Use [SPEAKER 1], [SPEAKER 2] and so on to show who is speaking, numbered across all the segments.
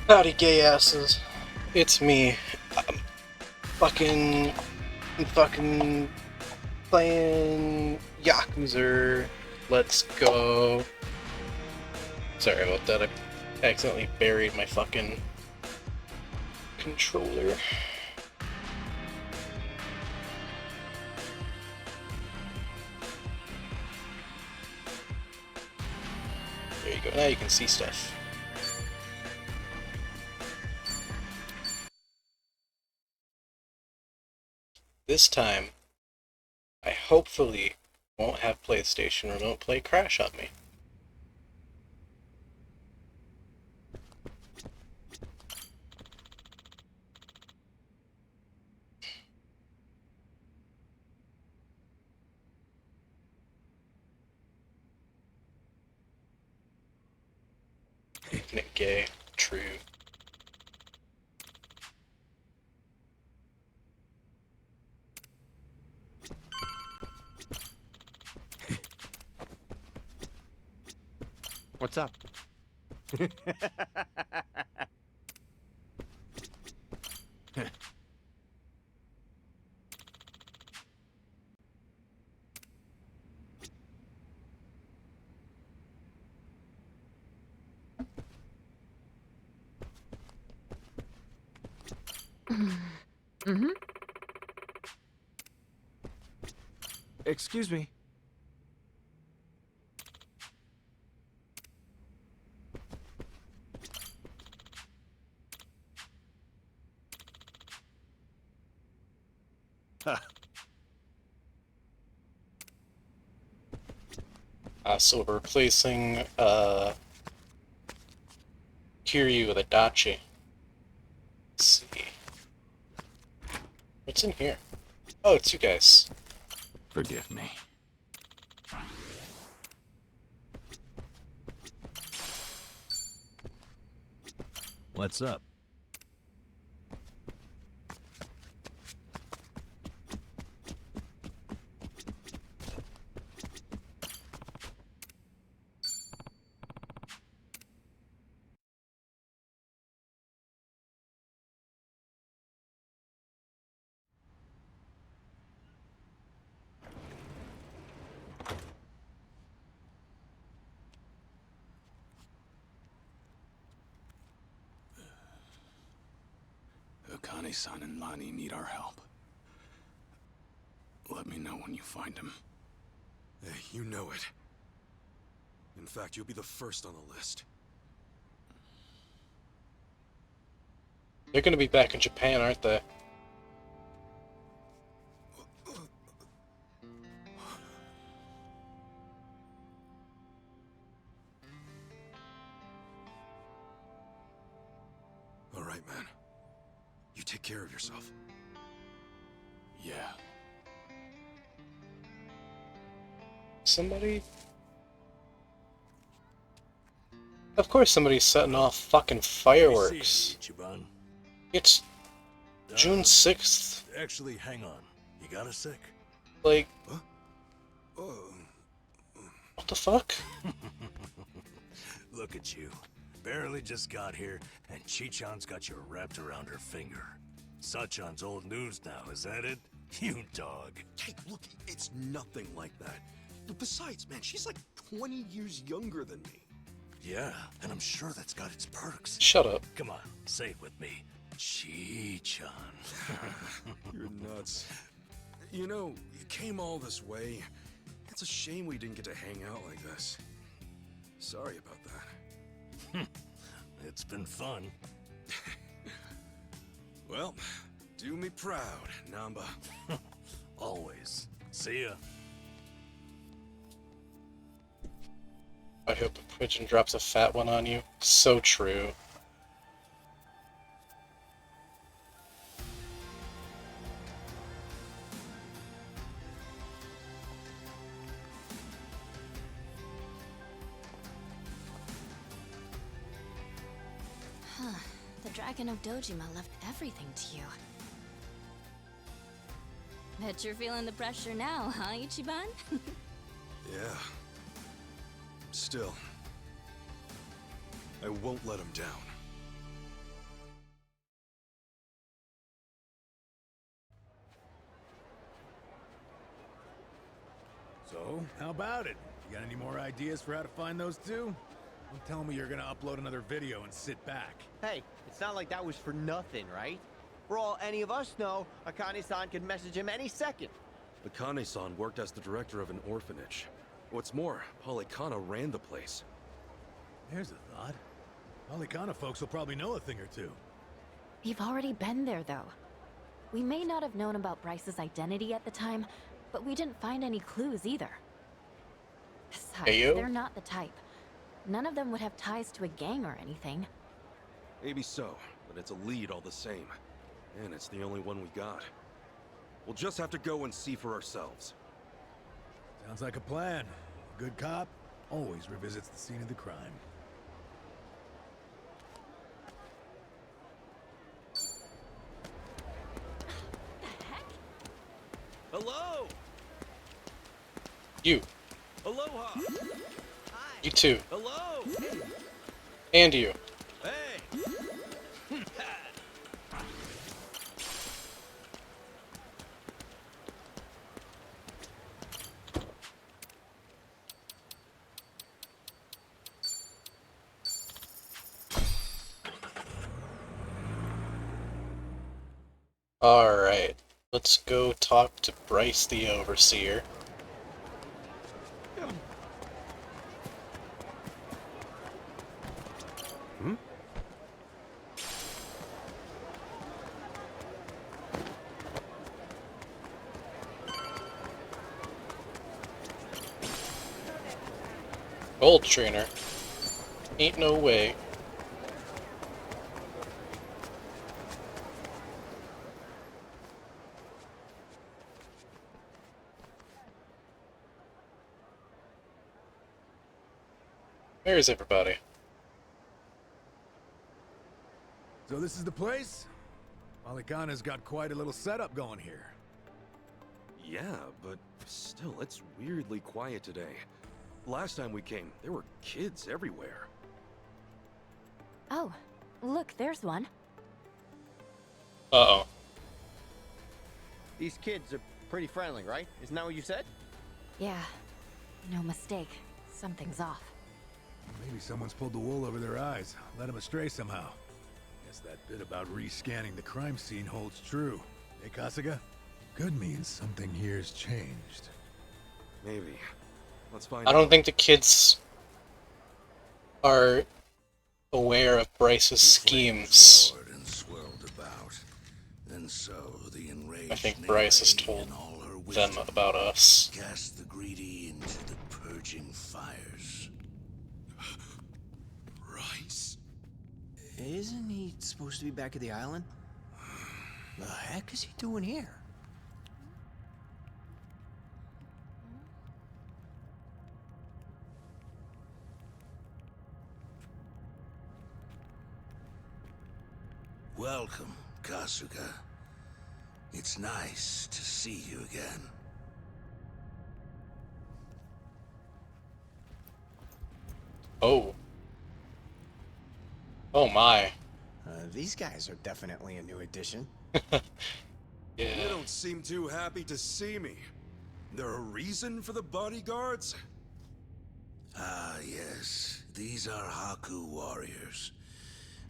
[SPEAKER 1] Howdy, gay asses. It's me. I'm fucking playing Yakuza. Let's go. Sorry about that. I accidentally buried my fucking controller. There you go. Now you can see stuff. This time, I hopefully won't have PlayStation Remote Play crash on me. Infinite gay. True.
[SPEAKER 2] What's up? Mm-hmm. Excuse me.
[SPEAKER 1] So we're replacing Kiryu with a Dachi. Let's see. What's in here? Oh, it's you guys.
[SPEAKER 2] Forgive me.
[SPEAKER 3] What's up?
[SPEAKER 4] Akane-san and Lani need our help. Let me know when you find him.
[SPEAKER 5] Hey, you know it. In fact, you'll be the first on the list.
[SPEAKER 1] They're gonna be back in Japan, aren't they?
[SPEAKER 5] All right, man. You take care of yourself.
[SPEAKER 4] Yeah.
[SPEAKER 1] Somebody? Of course somebody's setting off fucking fireworks. It's June 6th.
[SPEAKER 3] Actually, hang on. You got a sec?
[SPEAKER 1] Like,
[SPEAKER 5] Huh? Oh.
[SPEAKER 1] what the fuck?
[SPEAKER 3] Look at you. Barely just got here, and Chichan's got you wrapped around her finger. Sachan's old news now, is that it? You dog.
[SPEAKER 5] Hey, look, it's nothing like that. Besides, man, she's like 20 years younger than me.
[SPEAKER 3] Yeah, and I'm sure that's got its perks.
[SPEAKER 1] Shut up.
[SPEAKER 3] Come on, say it with me. Chichan.
[SPEAKER 5] You're nuts. You know, you came all this way. It's a shame we didn't get to hang out like this. Sorry about that.
[SPEAKER 3] It's been fun.
[SPEAKER 5] Well, do me proud, Namba.
[SPEAKER 3] Always. See ya.
[SPEAKER 1] I hope a pigeon drops a fat one on you. So true.
[SPEAKER 6] The Dragon of Dojima left everything to you. Bet you're feeling the pressure now, huh, Ichiban?
[SPEAKER 5] Yeah. Still, I won't let him down.
[SPEAKER 7] So, how about it? You got any more ideas for how to find those two? Don't tell me you're gonna upload another video and sit back.
[SPEAKER 8] Hey, it's not like that was for nothing, right? For all any of us know, Akane-san could message him any second.
[SPEAKER 5] Akane-san worked as the director of an orphanage. What's more, Polycana ran the place.
[SPEAKER 7] There's a thought. Polycana folks will probably know a thing or two.
[SPEAKER 9] We've already been there, though. We may not have known about Bryce's identity at the time, but we didn't find any clues either. Besides,
[SPEAKER 1] Heyo.
[SPEAKER 9] they're not the type. None of them would have ties to a gang or anything.
[SPEAKER 5] Maybe so, but it's a lead all the same. And it's the only one we got. We'll just have to go and see for ourselves.
[SPEAKER 7] Sounds like a plan. A good cop always revisits the scene of the crime.
[SPEAKER 5] Hello!
[SPEAKER 1] You.
[SPEAKER 5] Aloha!
[SPEAKER 1] You too.
[SPEAKER 5] Hello!
[SPEAKER 1] And you.
[SPEAKER 5] Hey!
[SPEAKER 1] Alright. Let's go talk to Bryce the Overseer. Gold trainer. Ain't no way. Where's everybody?
[SPEAKER 7] So this is the place? Polycana's got quite a little setup going here.
[SPEAKER 5] Yeah, but still, it's weirdly quiet today. Last time we came, there were kids everywhere.
[SPEAKER 9] Oh, look, there's one.
[SPEAKER 1] Uh-oh.
[SPEAKER 8] These kids are pretty friendly, right? Isn't that what you said?
[SPEAKER 9] Yeah, no mistake. Something's off.
[SPEAKER 7] Maybe someone's pulled the wool over their eyes, led them astray somehow. Guess that bit about rescanning the crime scene holds true. Hey, Kasuga? Could mean something here's changed.
[SPEAKER 5] Maybe. Let's find
[SPEAKER 1] I
[SPEAKER 5] out.
[SPEAKER 1] don't think the kids are aware of Bryce's schemes.
[SPEAKER 3] Roared and swirled about. And so the enraged
[SPEAKER 1] I think Bryce has
[SPEAKER 3] Neri
[SPEAKER 1] told
[SPEAKER 3] in all her
[SPEAKER 1] them
[SPEAKER 3] wisdom
[SPEAKER 1] about us.
[SPEAKER 3] cast the greedy into the purging fires.
[SPEAKER 4] Rice.
[SPEAKER 8] Isn't he supposed to be back at the island? The heck is he doing here?
[SPEAKER 3] Welcome, Kasuga. It's nice to see you again.
[SPEAKER 1] Oh. Oh my.
[SPEAKER 8] These guys are definitely a new addition.
[SPEAKER 5] You
[SPEAKER 1] Yeah.
[SPEAKER 5] don't seem too happy to see me. There a reason for the bodyguards?
[SPEAKER 3] Ah, yes. These are Haku warriors.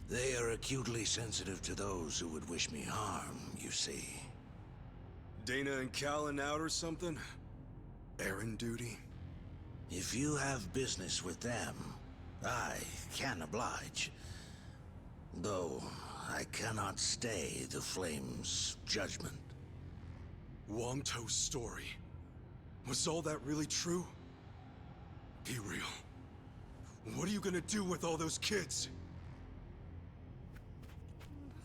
[SPEAKER 3] They are acutely sensitive to those who would wish me harm, you see.
[SPEAKER 5] Dana and Callan out or something? Errand duty?
[SPEAKER 3] If you have business with them, I can oblige. Though, I cannot stay the Flame's judgment.
[SPEAKER 5] Wongto's story. Was all that really true? Be real. What are you gonna do with all those kids?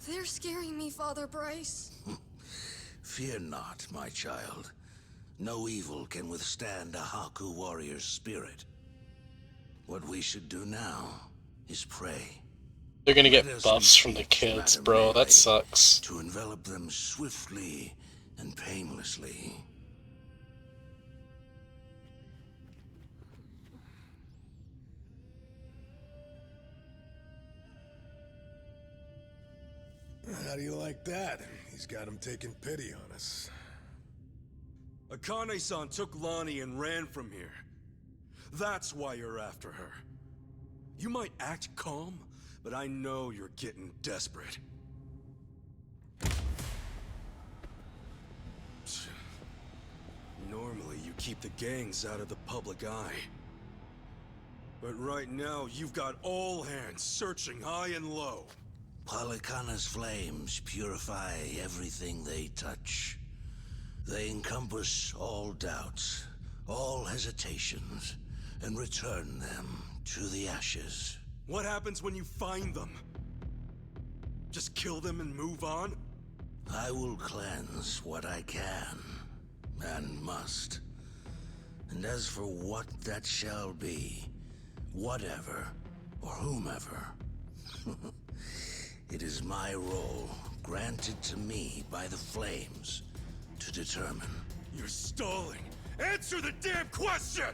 [SPEAKER 10] They're scaring me, Father Bryce.
[SPEAKER 3] Fear not, my child. No evil can withstand a Haku warrior's spirit. What we should do now is pray.
[SPEAKER 1] They're gonna
[SPEAKER 3] Let
[SPEAKER 1] get
[SPEAKER 3] us
[SPEAKER 1] buffs from the
[SPEAKER 3] entreat
[SPEAKER 1] kids,
[SPEAKER 3] Madame
[SPEAKER 1] bro.
[SPEAKER 3] Melee
[SPEAKER 1] That sucks.
[SPEAKER 3] To envelop them swiftly and painlessly.
[SPEAKER 7] How do you like that? He's got him taking pity on us.
[SPEAKER 5] Akane-san took Lonnie and ran from here. That's why you're after her. You might act calm, but I know you're getting desperate. Normally, you keep the gangs out of the public eye. But right now, you've got all hands searching high and low.
[SPEAKER 3] Polycana's flames purify everything they touch. They encompass all doubts, all hesitations, and return them to the ashes.
[SPEAKER 5] What happens when you find them? Just kill them and move on?
[SPEAKER 3] I will cleanse what I can, and must. And as for what that shall be, whatever, or whomever, it is my role, granted to me by the flames, to determine.
[SPEAKER 5] You're stalling! Answer the damn question!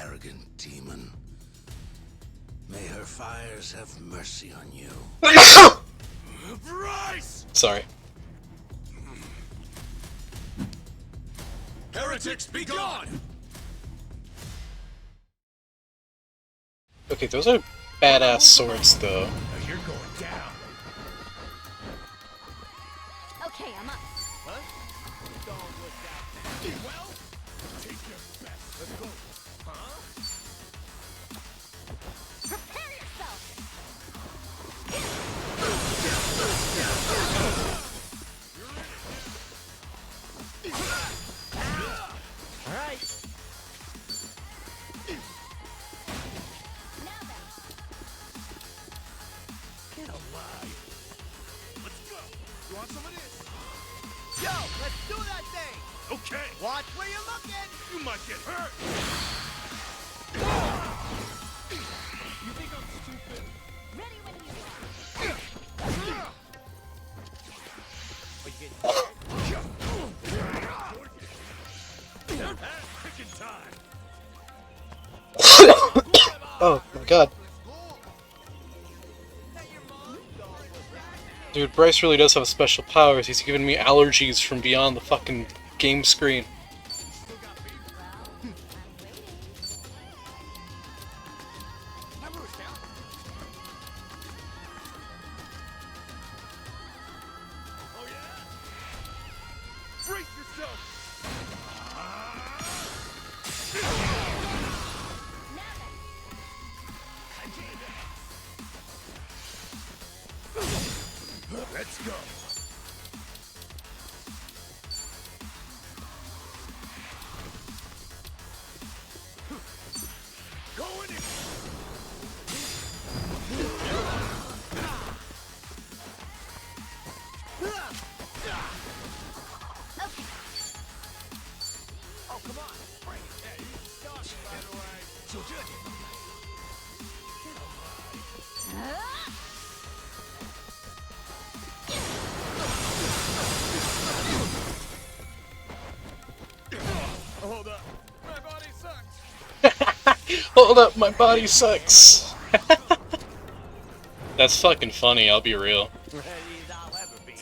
[SPEAKER 3] Arrogant demon. May her fires have mercy on you.
[SPEAKER 5] Bryce!
[SPEAKER 1] Sorry.
[SPEAKER 5] Heretics, be gone!
[SPEAKER 1] Okay, those are badass swords, though.
[SPEAKER 7] You're going down.
[SPEAKER 6] Okay, I'm up.
[SPEAKER 8] Huh? Don't look that. Well, take your best. Let's go. Huh?
[SPEAKER 6] Prepare yourself!
[SPEAKER 8] All right.
[SPEAKER 6] Now then.
[SPEAKER 8] Get alive. Let's go. You want some of this? Yo, let's do that thing.
[SPEAKER 5] Okay,
[SPEAKER 8] Watch where you're looking.
[SPEAKER 5] you might get hurt!
[SPEAKER 8] You think I'm stupid?
[SPEAKER 6] Ready when you are.
[SPEAKER 8] But you get
[SPEAKER 5] Picking time!
[SPEAKER 1] Oh my god. Dude, Bryce really does have special powers. He's giving me allergies from beyond the fucking game screen.
[SPEAKER 5] Oh yeah? Brace yourself!
[SPEAKER 7] Let's go.
[SPEAKER 5] Going in!
[SPEAKER 8] Oh, come on. Bring it. Yeah, you start it right away. So good. Hold up. My body sucks.
[SPEAKER 1] Hold up, my body sucks. That's fucking funny, I'll be real.
[SPEAKER 8] Ready as I'll ever be.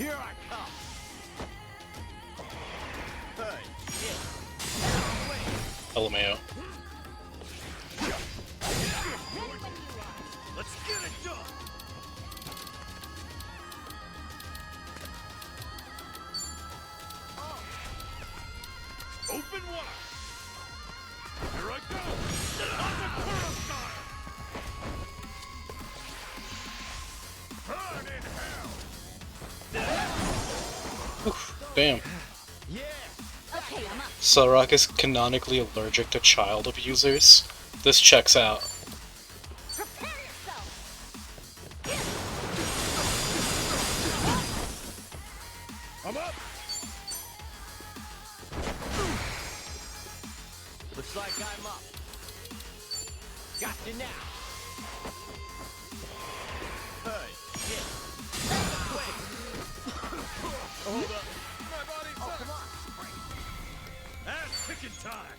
[SPEAKER 8] Here I come. Hey,
[SPEAKER 1] LMAO.
[SPEAKER 8] let's get it done.
[SPEAKER 5] Open wide! Here I go! Akakura style! Burn in hell!
[SPEAKER 1] Oof, damn.
[SPEAKER 8] Yeah.
[SPEAKER 6] Okay, I'm up.
[SPEAKER 1] Selrock is canonically allergic to child abusers. This checks out.
[SPEAKER 6] Prepare yourself!
[SPEAKER 5] I'm up!
[SPEAKER 8] Looks like I'm up. Got you now. Hey, yeah. Wait. Hold up. My body's come on.
[SPEAKER 5] Ass picking time!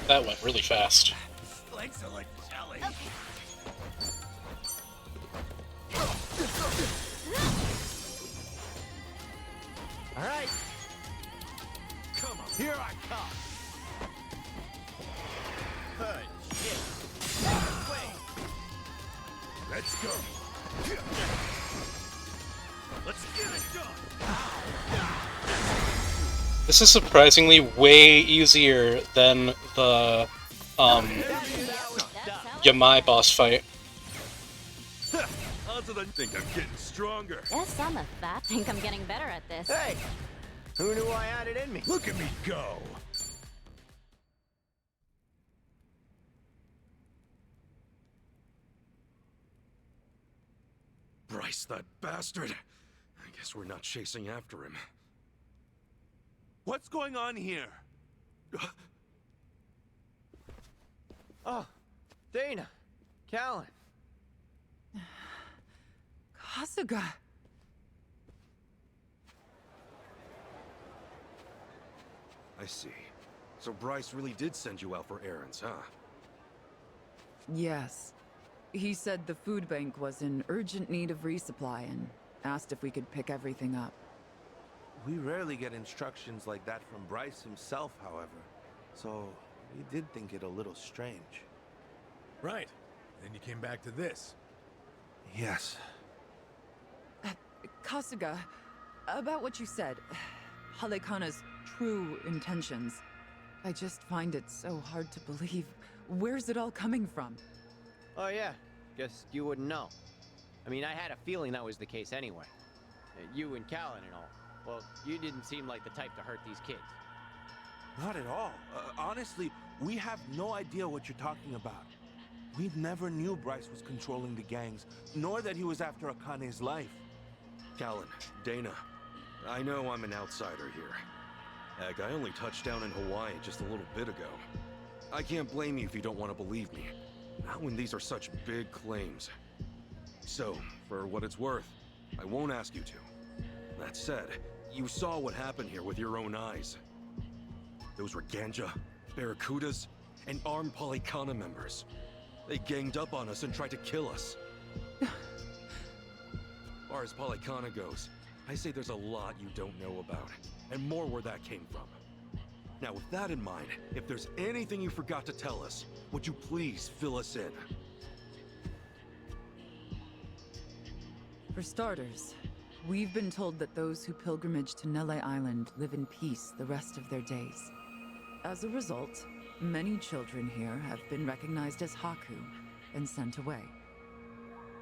[SPEAKER 1] That went really fast.
[SPEAKER 7] Legs are like jelly.
[SPEAKER 8] All right. Come on. Here I come. Good shit. Wait.
[SPEAKER 7] Let's go. Let's get it done.
[SPEAKER 1] This is surprisingly way easier than the Yamai boss fight.
[SPEAKER 7] Odds of the think I'm getting stronger.
[SPEAKER 9] Guess I'm a fat. Think I'm getting better at this.
[SPEAKER 8] Hey, who knew I had it in me?
[SPEAKER 7] Look at me go.
[SPEAKER 5] Bryce, that bastard. I guess we're not chasing after him. What's going on here?
[SPEAKER 8] Oh, Dana, Callan.
[SPEAKER 11] Kasuga.
[SPEAKER 5] I see. So Bryce really did send you out for errands, huh?
[SPEAKER 11] Yes. He said the food bank was in urgent need of resupply and asked if we could pick everything up.
[SPEAKER 12] We rarely get instructions like that from Bryce himself, however. So, we did think it a little strange.
[SPEAKER 7] Right. Then you came back to this.
[SPEAKER 12] Yes.
[SPEAKER 11] Kasuga, about what you said, Halekana's true intentions. I just find it so hard to believe. Where's it all coming from?
[SPEAKER 8] Oh yeah, guess you wouldn't know. I mean, I had a feeling that was the case anyway. You and Callan and all. Well, you didn't seem like the type to hurt these kids.
[SPEAKER 12] Not at all. Honestly, we have no idea what you're talking about. We never knew Bryce was controlling the gangs, nor that he was after Akane's life.
[SPEAKER 5] Callan, Dana, I know I'm an outsider here. Heck, I only touched down in Hawaii just a little bit ago. I can't blame you if you don't want to believe me. Not when these are such big claims. So, for what it's worth, I won't ask you to. That said, you saw what happened here with your own eyes. Those were Ganja, Barracudas, and armed Polycana members. They ganged up on us and tried to kill us. As far as Polycana goes, I say there's a lot you don't know about, and more where that came from. Now, with that in mind, if there's anything you forgot to tell us, would you please fill us in?
[SPEAKER 11] For starters, we've been told that those who pilgrimage to Nele Island live in peace the rest of their days. As a result, many children here have been recognized as Haku and sent away.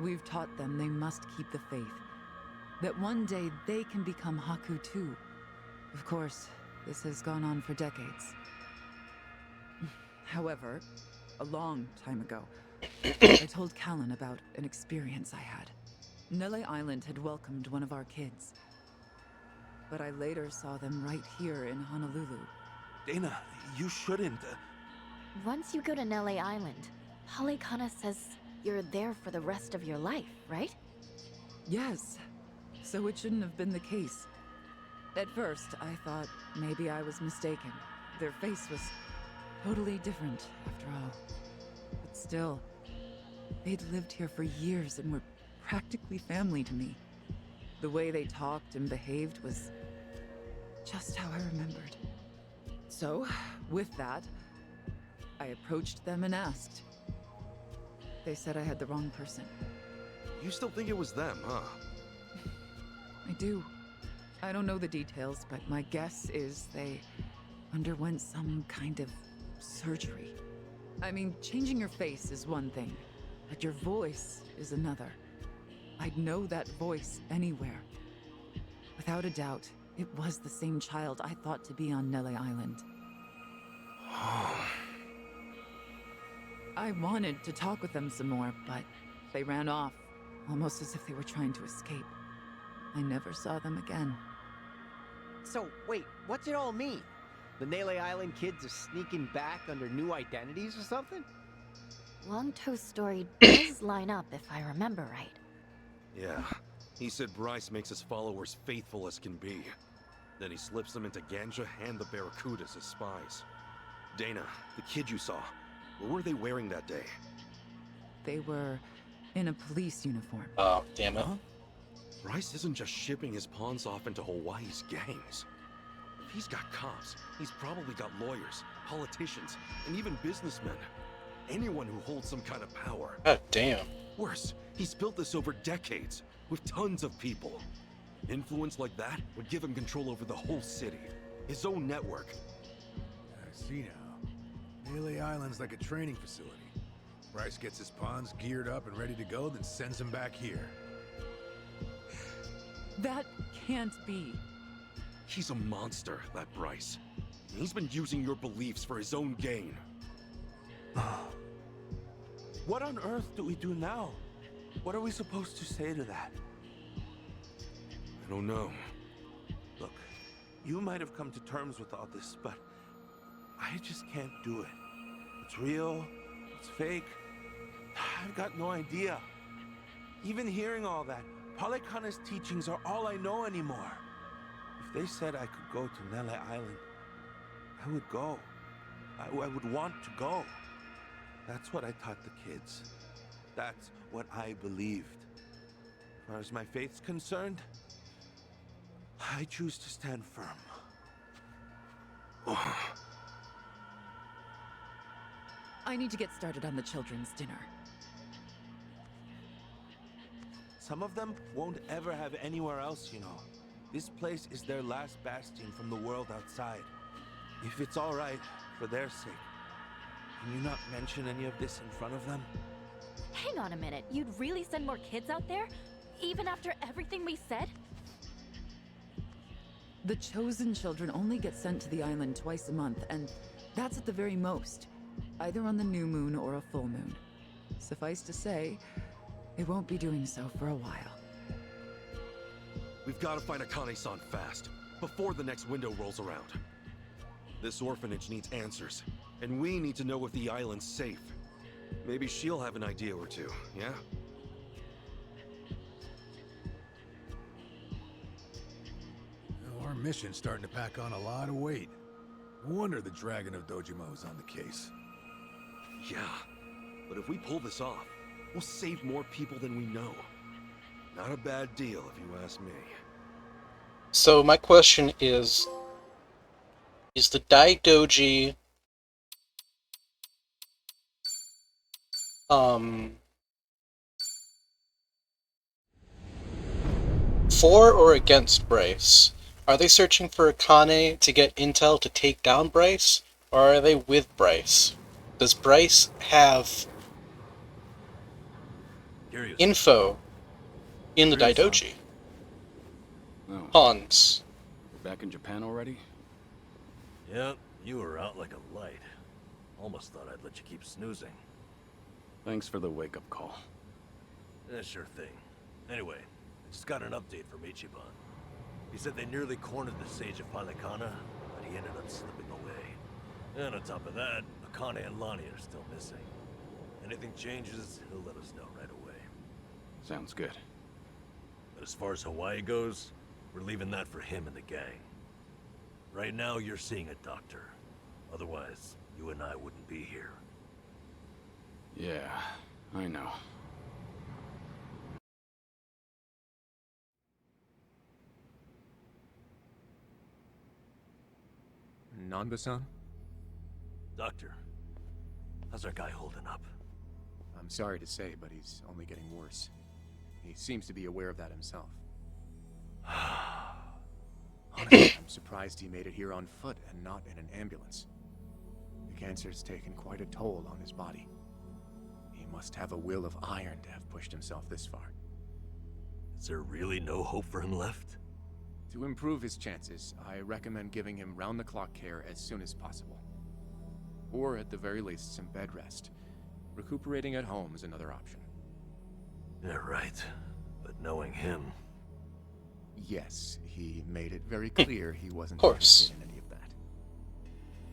[SPEAKER 11] We've taught them they must keep the faith, that one day they can become Haku too. Of course, this has gone on for decades. However, a long time ago, I told Callan about an experience I had. Nele Island had welcomed one of our kids, but I later saw them right here in Honolulu.
[SPEAKER 12] Dana, you shouldn't.
[SPEAKER 9] Once you go to Nele Island, Halekana says you're there for the rest of your life, right?
[SPEAKER 11] Yes, so it shouldn't have been the case. At first, I thought maybe I was mistaken. Their face was totally different, after all. But still, they'd lived here for years and were practically family to me. The way they talked and behaved was just how I remembered. So, with that, I approached them and asked. They said I had the wrong person.
[SPEAKER 5] You still think it was them, huh?
[SPEAKER 11] I do. I don't know the details, but my guess is they underwent some kind of surgery. I mean, changing your face is one thing, but your voice is another. I'd know that voice anywhere. Without a doubt, it was the same child I thought to be on Nele Island. I wanted to talk with them some more, but they ran off, almost as if they were trying to escape. I never saw them again.
[SPEAKER 8] So, wait, what's it all mean? The Nele Island kids are sneaking back under new identities or something?
[SPEAKER 9] Longtoe's story does line up if I remember right.
[SPEAKER 5] Yeah. He said Bryce makes his followers faithful as can be. Then he slips them into Ganja and the Barracudas as spies. Dana, the kid you saw, what were they wearing that day?
[SPEAKER 11] They were in a police uniform.
[SPEAKER 1] Oh, damn it.
[SPEAKER 5] Huh? Bryce isn't just shipping his pawns off into Hawaii's gangs. If he's got cops, he's probably got lawyers, politicians, and even businessmen. Anyone who holds some kind of power.
[SPEAKER 1] God damn.
[SPEAKER 5] Worse, he's built this over decades, with tons of people. Influence like that would give him control over the whole city. His own network.
[SPEAKER 7] I see now. Melee Island's like a training facility. Bryce gets his pawns geared up and ready to go, then sends them back here.
[SPEAKER 11] That can't be.
[SPEAKER 5] He's a monster, that Bryce. He's been using your beliefs for his own gain.
[SPEAKER 12] What on earth do we do now? What are we supposed to say to that?
[SPEAKER 5] I don't know.
[SPEAKER 12] Look, you might have come to terms with all this, but I just can't do it. It's real, it's fake. I've got no idea. Even hearing all that, Palikana's teachings are all I know anymore. If they said I could go to Nele Island, I would go. I would want to go. That's what I taught the kids. That's what I believed. As far as my faith's concerned, I choose to stand firm.
[SPEAKER 11] I need to get started on the children's dinner.
[SPEAKER 12] Some of them won't ever have anywhere else, you know. This place is their last bastion from the world outside. If it's all right, for their sake, can you not mention any of this in front of them?
[SPEAKER 9] Hang on a minute. You'd really send more kids out there? Even after everything we said?
[SPEAKER 11] The chosen children only get sent to the island twice a month, and that's at the very most. Either on the new moon or a full moon. Suffice to say, they won't be doing so for a while.
[SPEAKER 5] We've got to find Akane-san fast, before the next window rolls around. This orphanage needs answers, and we need to know if the island's safe. Maybe she'll have an idea or two, yeah?
[SPEAKER 7] Well, our mission's starting to pack on a lot of weight. No wonder the Dragon of Dojima's on the case.
[SPEAKER 5] Yeah, but if we pull this off, we'll save more people than we know. Not a bad deal, if you ask me.
[SPEAKER 1] So my question is the Daidoji for or against Bryce? Are they searching for Akane to get intel to take down Bryce, or are they with Bryce? Does Bryce have info in the Daidoji?
[SPEAKER 4] Oh,
[SPEAKER 1] Hans.
[SPEAKER 4] back in Japan already?
[SPEAKER 13] Yep, you were out like a light. Almost thought I'd let you keep snoozing.
[SPEAKER 4] Thanks for the wake-up call.
[SPEAKER 13] Sure thing. Anyway, I just got an update from Ichiban. He said they nearly cornered the Sage of Palikana, but he ended up slipping away. And on top of that, Akane and Lonnie are still missing. Anything changes, he'll let us know right away.
[SPEAKER 4] Sounds good.
[SPEAKER 13] But as far as Hawaii goes, we're leaving that for him and the gang. Right now, you're seeing a doctor. Otherwise, you and I wouldn't be here.
[SPEAKER 4] Yeah, I know.
[SPEAKER 14] Nanba-san?
[SPEAKER 13] Doctor, how's our guy holding up?
[SPEAKER 14] I'm sorry to say, but he's only getting worse. He seems to be aware of that himself. Honestly, I'm surprised he made it here on foot and not in an ambulance. The cancer's taken quite a toll on his body. He must have a will of iron to have pushed himself this far.
[SPEAKER 13] Is there really no hope for him left?
[SPEAKER 14] To improve his chances, I recommend giving him round-the-clock care as soon as possible. Or at the very least, some bed rest. Recuperating at home is another option.
[SPEAKER 13] Yeah, right. But knowing him...
[SPEAKER 14] Yes, he made it very clear he wasn't
[SPEAKER 1] interested
[SPEAKER 14] in any of that.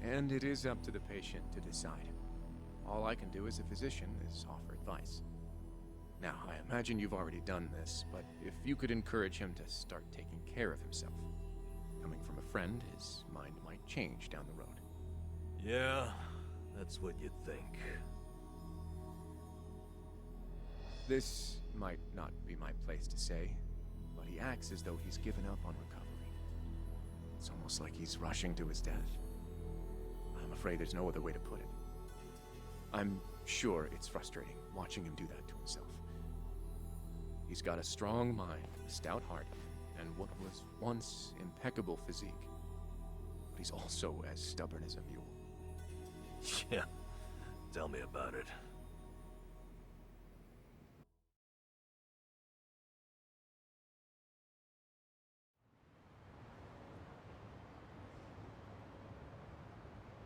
[SPEAKER 14] And it is up to the patient to decide. All I can do as a physician is offer advice. Now, I imagine you've already done this, but if you could encourage him to start taking care of himself. Coming from a friend, his mind might change down the road.
[SPEAKER 13] Yeah, that's what you'd think.
[SPEAKER 14] This might not be my place to say, but he acts as though he's given up on recovery. It's almost like he's rushing to his death. I'm afraid there's no other way to put it. I'm sure it's frustrating watching him do that to himself. He's got a strong mind, a stout heart, and what was once impeccable physique. But he's also as stubborn as a mule.
[SPEAKER 13] Yeah, tell me about it.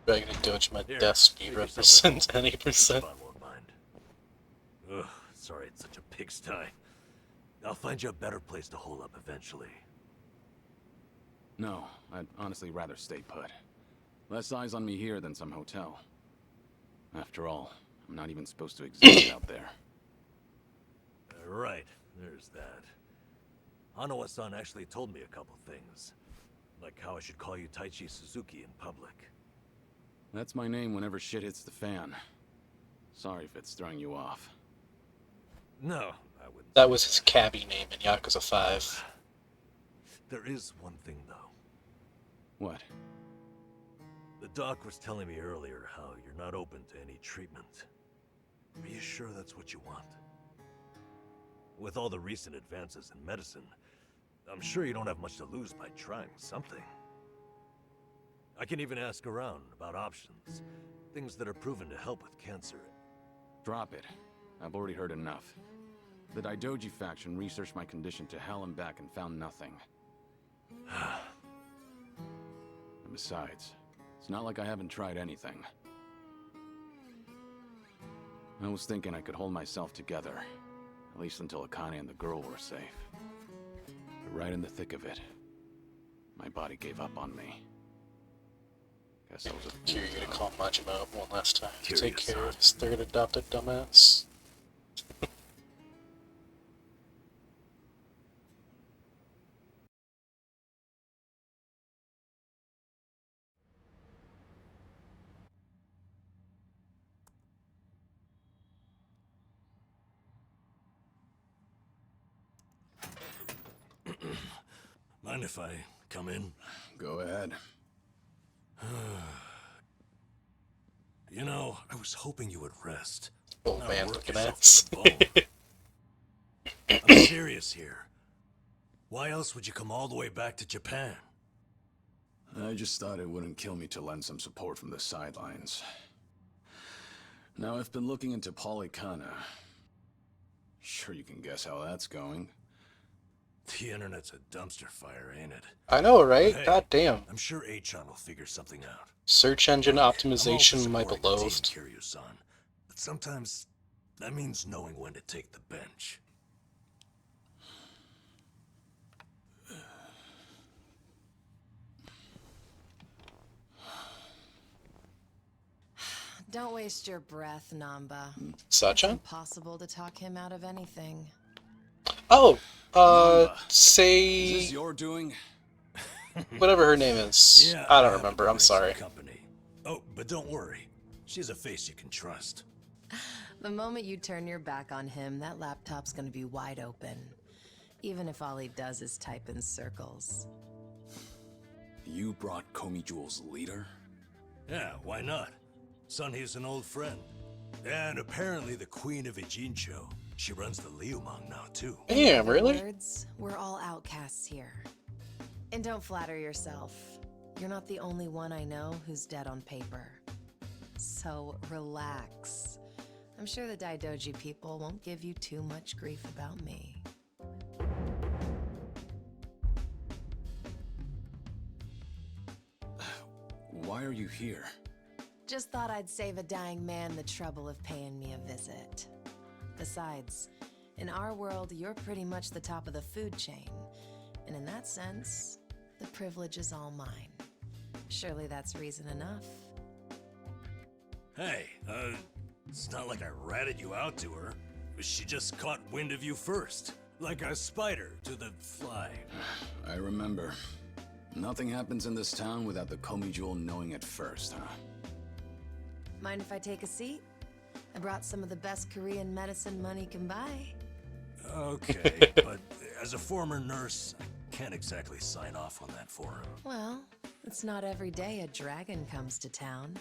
[SPEAKER 1] Dragon and Doge, my
[SPEAKER 13] Here,
[SPEAKER 1] death speed
[SPEAKER 13] make yourself
[SPEAKER 1] represents
[SPEAKER 13] at home.
[SPEAKER 1] 80%.
[SPEAKER 13] Ichiban won't mind. Ugh, sorry it's such a pigsty. I'll find you a better place to hole up eventually.
[SPEAKER 4] No, I'd honestly rather stay put. Less eyes on me here than some hotel. After all, I'm not even supposed to exist out there.
[SPEAKER 13] Right, there's that. Hanawa-san actually told me a couple things. Like how I should call you Taichi Suzuki in public.
[SPEAKER 4] That's my name whenever shit hits the fan. Sorry if it's throwing you off.
[SPEAKER 13] No, I wouldn't.
[SPEAKER 1] That was his cabbie name in Yakuza 5.
[SPEAKER 13] There is one thing though.
[SPEAKER 4] What?
[SPEAKER 13] The doc was telling me earlier how you're not open to any treatment. Are you sure that's what you want? With all the recent advances in medicine, I'm sure you don't have much to lose by trying something. I can even ask around about options. Things that are proven to help with cancer.
[SPEAKER 4] Drop it. I've already heard enough. The Daidoji faction researched my condition to hell and back and found nothing. And besides, it's not like I haven't tried anything. I was thinking I could hold myself together, at least until Akane and the girl were safe. But right in the thick of it, my body gave up on me. Guess I was a
[SPEAKER 1] Here, you're gonna call Majima up one last time to take
[SPEAKER 13] Curious,
[SPEAKER 1] care of his third adopted dumbass.
[SPEAKER 13] Mind if I come in?
[SPEAKER 4] Go ahead.
[SPEAKER 13] You know, I was hoping you would rest.
[SPEAKER 1] Old
[SPEAKER 13] Not
[SPEAKER 1] man
[SPEAKER 13] work
[SPEAKER 1] looking
[SPEAKER 13] yourself
[SPEAKER 1] ass.
[SPEAKER 13] to the bone. I'm serious here. Why else would you come all the way back to Japan?
[SPEAKER 4] I just thought it wouldn't kill me to lend some support from the sidelines. Now I've been looking into Polycana. Sure you can guess how that's going.
[SPEAKER 13] The internet's a dumpster fire, ain't it?
[SPEAKER 1] I know, right?
[SPEAKER 13] Hey,
[SPEAKER 1] God damn.
[SPEAKER 13] I'm sure Achan will figure something out.
[SPEAKER 1] Search engine
[SPEAKER 13] I'm all
[SPEAKER 1] optimization,
[SPEAKER 13] for
[SPEAKER 1] my
[SPEAKER 13] supporting the team,
[SPEAKER 1] beloved.
[SPEAKER 13] Kiryu-san, but sometimes that means knowing when to take the bench.
[SPEAKER 15] Don't waste your breath, Namba.
[SPEAKER 1] Sachan?
[SPEAKER 15] Impossible to talk him out of anything.
[SPEAKER 1] Oh,
[SPEAKER 4] Is
[SPEAKER 1] say
[SPEAKER 4] this your doing?
[SPEAKER 1] whatever her name is.
[SPEAKER 13] Yeah,
[SPEAKER 1] I don't
[SPEAKER 13] have
[SPEAKER 1] remember.
[SPEAKER 13] to
[SPEAKER 1] I'm
[SPEAKER 13] break some
[SPEAKER 1] sorry.
[SPEAKER 13] Company. Oh, but don't worry. She's a face you can trust.
[SPEAKER 15] The moment you turn your back on him, that laptop's gonna be wide open. Even if all he does is type in circles.
[SPEAKER 4] You brought Komi Jewel's leader?
[SPEAKER 13] Yeah, why not? Sunny's an old friend. And apparently the Queen of Ijincho. She runs the Liumang now, too.
[SPEAKER 1] Damn, really?
[SPEAKER 15] Words, we're all outcasts here. And don't flatter yourself. You're not the only one I know who's dead on paper. So relax. I'm sure the Daidoji people won't give you too much grief about me.
[SPEAKER 4] Why are you here?
[SPEAKER 15] Just thought I'd save a dying man the trouble of paying me a visit. Besides, in our world, you're pretty much the top of the food chain. And in that sense, the privilege is all mine. Surely that's reason enough.
[SPEAKER 13] Hey, it's not like I ratted you out to her. She just caught wind of you first. Like a spider to the fly.
[SPEAKER 4] I remember. Nothing happens in this town without the Komi Jewel knowing it first, huh?
[SPEAKER 15] Mind if I take a seat? I brought some of the best Korean medicine money can buy.
[SPEAKER 13] Okay, but as a former nurse, I can't exactly sign off on that for him.
[SPEAKER 15] Well, it's not every day a dragon comes to town.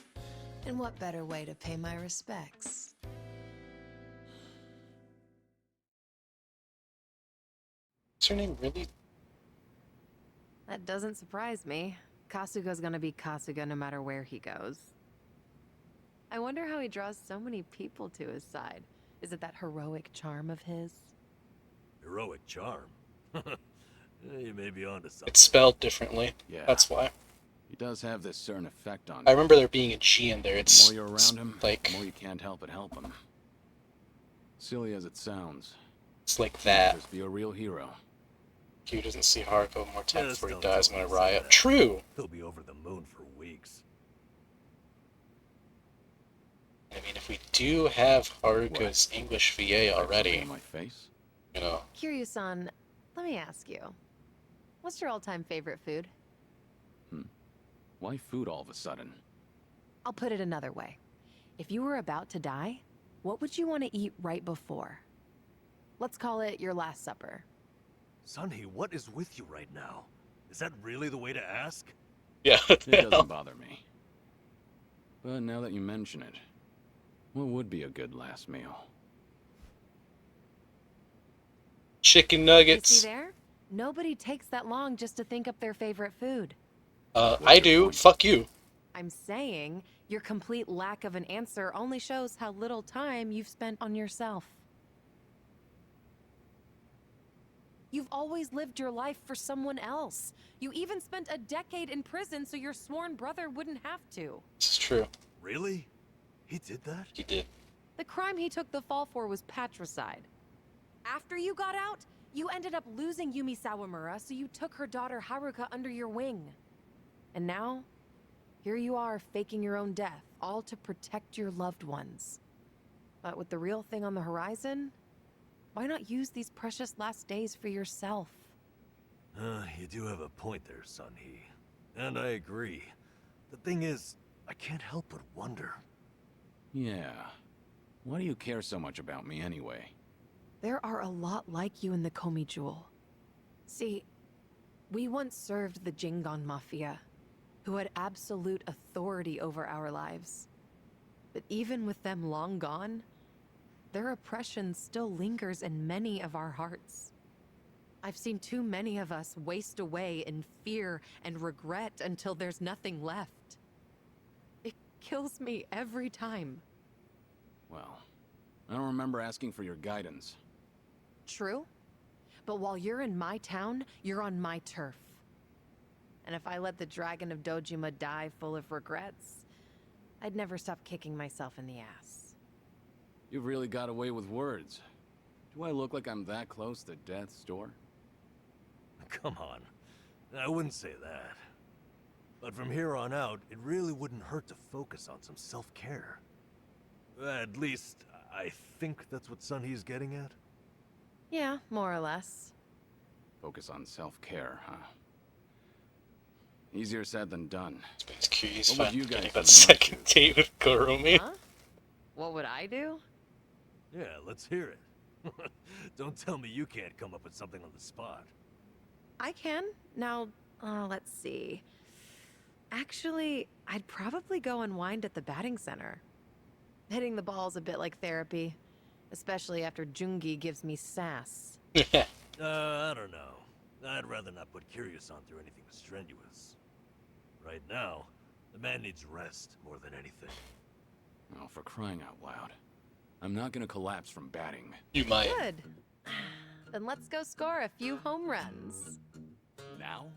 [SPEAKER 15] And what better way to pay my respects?
[SPEAKER 1] Is her name really?
[SPEAKER 15] That doesn't surprise me. Kasuga's gonna be Kasuga no matter where he goes. I wonder how he draws so many people to his side. Is it that heroic charm of his?
[SPEAKER 13] Heroic charm? You may be onto something.
[SPEAKER 1] It's spelled differently.
[SPEAKER 4] Yeah.
[SPEAKER 1] That's why.
[SPEAKER 4] He does have this certain effect on
[SPEAKER 1] I
[SPEAKER 4] you.
[SPEAKER 1] remember there being a G in there.
[SPEAKER 4] The
[SPEAKER 1] It's
[SPEAKER 4] more you're around him,
[SPEAKER 1] like
[SPEAKER 4] the more you can't help but help him. Silly as it sounds.
[SPEAKER 1] it's like that.
[SPEAKER 4] Just be a real hero.
[SPEAKER 1] Q doesn't see Haruko more times
[SPEAKER 13] Just
[SPEAKER 1] before he
[SPEAKER 13] don't
[SPEAKER 1] dies
[SPEAKER 13] tell
[SPEAKER 1] when I
[SPEAKER 13] me
[SPEAKER 1] riot.
[SPEAKER 13] that.
[SPEAKER 1] True.
[SPEAKER 13] He'll be over the moon for weeks.
[SPEAKER 1] I mean, if we do have Haruko's English VA already,
[SPEAKER 4] In my face?
[SPEAKER 1] you know,
[SPEAKER 15] Kiryu-san, let me ask you. What's your all-time favorite food?
[SPEAKER 4] Why food all of a sudden?
[SPEAKER 15] I'll put it another way. If you were about to die, what would you want to eat right before? Let's call it your last supper.
[SPEAKER 13] Sunhee, what is with you right now? Is that really the way to ask?
[SPEAKER 1] yeah.
[SPEAKER 4] It doesn't bother me. But now that you mention it, what would be a good last meal?
[SPEAKER 1] Chicken
[SPEAKER 15] You
[SPEAKER 1] nuggets.
[SPEAKER 15] see there? Nobody takes that long just to think up their favorite food.
[SPEAKER 1] I do. Fuck you.
[SPEAKER 15] I'm saying your complete lack of an answer only shows how little time you've spent on yourself. You've always lived your life for someone else. You even spent a decade in prison so your sworn brother wouldn't have to.
[SPEAKER 1] This is true.
[SPEAKER 13] Really? He did that?
[SPEAKER 1] He did.
[SPEAKER 15] The crime he took the fall for was patricide. After you got out, you ended up losing Yumi Sawamura, so you took her daughter Haruka under your wing. And now, here you are faking your own death, all to protect your loved ones. But with the real thing on the horizon, why not use these precious last days for yourself?
[SPEAKER 13] You do have a point there, Sunhee. And I agree. The thing is, I can't help but wonder.
[SPEAKER 4] Yeah. Why do you care so much about me anyway?
[SPEAKER 15] There are a lot like you in the Komi Jewel. See, we once served the Jingon Mafia, who had absolute authority over our lives. But even with them long gone, their oppression still lingers in many of our hearts. I've seen too many of us waste away in fear and regret until there's nothing left. It kills me every time.
[SPEAKER 4] Well, I don't remember asking for your guidance.
[SPEAKER 15] True, but while you're in my town, you're on my turf. And if I let the Dragon of Dojima die full of regrets, I'd never stop kicking myself in the ass.
[SPEAKER 4] You've really got away with words. Do I look like I'm that close to death's door?
[SPEAKER 13] Come on. I wouldn't say that. But from here on out, it really wouldn't hurt to focus on some self-care. At least, I think that's what Sunhee's getting at.
[SPEAKER 15] Yeah, more or less.
[SPEAKER 4] Focus on self-care, huh? Easier said than done.
[SPEAKER 1] It's curious
[SPEAKER 4] What would
[SPEAKER 1] finally
[SPEAKER 4] you guys
[SPEAKER 1] getting
[SPEAKER 4] do
[SPEAKER 1] that
[SPEAKER 4] in my
[SPEAKER 1] second
[SPEAKER 4] shoes?
[SPEAKER 1] date with Kurumi.
[SPEAKER 15] Huh? What would I do?
[SPEAKER 13] Yeah, let's hear it. Don't tell me you can't come up with something on the spot.
[SPEAKER 15] I can. Now, let's see. Actually, I'd probably go unwind at the batting center. Hitting the ball's a bit like therapy, especially after Jungi gives me sass.
[SPEAKER 13] I don't know. I'd rather not put Kiryu-san through anything strenuous. Right now, the man needs rest more than anything.
[SPEAKER 4] Oh, for crying out loud. I'm not gonna collapse from batting.
[SPEAKER 1] You might.
[SPEAKER 15] Good. Then let's go score a few home runs.
[SPEAKER 4] Now?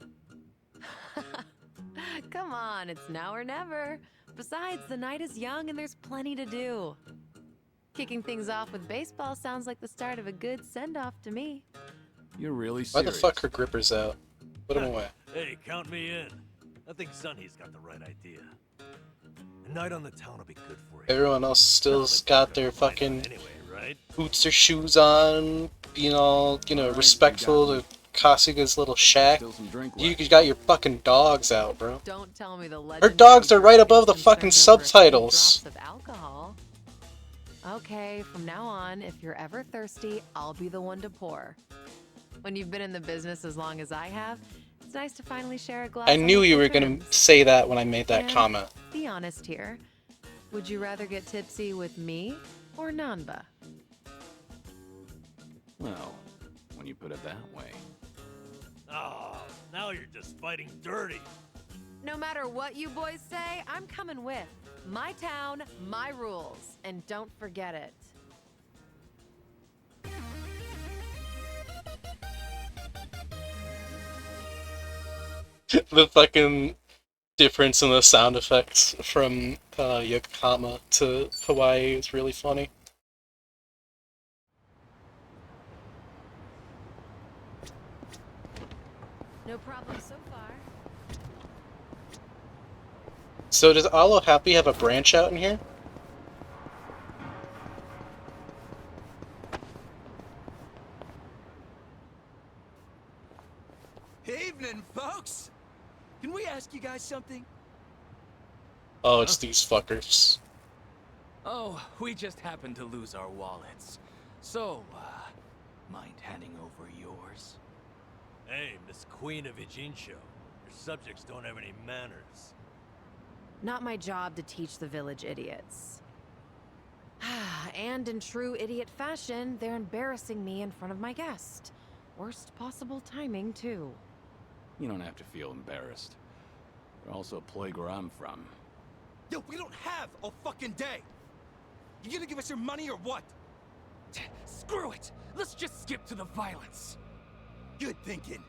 [SPEAKER 15] Come on, it's now or never. Besides, the night is young and there's plenty to do. Kicking things off with baseball sounds like the start of a good send-off to me.
[SPEAKER 4] You're really
[SPEAKER 1] Why
[SPEAKER 4] serious?
[SPEAKER 1] the fuck her gripper's out? Put him away.
[SPEAKER 13] Hey, count me in. I think Sunhee's got the right idea. A night on the town will be good for you.
[SPEAKER 1] Everyone else still's got their fucking
[SPEAKER 13] Anyway, right?
[SPEAKER 1] boots or shoes on, being all, you know,
[SPEAKER 4] Alright,
[SPEAKER 1] respectful
[SPEAKER 4] you
[SPEAKER 1] to Kasuga's little shack.
[SPEAKER 4] Still some drink
[SPEAKER 1] You
[SPEAKER 4] left.
[SPEAKER 1] got your fucking dogs out, bro.
[SPEAKER 15] Don't tell me the
[SPEAKER 1] Her
[SPEAKER 15] legend
[SPEAKER 1] dogs are right above the fucking subtitles.
[SPEAKER 15] drops of alcohol. Okay, from now on, if you're ever thirsty, I'll be the one to pour. When you've been in the business as long as I have, it's nice to finally share a glass.
[SPEAKER 1] I
[SPEAKER 15] on
[SPEAKER 1] knew you
[SPEAKER 15] equal
[SPEAKER 1] were gonna
[SPEAKER 15] terms.
[SPEAKER 1] say that when I made that
[SPEAKER 15] And
[SPEAKER 1] comment.
[SPEAKER 15] Be honest here. Would you rather get tipsy with me or Nanba?
[SPEAKER 4] Well, when you put it that way.
[SPEAKER 13] Oh, now you're just fighting dirty.
[SPEAKER 15] No matter what you boys say, I'm coming with. My town, my rules, and don't forget it.
[SPEAKER 1] The fucking difference in the sound effects from Yokohama to Hawaii is really funny.
[SPEAKER 15] No problem so far.
[SPEAKER 1] So does Alo Happy have a branch out in here?
[SPEAKER 16] Evening, folks. Can we ask you guys something?
[SPEAKER 1] Oh, it's these fuckers.
[SPEAKER 16] Oh, we just happened to lose our wallets. So, mind handing over yours?
[SPEAKER 13] Hey, Miss Queen of Ijincho, your subjects don't have any manners.
[SPEAKER 15] Not my job to teach the village idiots. And in true idiot fashion, they're embarrassing me in front of my guest. Worst possible timing, too.
[SPEAKER 4] You don't have to feel embarrassed. You're also a place where I'm from.
[SPEAKER 16] Yo, we don't have a fucking day. You gonna give us your money or what? Screw it. Let's just skip to the violence. Good thinking.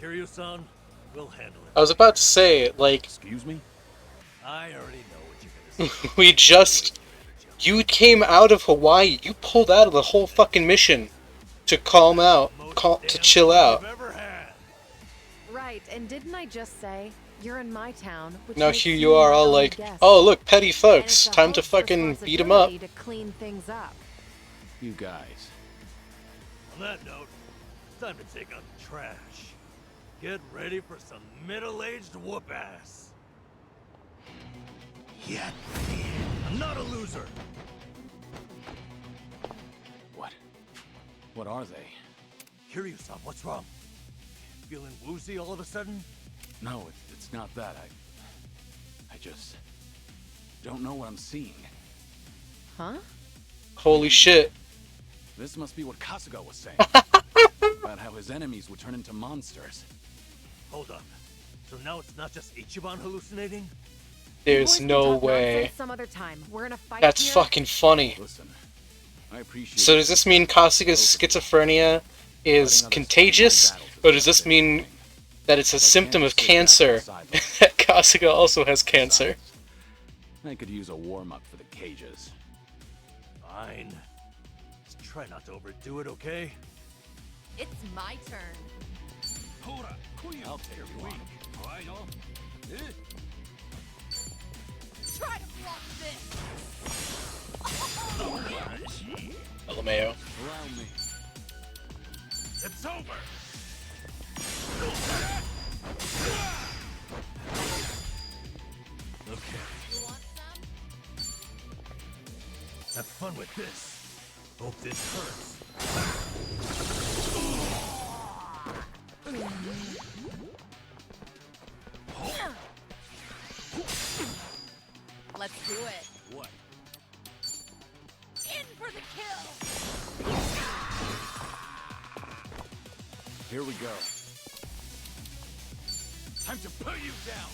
[SPEAKER 13] Kiryu-san, we'll handle it.
[SPEAKER 1] I was about to say, like,
[SPEAKER 4] excuse me?
[SPEAKER 13] I already know what you're gonna say.
[SPEAKER 1] we just... You came out of Hawaii. You pulled out of the whole fucking mission to calm out, to chill out.
[SPEAKER 15] Right, and didn't I just say you're in my town? Which
[SPEAKER 1] Now
[SPEAKER 15] makes
[SPEAKER 1] here
[SPEAKER 15] me
[SPEAKER 1] you are
[SPEAKER 15] my
[SPEAKER 1] all
[SPEAKER 15] only
[SPEAKER 1] like,
[SPEAKER 15] guest.
[SPEAKER 1] oh look, petty
[SPEAKER 15] And it's
[SPEAKER 1] folks,
[SPEAKER 15] the
[SPEAKER 1] time to
[SPEAKER 15] host's
[SPEAKER 1] fucking beat 'em up.
[SPEAKER 15] responsibility to clean things up.
[SPEAKER 4] You guys.
[SPEAKER 13] On that note, it's time to take out the trash. Get ready for some middle-aged whoop-ass.
[SPEAKER 3] Yet
[SPEAKER 13] I'm not a loser.
[SPEAKER 4] What? What are they?
[SPEAKER 13] Kiryu-san, what's wrong? Feeling woozy all of a sudden?
[SPEAKER 4] No, it's not that. I just don't know what I'm seeing.
[SPEAKER 15] Huh?
[SPEAKER 1] Holy shit.
[SPEAKER 4] This must be what Kasuga was saying. About how his enemies would turn into monsters.
[SPEAKER 13] Hold up. So now it's not just Ichiban hallucinating?
[SPEAKER 1] There's
[SPEAKER 15] Boys, we
[SPEAKER 1] no
[SPEAKER 15] talk
[SPEAKER 1] way.
[SPEAKER 15] nonsense some other time. We're in a fight
[SPEAKER 1] That's
[SPEAKER 15] here.
[SPEAKER 1] fucking funny.
[SPEAKER 4] Listen, I appreciate
[SPEAKER 1] So does this mean Kasuga's schizophrenia is contagious? Or does this mean that it's a symptom of cancer? That Kasuga also has cancer?
[SPEAKER 4] I could use a warm-up for the cages.
[SPEAKER 13] Fine. Just try not to overdo it, okay?
[SPEAKER 6] It's my turn.
[SPEAKER 4] I'll take you on.
[SPEAKER 6] Try to block this.
[SPEAKER 1] LMAO.
[SPEAKER 4] Allow me.
[SPEAKER 13] It's over! Okay.
[SPEAKER 6] You want some?
[SPEAKER 13] Have fun with this. Hope this hurts.
[SPEAKER 6] Let's do it.
[SPEAKER 4] What?
[SPEAKER 6] In for the kill.
[SPEAKER 4] Here we go.
[SPEAKER 16] Time to put you down.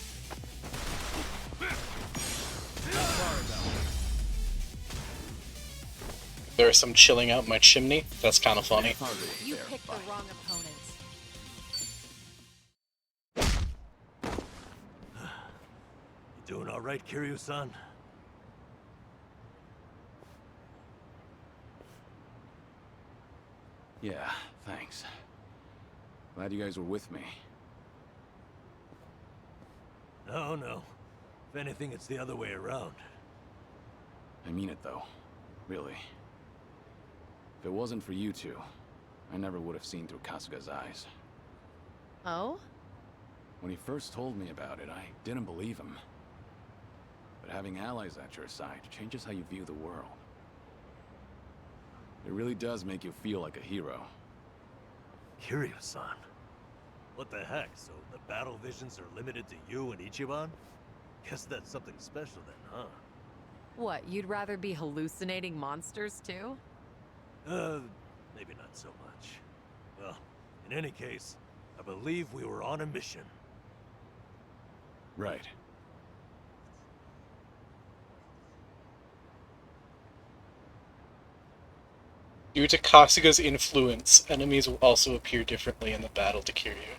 [SPEAKER 1] There's some chilling out my chimney. That's kind of funny.
[SPEAKER 6] You picked the wrong opponent.
[SPEAKER 13] You doing all right, Kiryu-san?
[SPEAKER 4] Yeah, thanks. Glad you guys were with me.
[SPEAKER 13] No, no. If anything, it's the other way around.
[SPEAKER 4] I mean it, though. Really. If it wasn't for you two, I never would have seen through Kasuga's eyes.
[SPEAKER 15] Oh?
[SPEAKER 4] When he first told me about it, I didn't believe him. But having allies at your side changes how you view the world. It really does make you feel like a hero.
[SPEAKER 13] Kiryu-san. What the heck? So the battle visions are limited to you and Ichiban? Guess that's something special then, huh?
[SPEAKER 15] What, you'd rather be hallucinating monsters too?
[SPEAKER 13] Maybe not so much. Well, in any case, I believe we were on a mission.
[SPEAKER 4] Right.
[SPEAKER 1] Due to Kasuga's influence, enemies will also appear differently in the battle to Kiryu.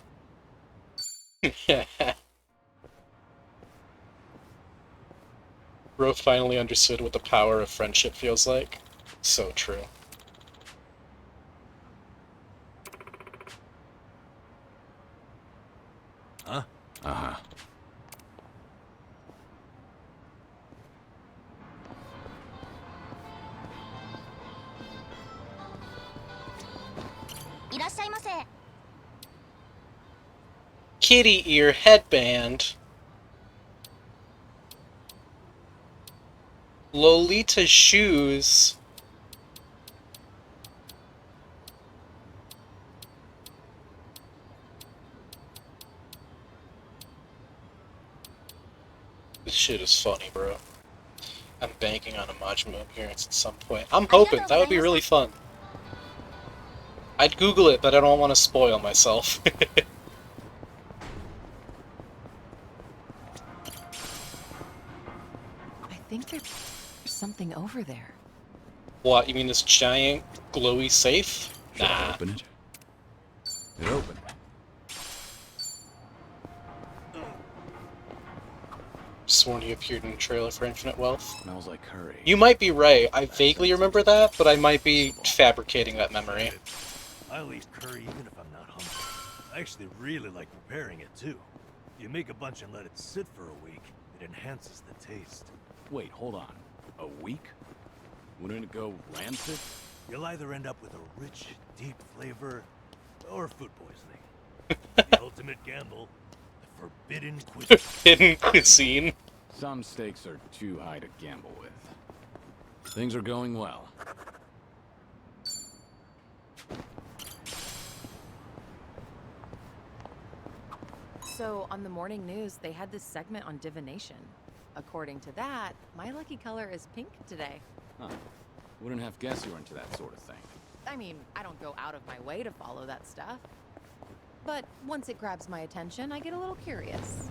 [SPEAKER 1] Bro finally understood what the power of friendship feels like. So true.
[SPEAKER 13] Huh?
[SPEAKER 4] Uh-huh.
[SPEAKER 1] Kitty ear headband. Lolita shoes. This shit is funny, bro. I'm banking on a Majima appearance at some point. I'm hoping. That would be really fun. I'd Google it, but I don't want to spoil myself.
[SPEAKER 15] I think there's something over there.
[SPEAKER 1] What, you mean this giant glowy safe?
[SPEAKER 4] Should I
[SPEAKER 1] Nah.
[SPEAKER 4] open it? It opened.
[SPEAKER 1] Sworn he appeared in the trailer for Infinite Wealth.
[SPEAKER 4] Smells like curry.
[SPEAKER 1] You might be right. I vaguely remember that, but I might be fabricating that memory.
[SPEAKER 13] I'll eat curry even if I'm not hungry. I actually really like preparing it too. You make a bunch and let it sit for a week, it enhances the taste.
[SPEAKER 4] Wait, hold on. A week? Wouldn't it go rancid?
[SPEAKER 13] You'll either end up with a rich, deep flavor, or food poisoning. The ultimate gamble, the forbidden cuisine.
[SPEAKER 1] Forbidden cuisine.
[SPEAKER 4] Some stakes are too high to gamble with. Things are going well.
[SPEAKER 15] So, on the morning news, they had this segment on divination. According to that, my lucky color is pink today.
[SPEAKER 4] Huh. Wouldn't have guessed you were into that sort of thing.
[SPEAKER 15] I mean, I don't go out of my way to follow that stuff. But once it grabs my attention, I get a little curious.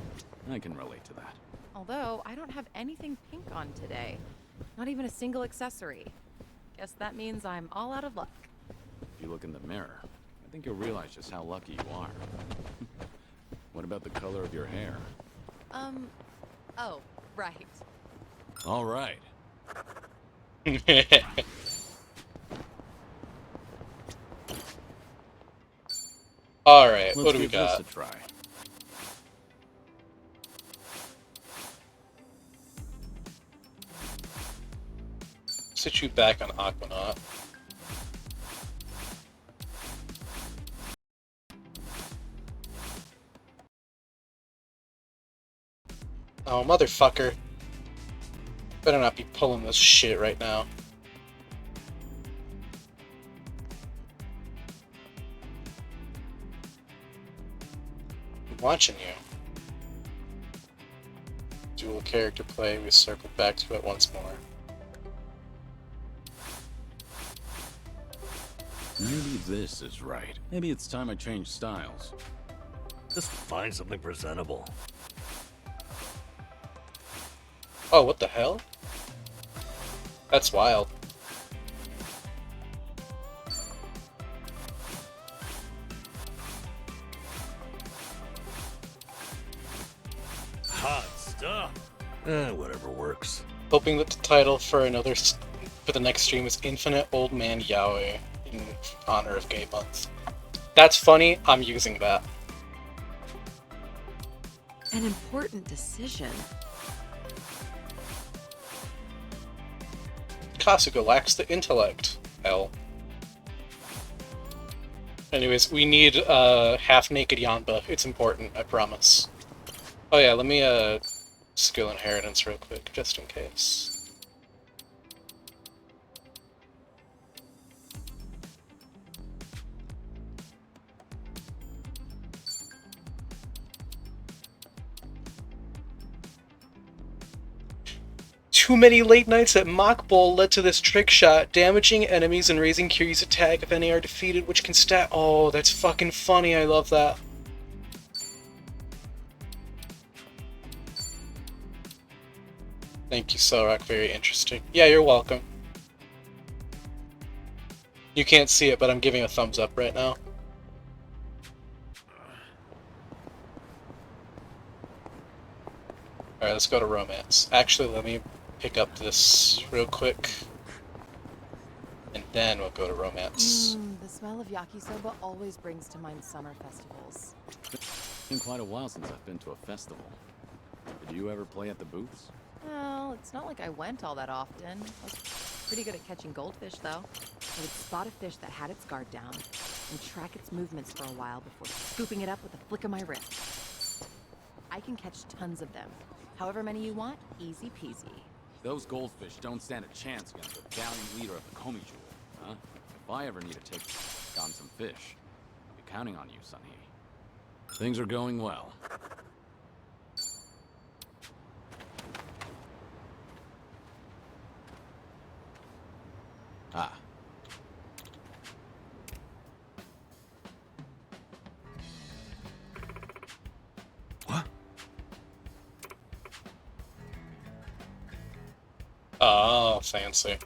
[SPEAKER 4] I can relate to that.
[SPEAKER 15] Although, I don't have anything pink on today. Not even a single accessory. Guess that means I'm all out of luck.
[SPEAKER 4] If you look in the mirror, I think you'll realize just how lucky you are. What about the color of your hair?
[SPEAKER 15] Oh, right.
[SPEAKER 4] All right.
[SPEAKER 1] Alright,
[SPEAKER 4] Let's
[SPEAKER 1] what do we
[SPEAKER 4] give
[SPEAKER 1] got?
[SPEAKER 4] this a try.
[SPEAKER 1] Sit you back on Aquanaut. Oh, motherfucker. Better not be pulling this shit right now. I'm watching you. Dual character play, we circled back to it once more.
[SPEAKER 4] Maybe this is right. Maybe it's time I change styles.
[SPEAKER 13] Just find something presentable.
[SPEAKER 1] Oh, what the hell? That's wild.
[SPEAKER 13] Hot stuff. Whatever works.
[SPEAKER 1] Hoping that the title for for the next stream is Infinite Old Man Yaoi in honor of Gay Month. That's funny. I'm using that.
[SPEAKER 15] An important decision.
[SPEAKER 1] Kasuga lacks the intellect. Hell. Anyways, we need half-naked Yanba. It's important, I promise. Oh yeah, let me skill inheritance real quick, just in case. Too many late nights at Mach Bowl led to this trick shot, damaging enemies and raising Kiryu's attack if any are defeated, which can stat. Oh, that's fucking funny, I love that. Thank you, Selrock, very interesting. Yeah, you're welcome. You can't see it, but I'm giving a thumbs up right now. Alright, let's go to romance. Actually, let me pick up this real quick. And then we'll go to romance.
[SPEAKER 17] The smell of yakisoba always brings to mind summer festivals.
[SPEAKER 4] It's been quite a while since I've been to a festival. Did you ever play at the booths?
[SPEAKER 17] Well, it's not like I went all that often. I was pretty good at catching goldfish, though. I would spot a fish that had its guard down and track its movements for a while before scooping it up with a flick of my wrist. I can catch tons of them. However many you want, easy peasy.
[SPEAKER 4] Those goldfish don't stand a chance against the valiant leader of the Komi Jewel, huh? If I ever need to take on some fish, I'll be counting on you, Sunny. Things are going well. Ah.
[SPEAKER 12] What?
[SPEAKER 1] Oh, fancy.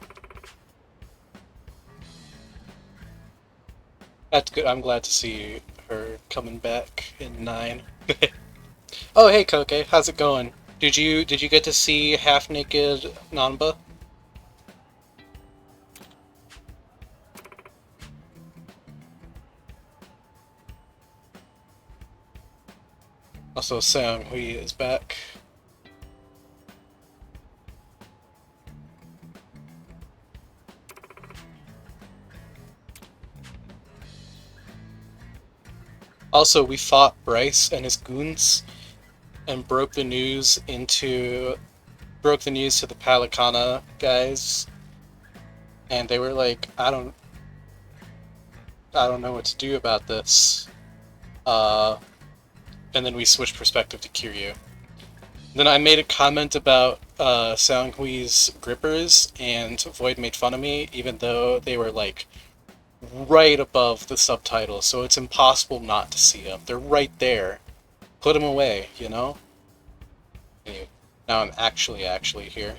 [SPEAKER 1] That's good. I'm glad to see her coming back in 9. Oh, hey Koke, how's it going? Did you get to see half naked Nanba? Also, Sam, he is back. Also, we fought Bryce and his goons and broke the news to the Palicana guys, and they were like, I don't know what to do about this. And then we switched perspective to Kiryu. Then I made a comment about Seonghui's grippers, and Void made fun of me, even though they were like right above the subtitles, so it's impossible not to see them. They're right there. Put them away, you know? Anyway, now I'm actually here.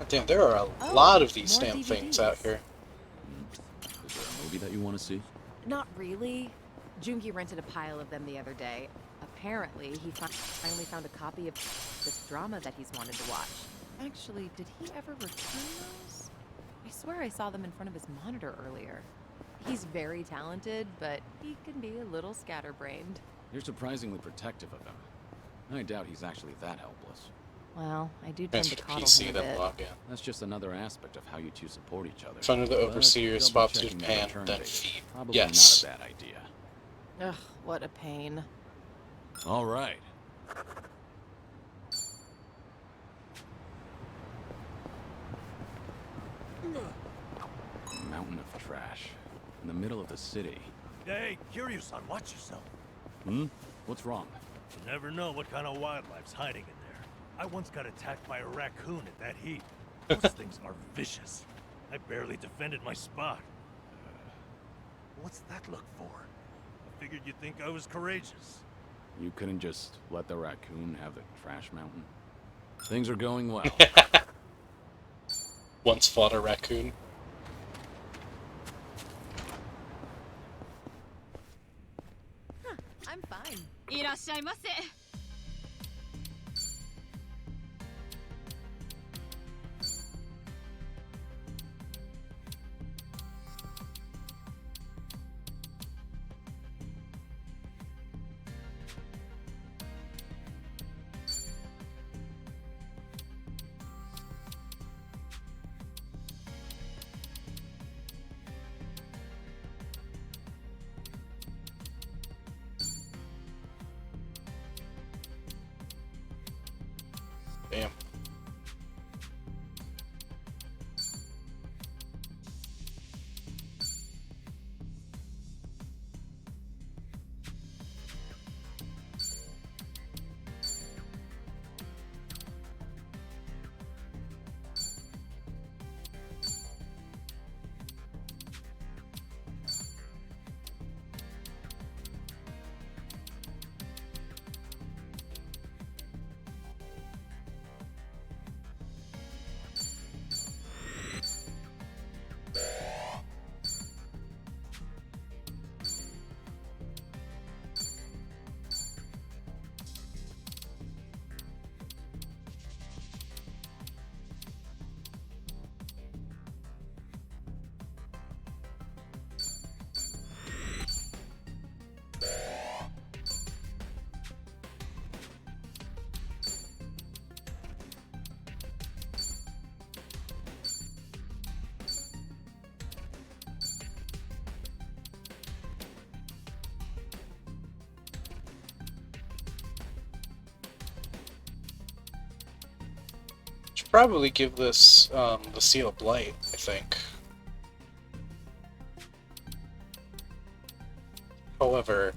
[SPEAKER 1] Damn, there are a lot of these damn things out here.
[SPEAKER 4] Is there a movie that you want to see?
[SPEAKER 17] Not really. Jungi rented a pile of them the other day. Apparently, he finally found a copy of this drama that he's wanted to watch. Actually, did he ever return those? I swear I saw them in front of his monitor earlier. He's very talented, but he can be a little scatterbrained.
[SPEAKER 4] You're surprisingly protective of him. I doubt he's actually that helpless.
[SPEAKER 17] Well, I do tend to coddle him a bit.
[SPEAKER 4] That's just another aspect of how you two support each other.
[SPEAKER 1] It's under the overseer's positive pan, then feet. Yes.
[SPEAKER 4] Probably not a bad idea.
[SPEAKER 17] Ugh, what a pain.
[SPEAKER 4] All right. Mountain of trash. In the middle of the city.
[SPEAKER 13] Hey, Kiryu-san, watch yourself.
[SPEAKER 4] Hmm? What's wrong?
[SPEAKER 13] You never know what kind of wildlife's hiding in there. I once got attacked by a raccoon at that heat. Those things are vicious. I barely defended my spot. What's that look for? I figured you'd think I was courageous.
[SPEAKER 4] You couldn't just let the raccoon have the trash mountain? Things are going well.
[SPEAKER 1] Once fought a raccoon.
[SPEAKER 17] Huh, I'm fine.
[SPEAKER 1] Damn. Should probably give this the Seal of Blight, I think. However,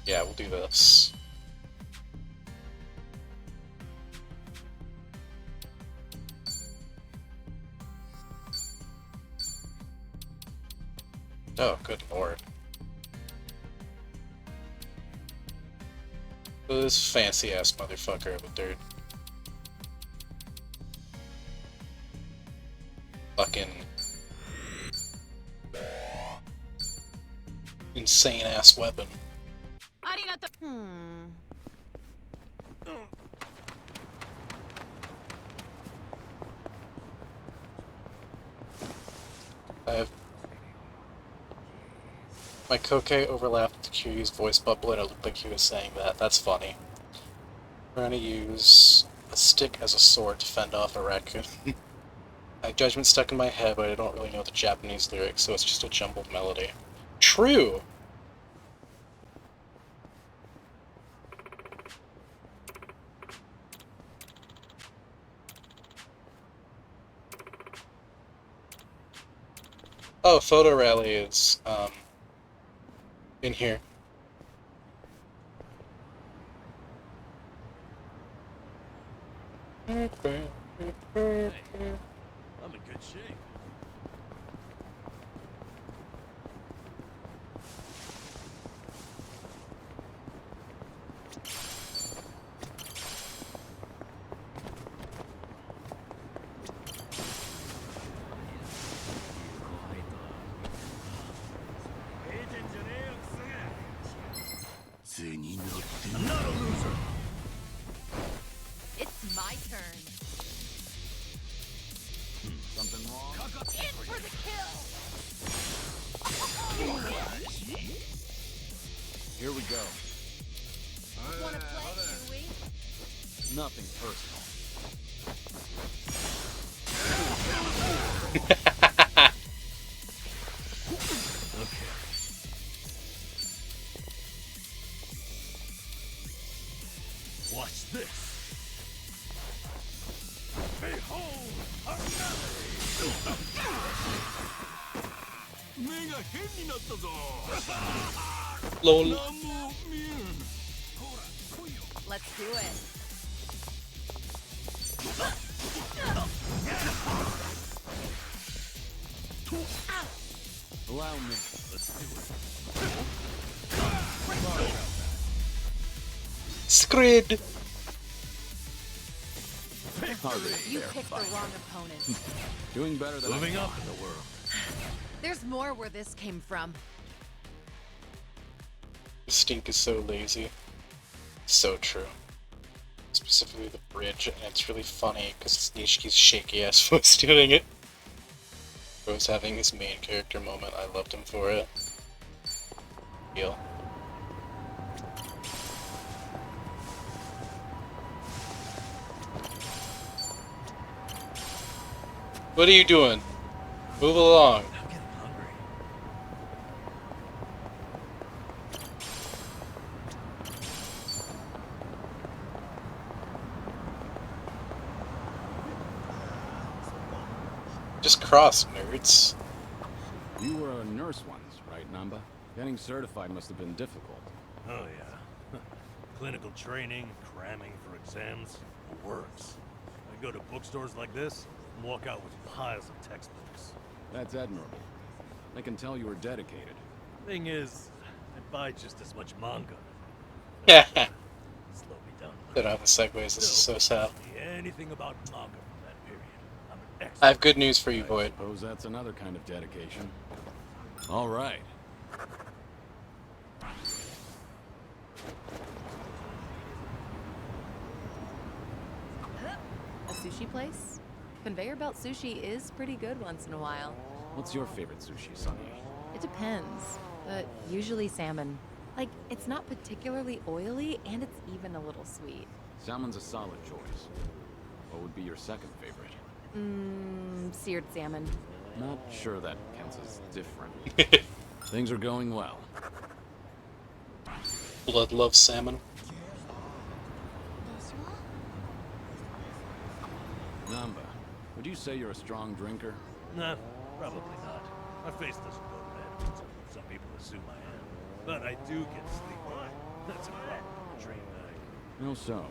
[SPEAKER 1] yeah, we'll do this. Oh, good lord. This fancy ass motherfucker of a dude. Fucking insane ass weapon. My Koke overlapped with Kiryu's voice bubble and it looked like he was saying that. That's funny. We're gonna use a stick as a sword to fend off a raccoon. My judgment stuck in my head, but I don't really know the Japanese lyrics, so it's just a jumbled melody. True! Oh, Photo Rally is, in here.
[SPEAKER 13] Hey, I'm in good shape.
[SPEAKER 3] I'm not a loser.
[SPEAKER 6] It's my turn.
[SPEAKER 4] Something wrong?
[SPEAKER 6] In for the kill!
[SPEAKER 4] Here we go.
[SPEAKER 6] Wanna play, do we?
[SPEAKER 4] Nothing personal.
[SPEAKER 13] Okay. Watch this. Behold, a
[SPEAKER 1] LOL.
[SPEAKER 6] Let's do it.
[SPEAKER 4] Allow me.
[SPEAKER 13] Let's do it.
[SPEAKER 1] Scred!
[SPEAKER 6] You picked the wrong opponent.
[SPEAKER 4] Doing better than
[SPEAKER 13] Moving
[SPEAKER 4] I
[SPEAKER 13] up
[SPEAKER 4] thought.
[SPEAKER 13] in the world.
[SPEAKER 6] There's more where this came from.
[SPEAKER 1] Stink is so lazy. So true. Specifically the bridge, and it's really funny because it's Nishiki's shaky ass voice doing it. Rose having his main character moment, I loved him for it. Deal. What are you doing? Move along.
[SPEAKER 13] I'm getting hungry.
[SPEAKER 1] Just cross, nerds.
[SPEAKER 4] You were a nurse once, right, Namba? Getting certified must have been difficult.
[SPEAKER 13] Oh yeah. Clinical training, cramming for exams, the works. I go to bookstores like this and walk out with piles of textbooks.
[SPEAKER 4] That's admirable. I can tell you were dedicated.
[SPEAKER 13] Thing is, I buy just as much manga.
[SPEAKER 1] Yeah.
[SPEAKER 13] Slow me down.
[SPEAKER 1] Don't have the segues. This is so sad.
[SPEAKER 13] Anything about manga from that period. I'm an expert.
[SPEAKER 1] I have good news for you, Void.
[SPEAKER 4] Suppose that's another kind of dedication. All right.
[SPEAKER 17] A sushi place? Conveyor belt sushi is pretty good once in a while.
[SPEAKER 4] What's your favorite sushi, Sunny?
[SPEAKER 17] It depends, but usually salmon. Like, it's not particularly oily, and it's even a little sweet.
[SPEAKER 4] Salmon's a solid choice. What would be your second favorite?
[SPEAKER 17] Seared salmon.
[SPEAKER 4] Not sure that counts as different. Things are going well.
[SPEAKER 1] Blood loves salmon.
[SPEAKER 4] Namba, would you say you're a strong drinker?
[SPEAKER 13] Nah, probably not. My face doesn't go red. Some people assume I am. But I do get sleep on. That's a problem on the train night.
[SPEAKER 4] No so.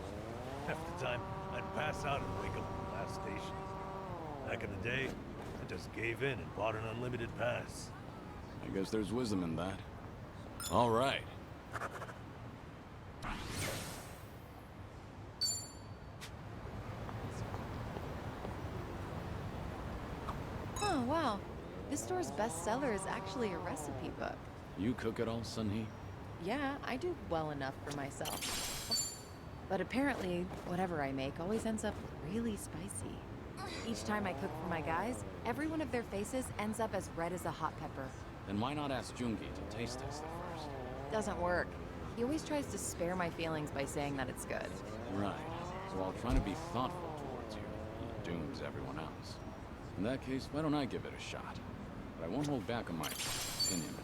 [SPEAKER 13] Half the time, I'd pass out and wake up at the last station. Back in the day, I just gave in and bought an unlimited pass.
[SPEAKER 4] I guess there's wisdom in that. All right.
[SPEAKER 17] Oh, wow. This store's bestseller is actually a recipe book.
[SPEAKER 4] You cook it all, Sunhee?
[SPEAKER 17] Yeah, I do well enough for myself. But apparently, whatever I make always ends up really spicy. Each time I cook for my guys, every one of their faces ends up as red as a hot pepper.
[SPEAKER 4] Then why not ask Jungi to taste test it first?
[SPEAKER 17] Doesn't work. He always tries to spare my feelings by saying that it's good.
[SPEAKER 4] Right. So I'll try to be thoughtful towards you. He dooms everyone else. In that case, why don't I give it a shot? But I won't hold back on my opinion.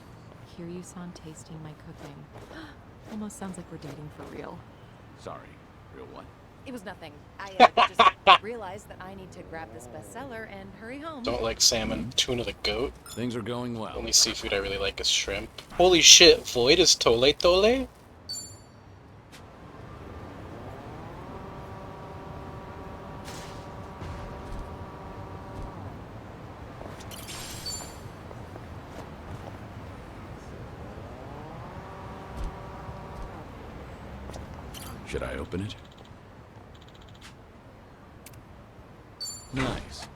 [SPEAKER 17] Kiryu-san tasting my cooking. Almost sounds like we're dating for real.
[SPEAKER 4] Sorry. Real what?
[SPEAKER 17] It was nothing. I just realized that I need to grab this bestseller and hurry home.
[SPEAKER 1] Don't like salmon. Tuna the goat.
[SPEAKER 4] Things are going well.
[SPEAKER 1] Only seafood I really like is shrimp. Holy shit, Void is Tole Tole?
[SPEAKER 4] Should I open it? Nice.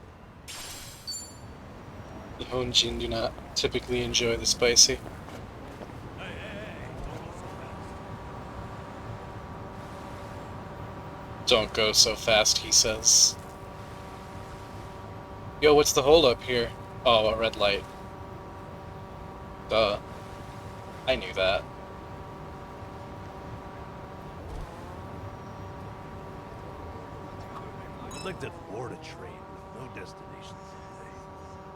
[SPEAKER 1] The Honjin do not typically enjoy the spicy. Don't go so fast, he says. Yo, what's the holdup here? Oh, a red light. Duh. I knew that.
[SPEAKER 13] I'd like to board a train with no destinations today.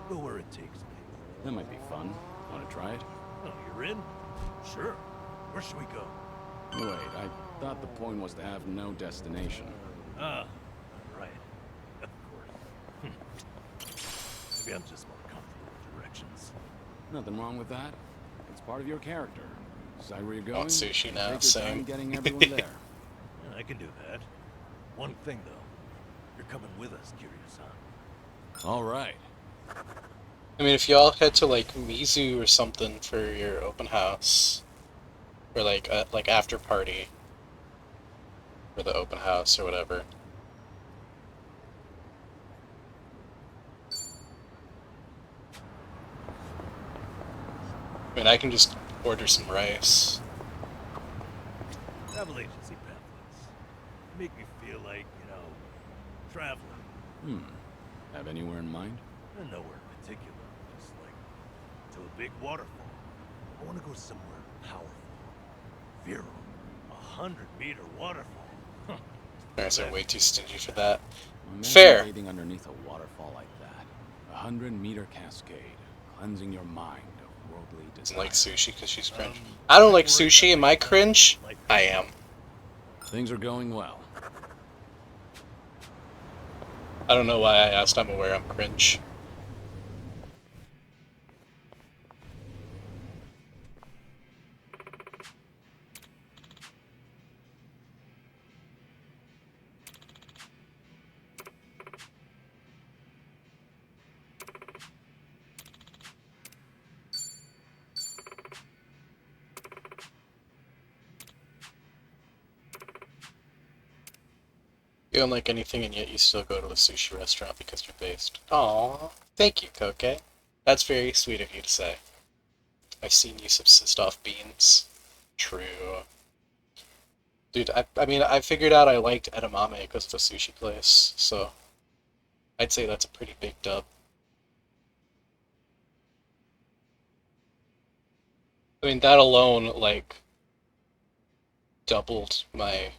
[SPEAKER 13] Go where it takes me.
[SPEAKER 4] That might be fun. Want to try it?
[SPEAKER 13] Oh, you're in? Sure. Where should we go?
[SPEAKER 4] Wait, I thought the point was to have no destination.
[SPEAKER 13] Ah, right. Of course. Maybe I'm just more comfortable with directions.
[SPEAKER 4] Nothing wrong with that. It's part of your character. Decide where you're going.
[SPEAKER 1] Want sushi now,
[SPEAKER 4] take your
[SPEAKER 1] same.
[SPEAKER 4] time getting everyone there.
[SPEAKER 13] Yeah, I can do that. One thing, though. You're coming with us, Kiryu-san.
[SPEAKER 4] All right.
[SPEAKER 1] I mean, if y'all head to, like, Mizu or something for your open house, or, like, after party for the open house or whatever. I mean, I can just order some rice.
[SPEAKER 13] Travel agency pamphlets. Make me feel like, traveling.
[SPEAKER 4] Have anywhere in mind?
[SPEAKER 13] Nowhere in particular. Just like to a big waterfall. I want to go somewhere powerful. Virile. 100-meter waterfall. Huh.
[SPEAKER 1] Parents are way too stingy for that.
[SPEAKER 4] Imagine
[SPEAKER 1] Fair.
[SPEAKER 4] bathing underneath a waterfall like that. 100-meter cascade, cleansing your mind of worldly
[SPEAKER 1] Doesn't
[SPEAKER 4] desire.
[SPEAKER 1] like sushi because she's cringe. I don't like sushi. Am I cringe? I am.
[SPEAKER 4] Things are going well.
[SPEAKER 1] I don't know why I asked. I'm aware I'm cringe. don't like anything and yet you still go to the sushi restaurant because you're based. Aw, thank you, Koke. That's very sweet of you to say. I've seen you subsist off beans. True. Dude, I mean, I figured out I liked edamame because of a sushi place, so I'd say that's a pretty big dub. I mean, that alone, like, doubled my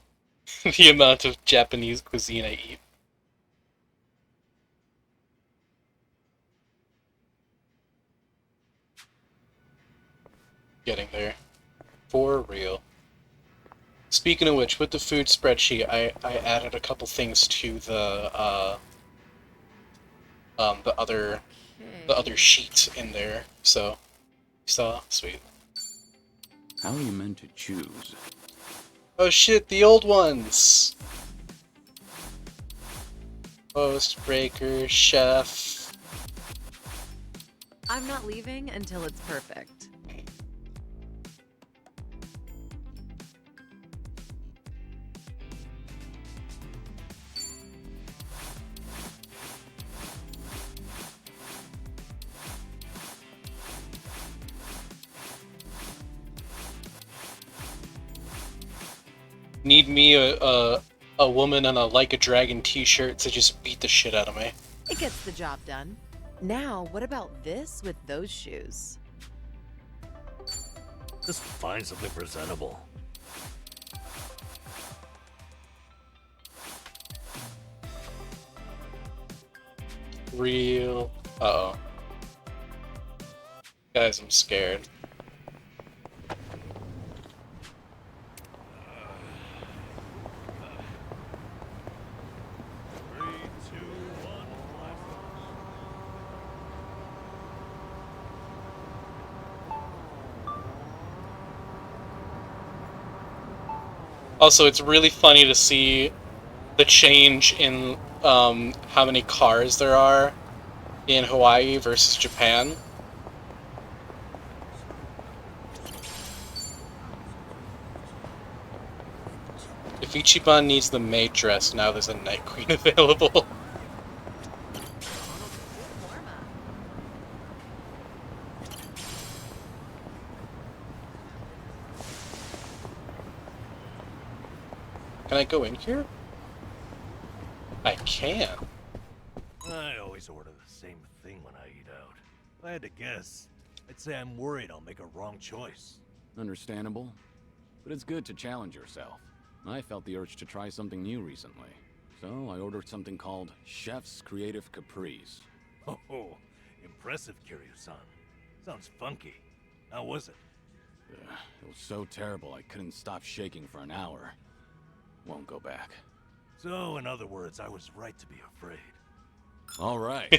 [SPEAKER 1] the amount of Japanese cuisine I eat. Getting there. For real. Speaking of which, with the food spreadsheet, I added a couple things to the other sheet in there. So, you saw? Sweet.
[SPEAKER 4] How are you meant to choose?
[SPEAKER 1] Oh shit, the old ones! Host, breaker, chef.
[SPEAKER 17] I'm not leaving until it's perfect.
[SPEAKER 1] Need me a woman in a Like a Dragon t-shirt to just beat the shit out of me.
[SPEAKER 17] It gets the job done. Now, what about this with those shoes?
[SPEAKER 13] Just find something presentable.
[SPEAKER 1] Real. Uh-oh. Guys, I'm scared. Also, it's really funny to see the change in how many cars there are in Hawaii versus Japan. If Ichiban needs the maid dress, now there's a Night Queen available. Can I go in here? I can.
[SPEAKER 13] I always order the same thing when I eat out. If I had to guess, I'd say I'm worried I'll make a wrong choice.
[SPEAKER 4] Understandable, but it's good to challenge yourself. I felt the urge to try something new recently, so I ordered something called Chef's Creative Caprice.
[SPEAKER 13] Oh, impressive, Kiryu-san. Sounds funky. How was it?
[SPEAKER 4] It was so terrible I couldn't stop shaking for an hour. Won't go back.
[SPEAKER 13] So, in other words, I was right to be afraid.
[SPEAKER 4] All right.
[SPEAKER 1] I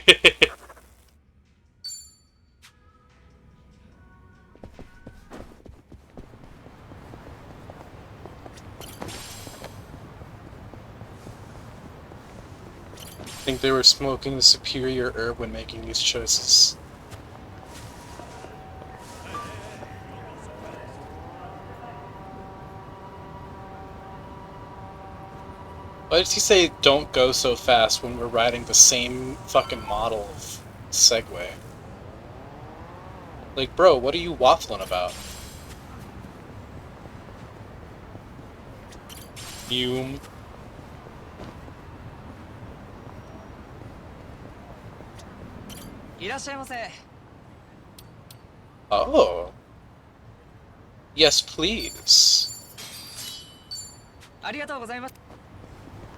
[SPEAKER 1] think they were smoking the superior herb when making these choices. Why did he say don't go so fast when we're riding the same fucking model of Segway? Like, bro, what are you waffling about? Fume. Oh. Yes, please.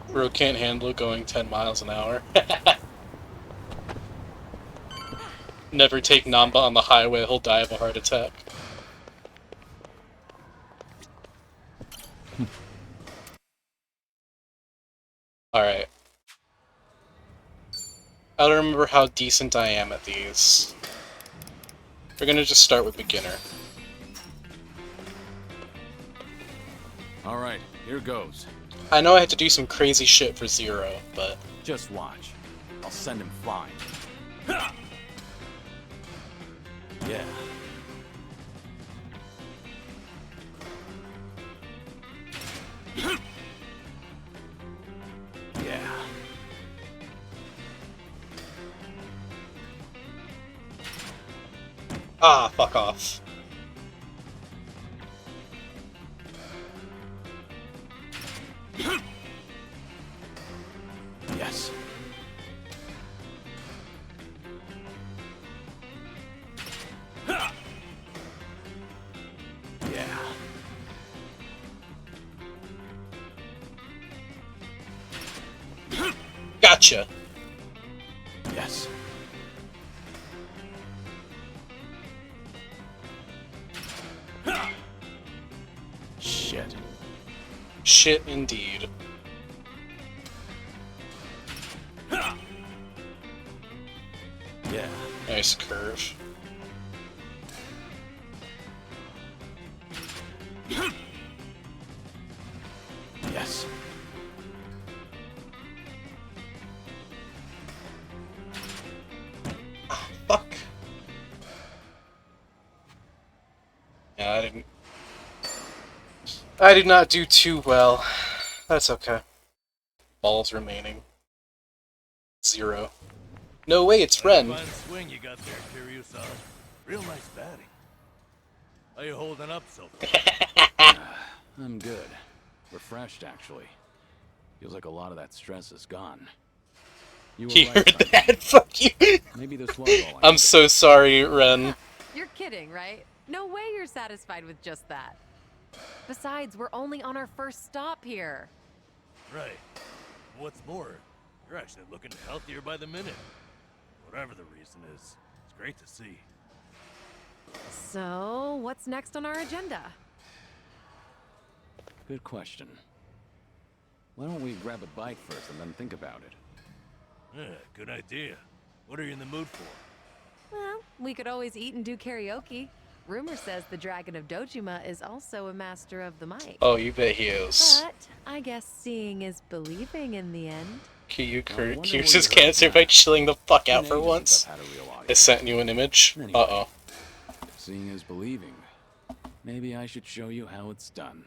[SPEAKER 1] Bro can't handle going 10 miles an hour. Never take Namba on the highway, he'll die of a heart attack. Alright. I don't remember how decent I am at these. We're gonna just start with beginner.
[SPEAKER 4] Alright, here goes.
[SPEAKER 1] I know I had to do some crazy shit for Zero, but...
[SPEAKER 4] Just watch. I'll send him flying. Yeah.
[SPEAKER 1] Ah, fuck off.
[SPEAKER 4] Yes. Yeah.
[SPEAKER 1] Gotcha.
[SPEAKER 4] Yes. Shit.
[SPEAKER 1] Shit indeed.
[SPEAKER 4] Yeah.
[SPEAKER 1] Nice curve.
[SPEAKER 4] Yes.
[SPEAKER 1] Ah, fuck. Yeah, I did not do too well. That's okay. Balls remaining. 0. No way, it's Ren.
[SPEAKER 13] Fine swing you got there, Kiryu-san. Real nice batting. How you holding up so far?
[SPEAKER 4] I'm good. Refreshed, actually. Feels like a lot of that stress is gone. You were
[SPEAKER 1] He
[SPEAKER 4] right,
[SPEAKER 1] heard
[SPEAKER 4] Simon.
[SPEAKER 1] that? Fuck you.
[SPEAKER 4] Maybe this was all I
[SPEAKER 1] I'm so sorry, Ren.
[SPEAKER 17] You're kidding, right? No way you're satisfied with just that. Besides, we're only on our first stop here.
[SPEAKER 13] Right. What's more, you're actually looking healthier by the minute. Whatever the reason is, it's great to see.
[SPEAKER 17] So, what's next on our agenda?
[SPEAKER 4] Good question. Why don't we grab a bite first and then think about it?
[SPEAKER 13] Yeah, good idea. What are you in the mood for?
[SPEAKER 17] Well, we could always eat and do karaoke. Rumor says the Dragon of Dojima is also a master of the mic.
[SPEAKER 1] Oh, you bet he is.
[SPEAKER 17] But I guess seeing is believing in the end.
[SPEAKER 1] Cures his cancer by chilling the fuck out for once. I sent you an image. Uh-oh.
[SPEAKER 4] Seeing is believing. Maybe I should show you how it's done.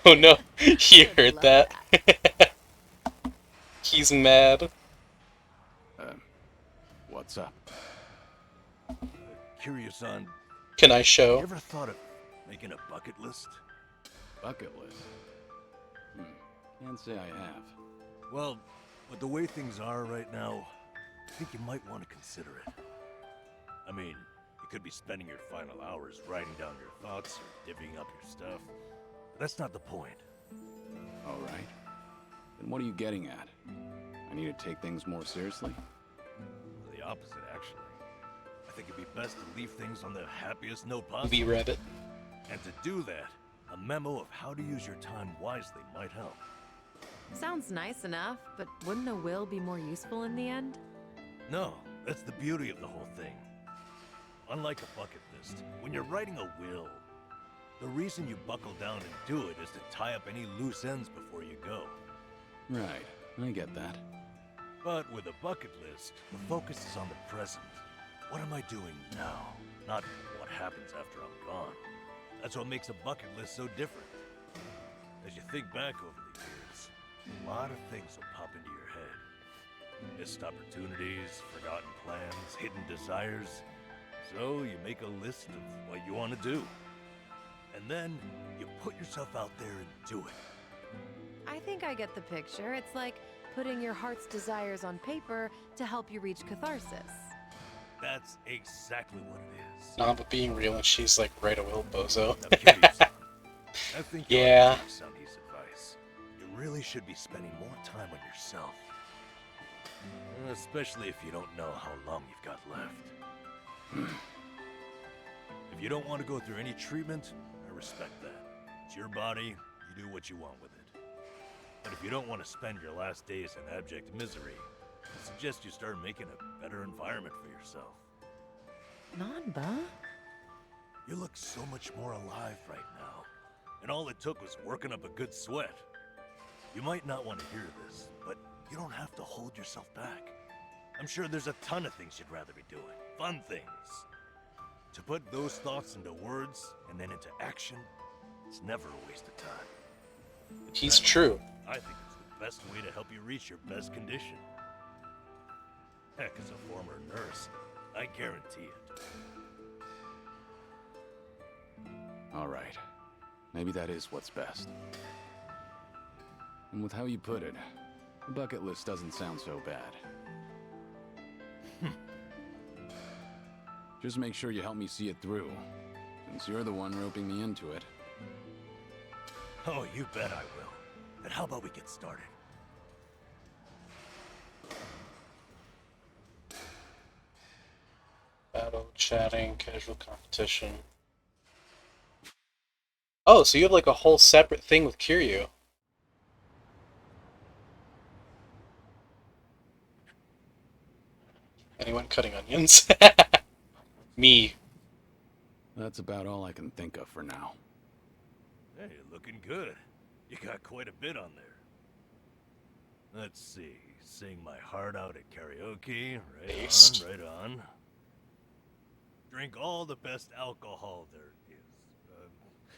[SPEAKER 1] Oh no, you heard that. He's mad.
[SPEAKER 4] What's up?
[SPEAKER 13] Kiryu-san,
[SPEAKER 1] Can I show?
[SPEAKER 13] you ever thought of making a bucket list?
[SPEAKER 4] Bucket list? Can't say I have.
[SPEAKER 13] Well, with the way things are right now, I think you might want to consider it. I mean, you could be spending your final hours writing down your thoughts or divvying up your stuff. But that's not the point.
[SPEAKER 4] All right. Then what are you getting at? I need to take things more seriously?
[SPEAKER 13] The opposite, actually. I think it'd be best to leave things on the happiest note possible.
[SPEAKER 1] V-Rabbit.
[SPEAKER 13] And to do that, a memo of how to use your time wisely might help.
[SPEAKER 17] Sounds nice enough, but wouldn't a will be more useful in the end?
[SPEAKER 13] No, that's the beauty of the whole thing. Unlike a bucket list, when you're writing a will, the reason you buckle down and do it is to tie up any loose ends before you go.
[SPEAKER 4] Right, I get that.
[SPEAKER 13] But with a bucket list, the focus is on the present. What am I doing now? Not what happens after I'm gone. That's what makes a bucket list so different. As you think back over the years, a lot of things will pop into your head. Missed opportunities, forgotten plans, hidden desires. So you make a list of what you want to do. And then you put yourself out there and do it.
[SPEAKER 17] I think I get the picture. It's like putting your heart's desires on paper to help you reach catharsis.
[SPEAKER 13] That's exactly what it is.
[SPEAKER 1] Nah, but being real and she's like, write a will, bozo.
[SPEAKER 13] I think
[SPEAKER 1] yeah.
[SPEAKER 13] Sonny's advice. You really should be spending more time on yourself. Especially if you don't know how long you've got left. If you don't want to go through any treatment, I respect that. It's your body, you do what you want with it. But if you don't want to spend your last days in abject misery, I suggest you start making a better environment for yourself.
[SPEAKER 17] Nanba?
[SPEAKER 13] You look so much more alive right now. And all it took was working up a good sweat. You might not want to hear this, but you don't have to hold yourself back. I'm sure there's a ton of things you'd rather be doing. Fun things. To put those thoughts into words and then into action, it's never a waste of time.
[SPEAKER 1] He's true.
[SPEAKER 13] I think it's the best way to help you reach your best condition. Heck, as a former nurse, I guarantee it.
[SPEAKER 4] All right. Maybe that is what's best. And with how you put it, the bucket list doesn't sound so bad. Just make sure you help me see it through, since you're the one roping me into it.
[SPEAKER 13] Oh, you bet I will. Then how about we get started?
[SPEAKER 1] Battle, chatting, casual competition. Oh, so you have like a whole separate thing with Kiryu. Anyone cutting onions? Me.
[SPEAKER 4] That's about all I can think of for now.
[SPEAKER 13] Hey, looking good. You got quite a bit on there. Let's see. Sing my heart out at karaoke. Right on, right on. Drink all the best alcohol there is.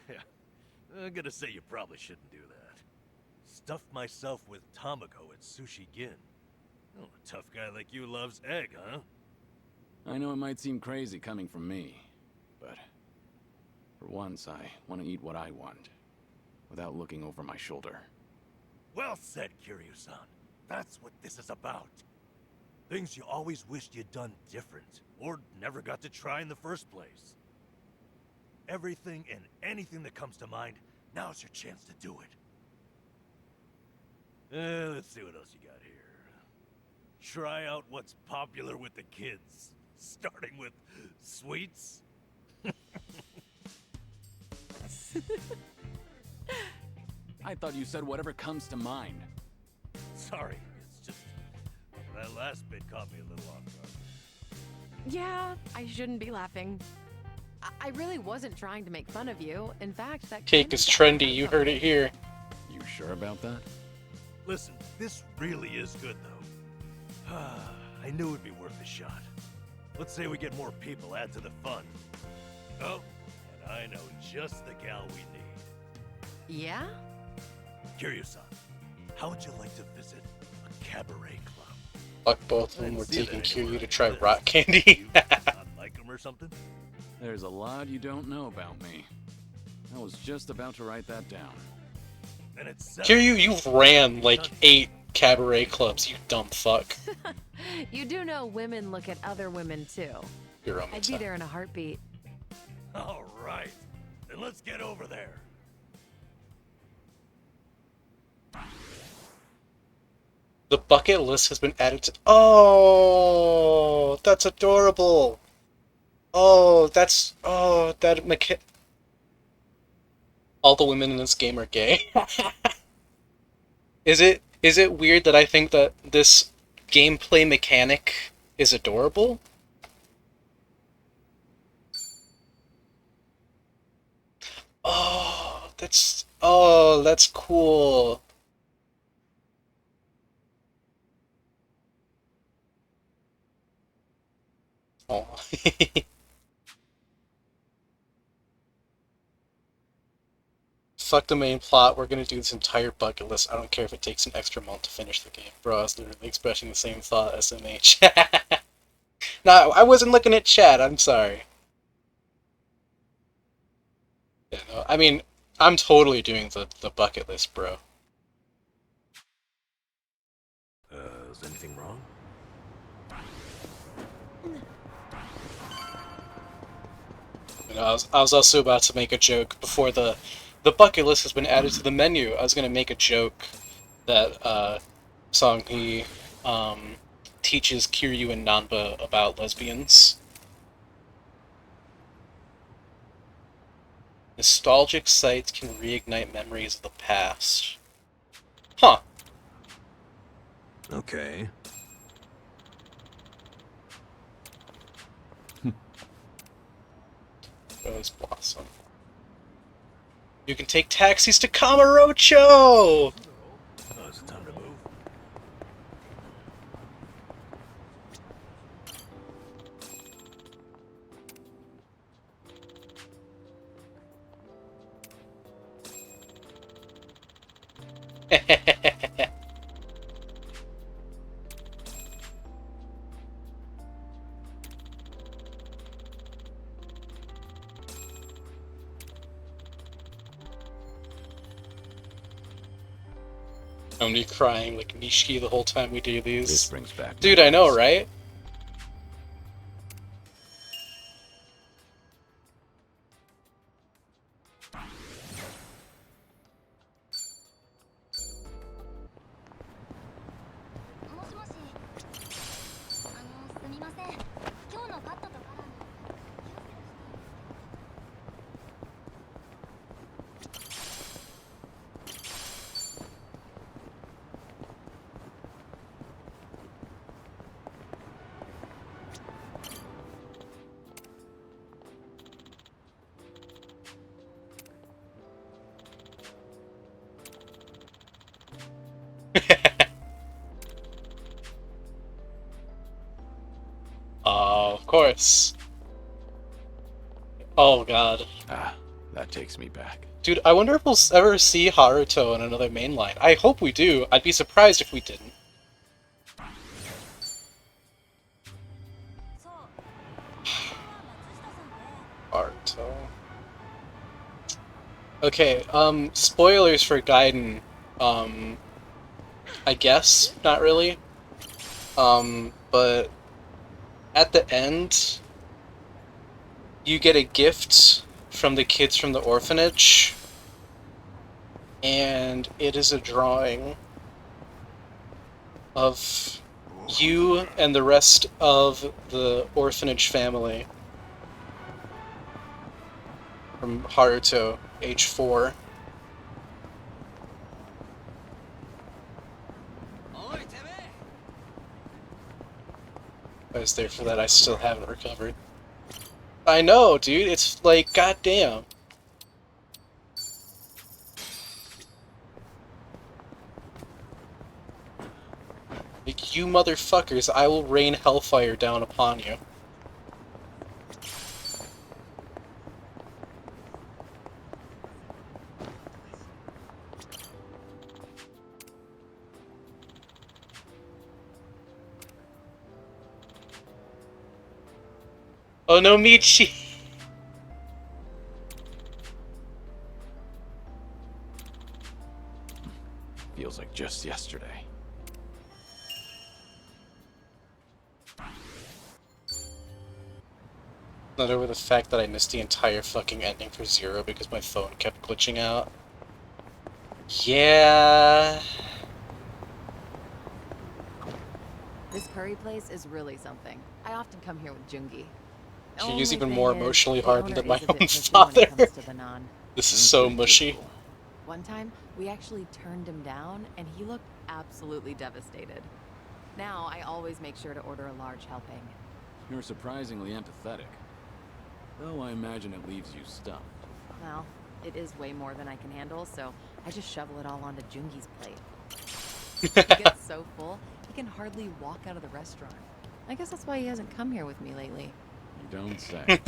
[SPEAKER 13] Yeah. I'm gonna say you probably shouldn't do that. Stuff myself with Tamako at Sushi Gin. Oh, a tough guy like you loves egg, huh?
[SPEAKER 4] I know it might seem crazy coming from me, but for once I want to eat what I want, without looking over my shoulder.
[SPEAKER 13] Well said, Kiryu-san. That's what this is about. Things you always wished you'd done different, or never got to try in the first place. Everything and anything that comes to mind, now's your chance to do it. Let's see what else you got here. Try out what's popular with the kids, starting with sweets.
[SPEAKER 4] I thought you said whatever comes to mind.
[SPEAKER 13] Sorry, it's just that last bit caught me a little off guard.
[SPEAKER 17] Yeah, I shouldn't be laughing. I really wasn't trying to make fun of you. In fact, that
[SPEAKER 1] Cake is trendy, you heard it here.
[SPEAKER 4] You sure about that?
[SPEAKER 13] Listen, this really is good, though. I knew it'd be worth a shot. Let's say we get more people, add to the fun. Oh, and I know just the gal we need.
[SPEAKER 17] Yeah?
[SPEAKER 13] Kiryu-san, how would you like to visit a cabaret club?
[SPEAKER 1] Fuck both of them, we're taking Kiryu to try rock candy.
[SPEAKER 13] Not like them or something?
[SPEAKER 4] There's a lot you don't know about me. I was just about to write that down.
[SPEAKER 13] And it's
[SPEAKER 1] Kiryu, you've ran like 8 cabaret clubs, you dumb fuck.
[SPEAKER 17] You do know women look at other women too.
[SPEAKER 1] You're on my
[SPEAKER 17] I'd be there in a heartbeat.
[SPEAKER 13] All right, then let's get over there.
[SPEAKER 1] The bucket list has been added to... Oh, that's adorable. Oh, that's... Oh, that... All the women in this game are gay. Is it weird that I think that this gameplay mechanic is adorable? Oh, that's cool. Oh. Fuck the main plot, we're gonna do this entire bucket list. I don't care if it takes an extra month to finish the game. Bro, I was literally expressing the same thought as MH. No, I wasn't looking at chat, I'm sorry. Yeah, no, I mean, I'm totally doing the bucket list, bro.
[SPEAKER 13] Is anything wrong?
[SPEAKER 1] You know, I was also about to make a joke before the bucket list has been added to the menu. I was gonna make a joke that Song-hee teaches Kiryu and Nanba about lesbians. Nostalgic sites can reignite memories of the past. Huh.
[SPEAKER 13] Okay.
[SPEAKER 1] Rose Blossom. You can take taxis to Kamurocho!
[SPEAKER 13] Oh, is it time to move?
[SPEAKER 1] I'm gonna be crying like Nishiki the whole time we do these.
[SPEAKER 4] This brings back
[SPEAKER 1] Dude, I know, right? Of course. Oh god.
[SPEAKER 4] Ah, that takes me back.
[SPEAKER 1] Dude, I wonder if we'll ever see Haruto in another main line. I hope we do. I'd be surprised if we didn't. Haruto. Okay, spoilers for Gaiden. I guess, not really. But at the end, you get a gift from the kids from the orphanage, and it is a drawing of you and the rest of the orphanage family from Haruto, age 4. I was there for that, I still haven't recovered. I know, dude, it's like, goddamn. Like, you motherfuckers, I will rain hellfire down upon you. Oh no, Michi!
[SPEAKER 4] Feels like just yesterday.
[SPEAKER 1] Not over the fact that I missed the entire fucking ending for Zero because my phone kept glitching out. Yeah.
[SPEAKER 17] This curry place is really something. I often come here with Jungi.
[SPEAKER 1] She's even
[SPEAKER 17] Only
[SPEAKER 1] more
[SPEAKER 17] thing is,
[SPEAKER 1] emotionally
[SPEAKER 17] the
[SPEAKER 1] hardened
[SPEAKER 17] owner
[SPEAKER 1] than my
[SPEAKER 17] is a bit
[SPEAKER 1] own
[SPEAKER 17] picky when
[SPEAKER 1] father.
[SPEAKER 17] it comes to the naan.
[SPEAKER 1] This is so mushy.
[SPEAKER 17] One time, we actually turned him down, and he looked absolutely devastated. Now, I always make sure to order a large helping.
[SPEAKER 4] You're surprisingly empathetic. Though I imagine it leaves you stumped.
[SPEAKER 17] Well, it is way more than I can handle, so I just shovel it all onto Jungi's plate. He gets so full, he can hardly walk out of the restaurant. I guess that's why he hasn't come here with me lately.
[SPEAKER 4] You don't say.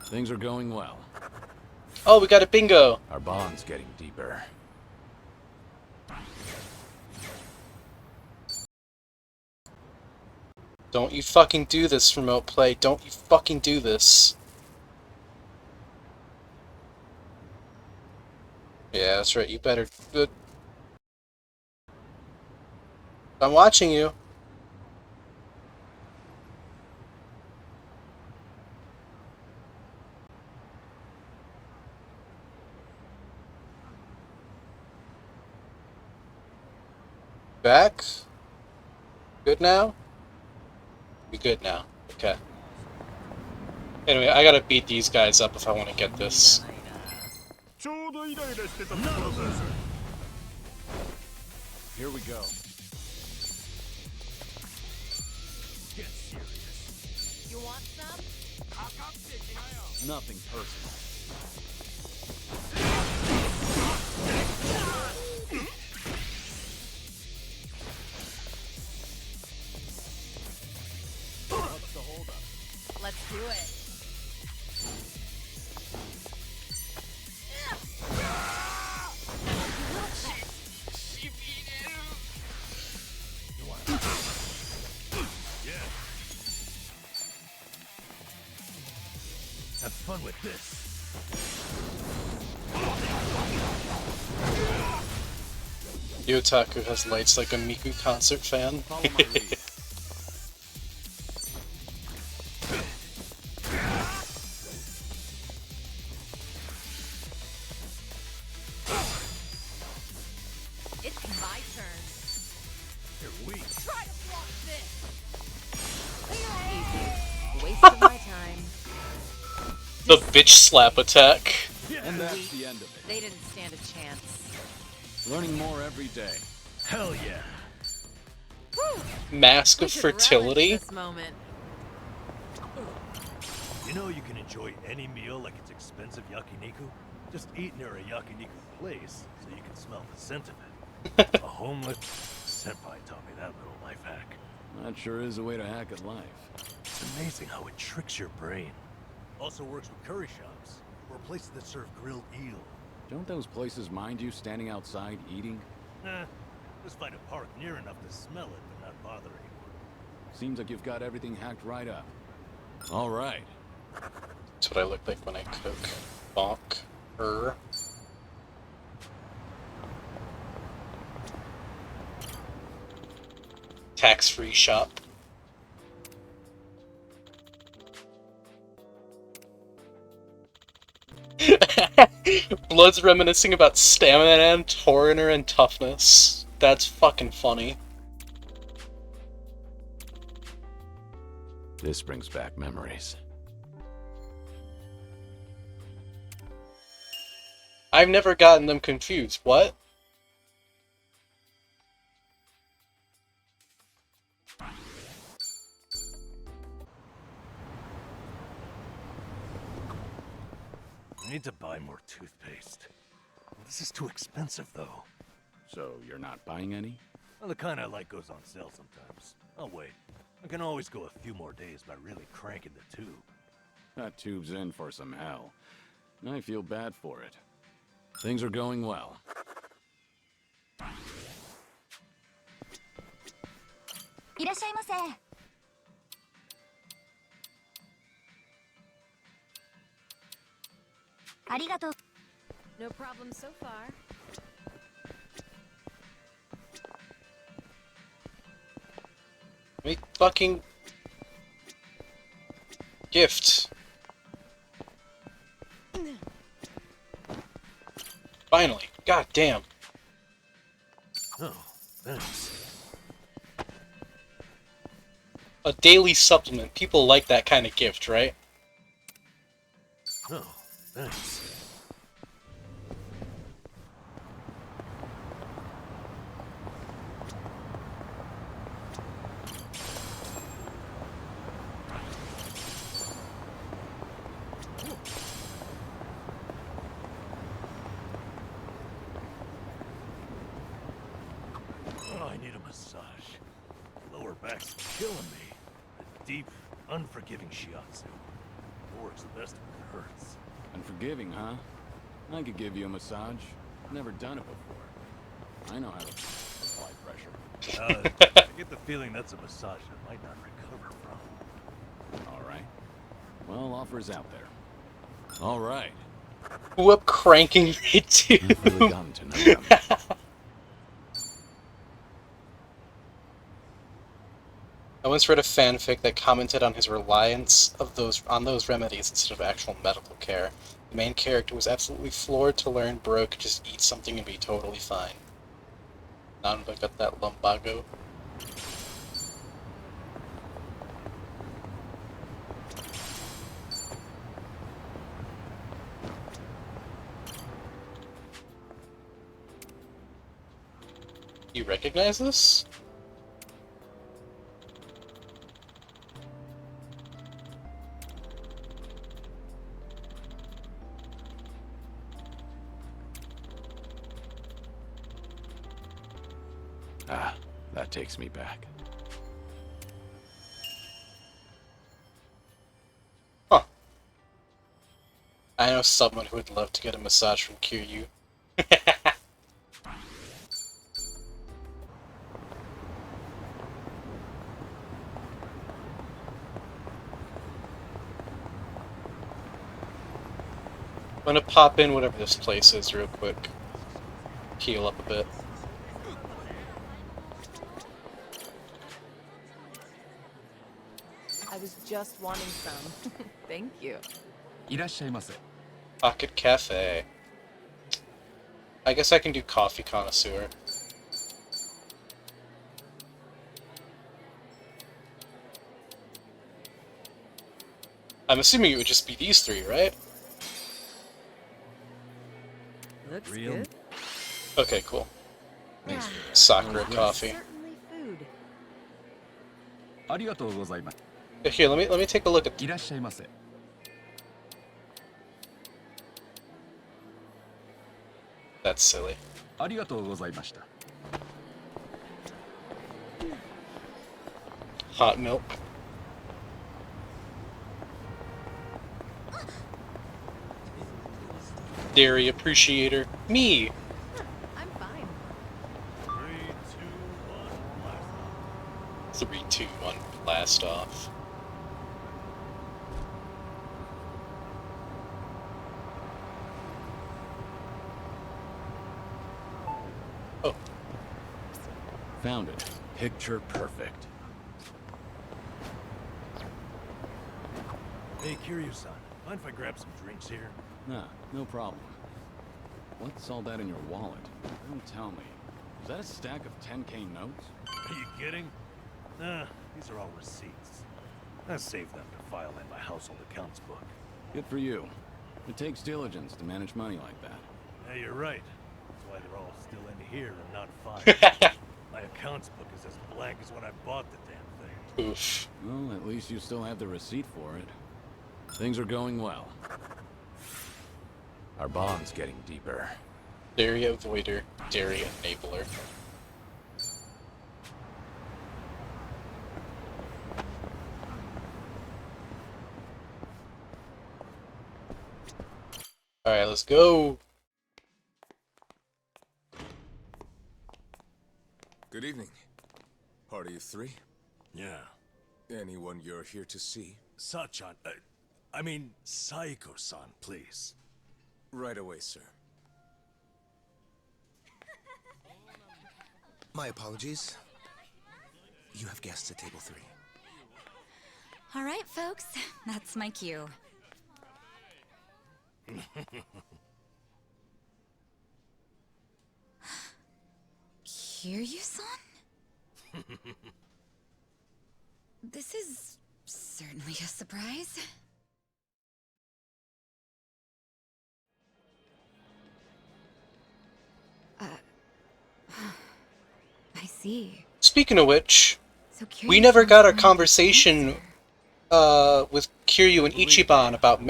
[SPEAKER 4] Things are going well.
[SPEAKER 1] Oh, we got a bingo!
[SPEAKER 4] Our bond's getting deeper.
[SPEAKER 1] Don't you fucking do this, remote play. Don't you fucking do this. Yeah, that's right. You better... Good. I'm watching you. Back? Good now? Be good now. Okay. Anyway, I gotta beat these guys up if I want to get this.
[SPEAKER 4] Here we go.
[SPEAKER 16] Get serious.
[SPEAKER 6] You want some?
[SPEAKER 4] Nothing personal.
[SPEAKER 16] What's the holdup?
[SPEAKER 6] Let's do it.
[SPEAKER 16] Yeah. Have fun with this.
[SPEAKER 1] The otaku has lights like a Miku concert fan.
[SPEAKER 4] Follow my lead.
[SPEAKER 6] It's my turn.
[SPEAKER 13] You're weak.
[SPEAKER 6] Try to block this. Easy. Waste of my time.
[SPEAKER 1] The bitch slap attack.
[SPEAKER 4] And that's the end of it.
[SPEAKER 6] They didn't stand a chance.
[SPEAKER 4] Learning more every day.
[SPEAKER 13] Hell yeah.
[SPEAKER 1] Mask
[SPEAKER 6] We
[SPEAKER 1] of
[SPEAKER 6] should
[SPEAKER 1] fertility?
[SPEAKER 6] relish this moment.
[SPEAKER 13] You know you can enjoy any meal like it's expensive yakiniku? Just eat near a yakiniku place so you can smell the scent of it. A homeless senpai taught me that little life hack.
[SPEAKER 4] That sure is a way to hack at life.
[SPEAKER 13] It's amazing how it tricks your brain. Also works with curry shops, or places that serve grilled eel.
[SPEAKER 4] Don't those places mind you standing outside eating?
[SPEAKER 13] Nah, just find a park near enough to smell it but not bother anyone.
[SPEAKER 4] Seems like you've got everything hacked right up. All right.
[SPEAKER 1] That's what I look like when I cook. Bonk. Tax-free shop. Blood's reminiscing about stamina and Torrenter and toughness. That's fucking funny.
[SPEAKER 4] This brings back memories.
[SPEAKER 1] I've never gotten them confused. What?
[SPEAKER 13] I need to buy more toothpaste. This is too expensive, though.
[SPEAKER 4] So you're not buying any?
[SPEAKER 13] Well, the kind I like goes on sale sometimes. I'll wait. I can always go a few more days by really cranking the tube.
[SPEAKER 4] That tube's in for some hell. I feel bad for it. Things are going well.
[SPEAKER 6] No problem so far.
[SPEAKER 1] Make fucking gift. Finally. God damn.
[SPEAKER 13] Oh, thanks.
[SPEAKER 1] A daily supplement. People like that kind of gift, right?
[SPEAKER 13] Oh, thanks. Oh, I need a massage. Lower back's killing me. A deep, unforgiving shiatsu. It works the best when it hurts.
[SPEAKER 4] Unforgiving, huh? I could give you a massage. Never done it before. I know how to apply pressure.
[SPEAKER 13] I get the feeling that's a massage I might not recover from.
[SPEAKER 4] All right. Well, offers out there. All right.
[SPEAKER 1] Whoop cranking rate too.
[SPEAKER 4] You've really gotten to know them.
[SPEAKER 1] I once read a fanfic that commented on his reliance on those remedies instead of actual medical care. The main character was absolutely floored to learn bro could just eat something and be totally fine. Nanda got that lumbago. You recognize this?
[SPEAKER 4] Ah, that takes me back.
[SPEAKER 1] Huh. I know someone who would love to get a massage from Kiryu. I'm gonna pop in whatever this place is real quick. Heal up a bit.
[SPEAKER 15] I was just wanting some.
[SPEAKER 11] Thank you.
[SPEAKER 1] Pocket Cafe. I guess I can do coffee connoisseur. I'm assuming it would just be these three, right?
[SPEAKER 11] Looks good.
[SPEAKER 1] Okay, cool. Sakura coffee. Here, let me take a look at. That's silly. Hot milk. Dairy appreciator. Me!
[SPEAKER 17] I'm fine.
[SPEAKER 1] 3, 2, 1, blast off. Oh.
[SPEAKER 4] Found it. Picture perfect.
[SPEAKER 13] Hey, Kiryu-san, mind if I grab some drinks here?
[SPEAKER 4] Nah, no problem. What's all that in your wallet? Don't tell me. Is that a stack of 10K notes?
[SPEAKER 13] Are you kidding? Nah, these are all receipts. I saved them to file in my household accounts book.
[SPEAKER 4] Good for you. It takes diligence to manage money like that.
[SPEAKER 13] Yeah, you're right. That's why they're all still in here and not filed. My accounts book is as blank as when I bought the damn thing.
[SPEAKER 1] Oof.
[SPEAKER 4] Well, at least you still have the receipt for it. Things are going well. Our bond's getting deeper.
[SPEAKER 1] Dairy avoider, dairy enabler. Alright, let's go!
[SPEAKER 18] Good evening. Party of 3?
[SPEAKER 13] Yeah.
[SPEAKER 18] Anyone you're here to see?
[SPEAKER 13] Sachan, I mean, Saiko-san, please.
[SPEAKER 18] Right away, sir. My apologies. You have guests at table 3.
[SPEAKER 19] All right, folks. That's my cue. Kiryu-san? This is certainly a surprise. I see.
[SPEAKER 1] Speaking of which,
[SPEAKER 19] So
[SPEAKER 1] we never got a conversation with Kiryu and Ichiban about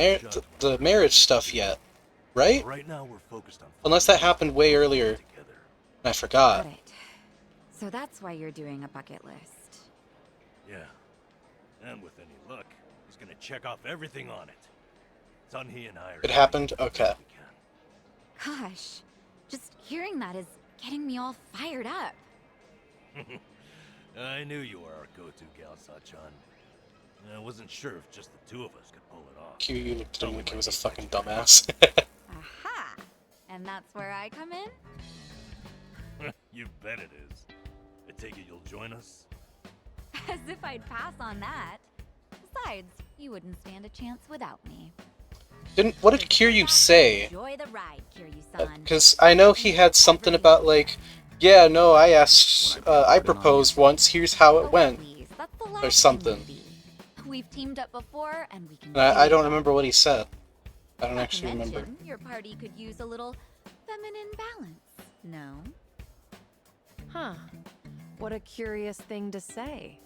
[SPEAKER 1] the marriage stuff yet, right?
[SPEAKER 13] Right now we're focused on
[SPEAKER 1] Unless that happened way earlier, and I forgot.
[SPEAKER 19] Got it. So that's why you're doing a bucket list.
[SPEAKER 13] Yeah. And with any luck, he's gonna check off everything on it. Sunhee and I are
[SPEAKER 1] It happened? Okay.
[SPEAKER 19] Gosh, just hearing that is getting me all fired up.
[SPEAKER 13] I knew you were our go-to gal, Sachan. I wasn't sure if just the two of us could pull it off.
[SPEAKER 1] Kiryu looked at him like he was a fucking dumbass.
[SPEAKER 19] Aha! And that's where I come in?
[SPEAKER 13] You bet it is. I take it you'll join us?
[SPEAKER 19] As if I'd pass on that. Besides, you wouldn't stand a chance without me.
[SPEAKER 1] What did Kiryu say?
[SPEAKER 19] Enjoy the ride, Kiryu-san.
[SPEAKER 1] Because I know he had something about like, yeah, no, I proposed once, here's how it went. Or something.
[SPEAKER 19] We've teamed up before, and we can.
[SPEAKER 1] And I don't remember what he said. I don't actually remember.
[SPEAKER 19] Your party could use a little feminine balance. No?
[SPEAKER 15] Huh. What a curious thing to say.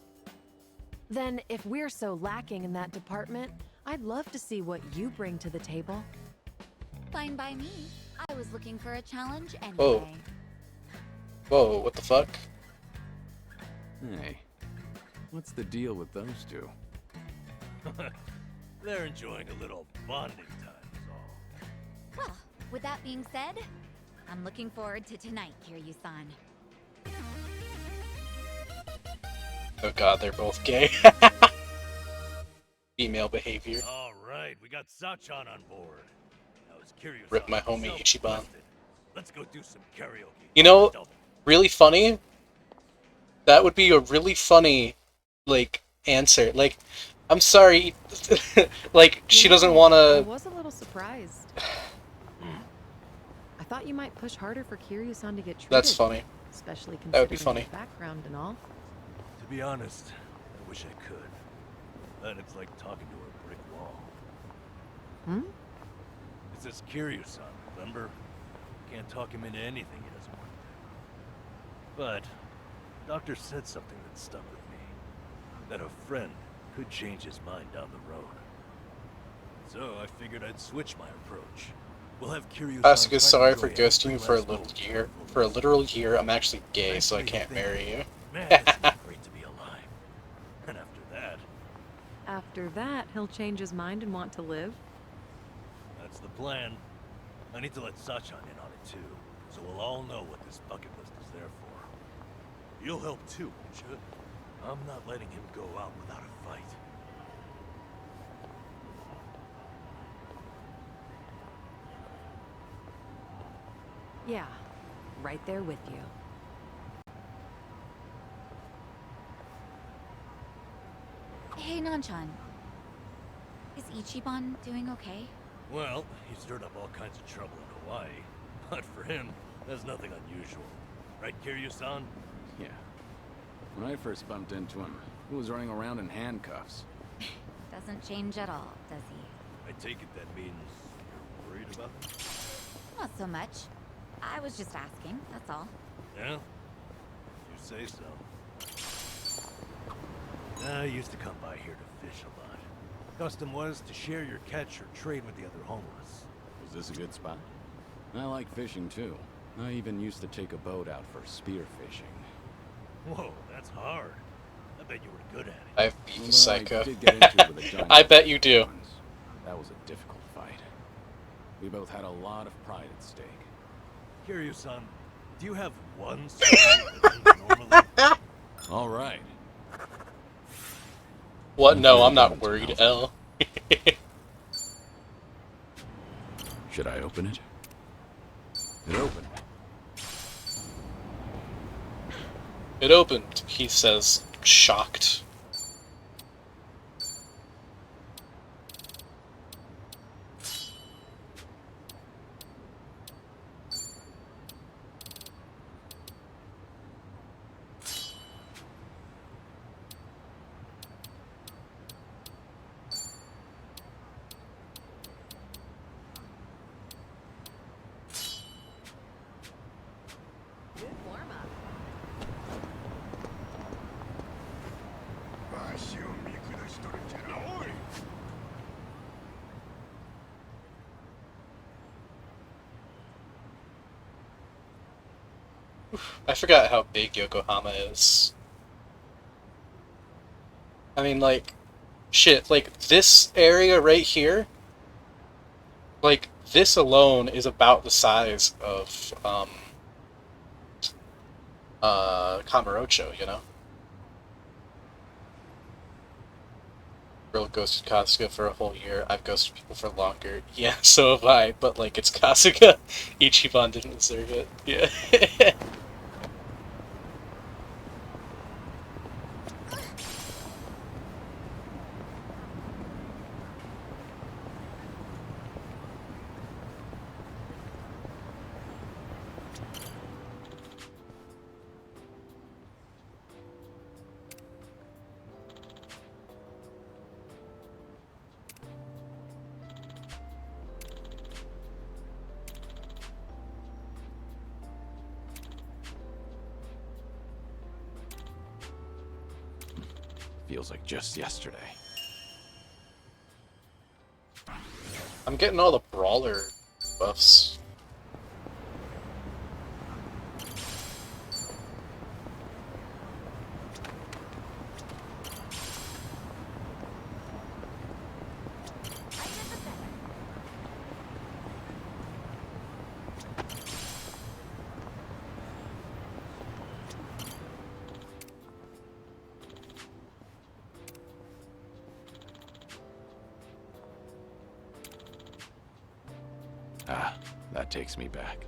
[SPEAKER 15] Then, if we're so lacking in that department, I'd love to see what you bring to the table.
[SPEAKER 19] Fine by me. I was looking for a challenge anyway.
[SPEAKER 1] Whoa. Whoa, what the fuck?
[SPEAKER 4] Hey, what's the deal with those two?
[SPEAKER 13] They're enjoying a little bonding time, is all.
[SPEAKER 19] Well, with that being said, I'm looking forward to tonight, Kiryu-san.
[SPEAKER 1] Oh god, they're both gay. Female behavior.
[SPEAKER 13] All right, we got Sachan on board. I was curious.
[SPEAKER 1] Rip my homie Ichiban.
[SPEAKER 13] Let's go do some karaoke.
[SPEAKER 1] You know, really funny? That would be a really funny, like, answer. Like, I'm sorry. Like, she doesn't want
[SPEAKER 17] I
[SPEAKER 1] to...
[SPEAKER 17] was a little surprised. I thought you might push harder for Kiryu-san to get treated.
[SPEAKER 1] That's funny.
[SPEAKER 17] Especially considering
[SPEAKER 1] That would be funny.
[SPEAKER 17] his background and all.
[SPEAKER 13] To be honest, I wish I could. But it's like talking to a brick wall.
[SPEAKER 17] Hmm?
[SPEAKER 13] It's this Kiryu-san, remember? Can't talk him into anything he doesn't want to do. But, doctor said something that stuck with me. That a friend could change his mind down the road. So I figured I'd switch my approach. We'll have Kiryu-san
[SPEAKER 1] Kasuga, sorry for ghosting you for a little year. For a literal year, I'm actually gay, so I can't marry you.
[SPEAKER 13] Man, isn't it great to be alive. And after that,
[SPEAKER 17] After that, he'll change his mind and want to live?
[SPEAKER 13] that's the plan. I need to let Sachan in on it too, so we'll all know what this bucket list is there for. You'll help too, won't you? I'm not letting him go out without a fight.
[SPEAKER 17] Yeah, right there with you.
[SPEAKER 19] Hey, Nanchan. Is Ichiban doing okay?
[SPEAKER 13] Well, he stirred up all kinds of trouble in Hawaii, but for him, that's nothing unusual. Right, Kiryu-san?
[SPEAKER 4] Yeah. When I first bumped into him, he was running around in handcuffs.
[SPEAKER 19] Doesn't change at all, does he?
[SPEAKER 13] I take it that means you're worried about him?
[SPEAKER 19] Not so much. I was just asking, that's all.
[SPEAKER 13] Yeah? You say so. I used to come by here to fish a lot. Custom was to share your catch or trade with the other homeless.
[SPEAKER 4] Was this a good spot? I like fishing too. I even used to take a boat out for spear fishing.
[SPEAKER 13] Whoa, that's hard. I bet you were good at it.
[SPEAKER 1] I've beaten Psycho.
[SPEAKER 4] I did get into it with a giant
[SPEAKER 1] I bet you do.
[SPEAKER 4] once. That was a difficult fight. We both had a lot of pride at stake.
[SPEAKER 13] Kiryu-san, do you have one story that ends normally?
[SPEAKER 4] All right.
[SPEAKER 1] What? No, I'm not worried, L.
[SPEAKER 4] Should I open it? It opened.
[SPEAKER 1] It opened, he says, shocked. I forgot how big Yokohama is. I mean, like, shit, like, this area right here, like, this alone is about the size of, Kamurocho, you know? Girl ghosted Kasuga for a whole year. I've ghosted people for longer. Yeah, so have I, but, like, it's Kasuga. Ichiban didn't deserve it. Yeah.
[SPEAKER 4] Feels like just yesterday.
[SPEAKER 1] I'm getting all the brawler buffs.
[SPEAKER 4] Ah, that takes me back.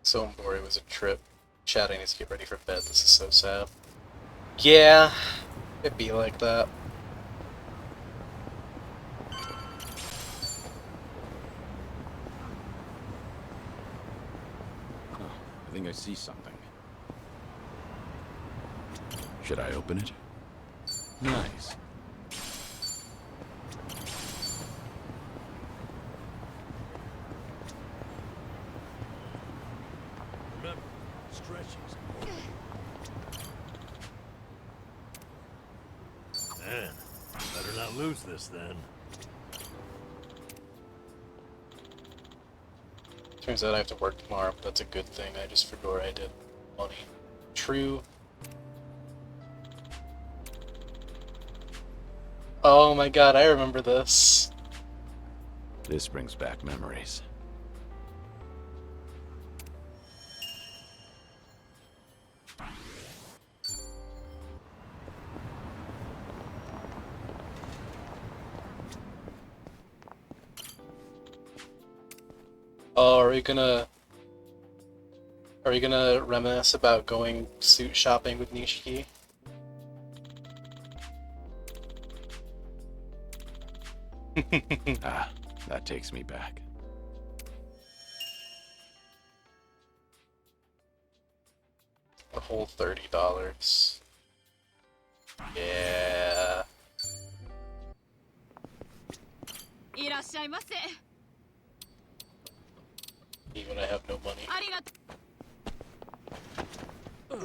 [SPEAKER 1] So Mori was a trip. Chat, I need to get ready for bed. This is so sad. Yeah, it'd be like that.
[SPEAKER 4] I think I see something. Should I open it? Nice.
[SPEAKER 13] Remember, stretching's important. Man, better not lose this then.
[SPEAKER 1] Turns out I have to work tomorrow, but that's a good thing. I just forgot I did money. True. Oh my god, I remember this.
[SPEAKER 4] This brings back memories.
[SPEAKER 1] Oh, are we gonna reminisce about going suit shopping with Nishiki?
[SPEAKER 4] Ah, that takes me back.
[SPEAKER 1] A whole $30. Yeah.
[SPEAKER 6] いらっしゃいませ。
[SPEAKER 1] Even I have no money.
[SPEAKER 6] ありがとう。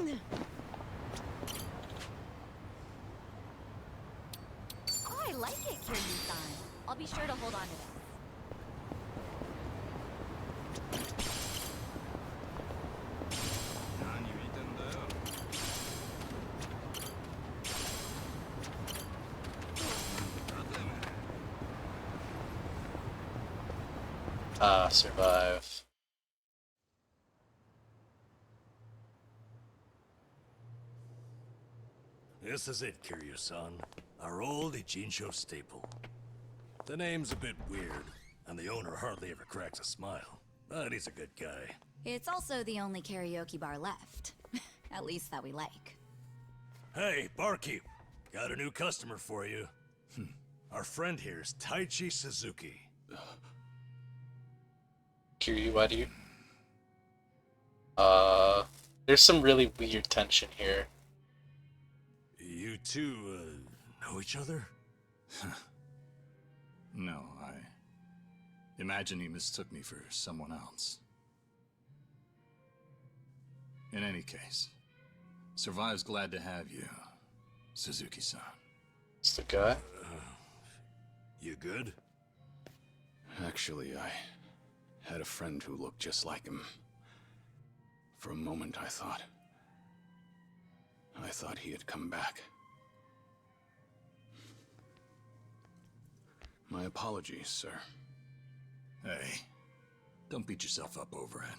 [SPEAKER 19] Oh, I like it, Kiryu-san. I'll be sure to hold on to this.
[SPEAKER 1] Ah, survive.
[SPEAKER 13] This is it, Kiryu-san. Our old Ichinsho staple. The name's a bit weird, and the owner hardly ever cracks a smile. But he's a good guy.
[SPEAKER 19] It's also the only karaoke bar left. At least that we like.
[SPEAKER 13] Hey, barkeep. Got a new customer for you. Our friend here's Taichi Suzuki.
[SPEAKER 1] Kiryu, why do you... There's some really weird tension here.
[SPEAKER 13] You two, know each other?
[SPEAKER 20] No, I imagine he mistook me for someone else. In any case, Survive's glad to have you, Suzuki-san.
[SPEAKER 1] It's the guy?
[SPEAKER 13] You good?
[SPEAKER 4] Actually, I had a friend who looked just like him. For a moment, I thought he had come back. My apologies, sir.
[SPEAKER 20] Hey, don't beat yourself up over it.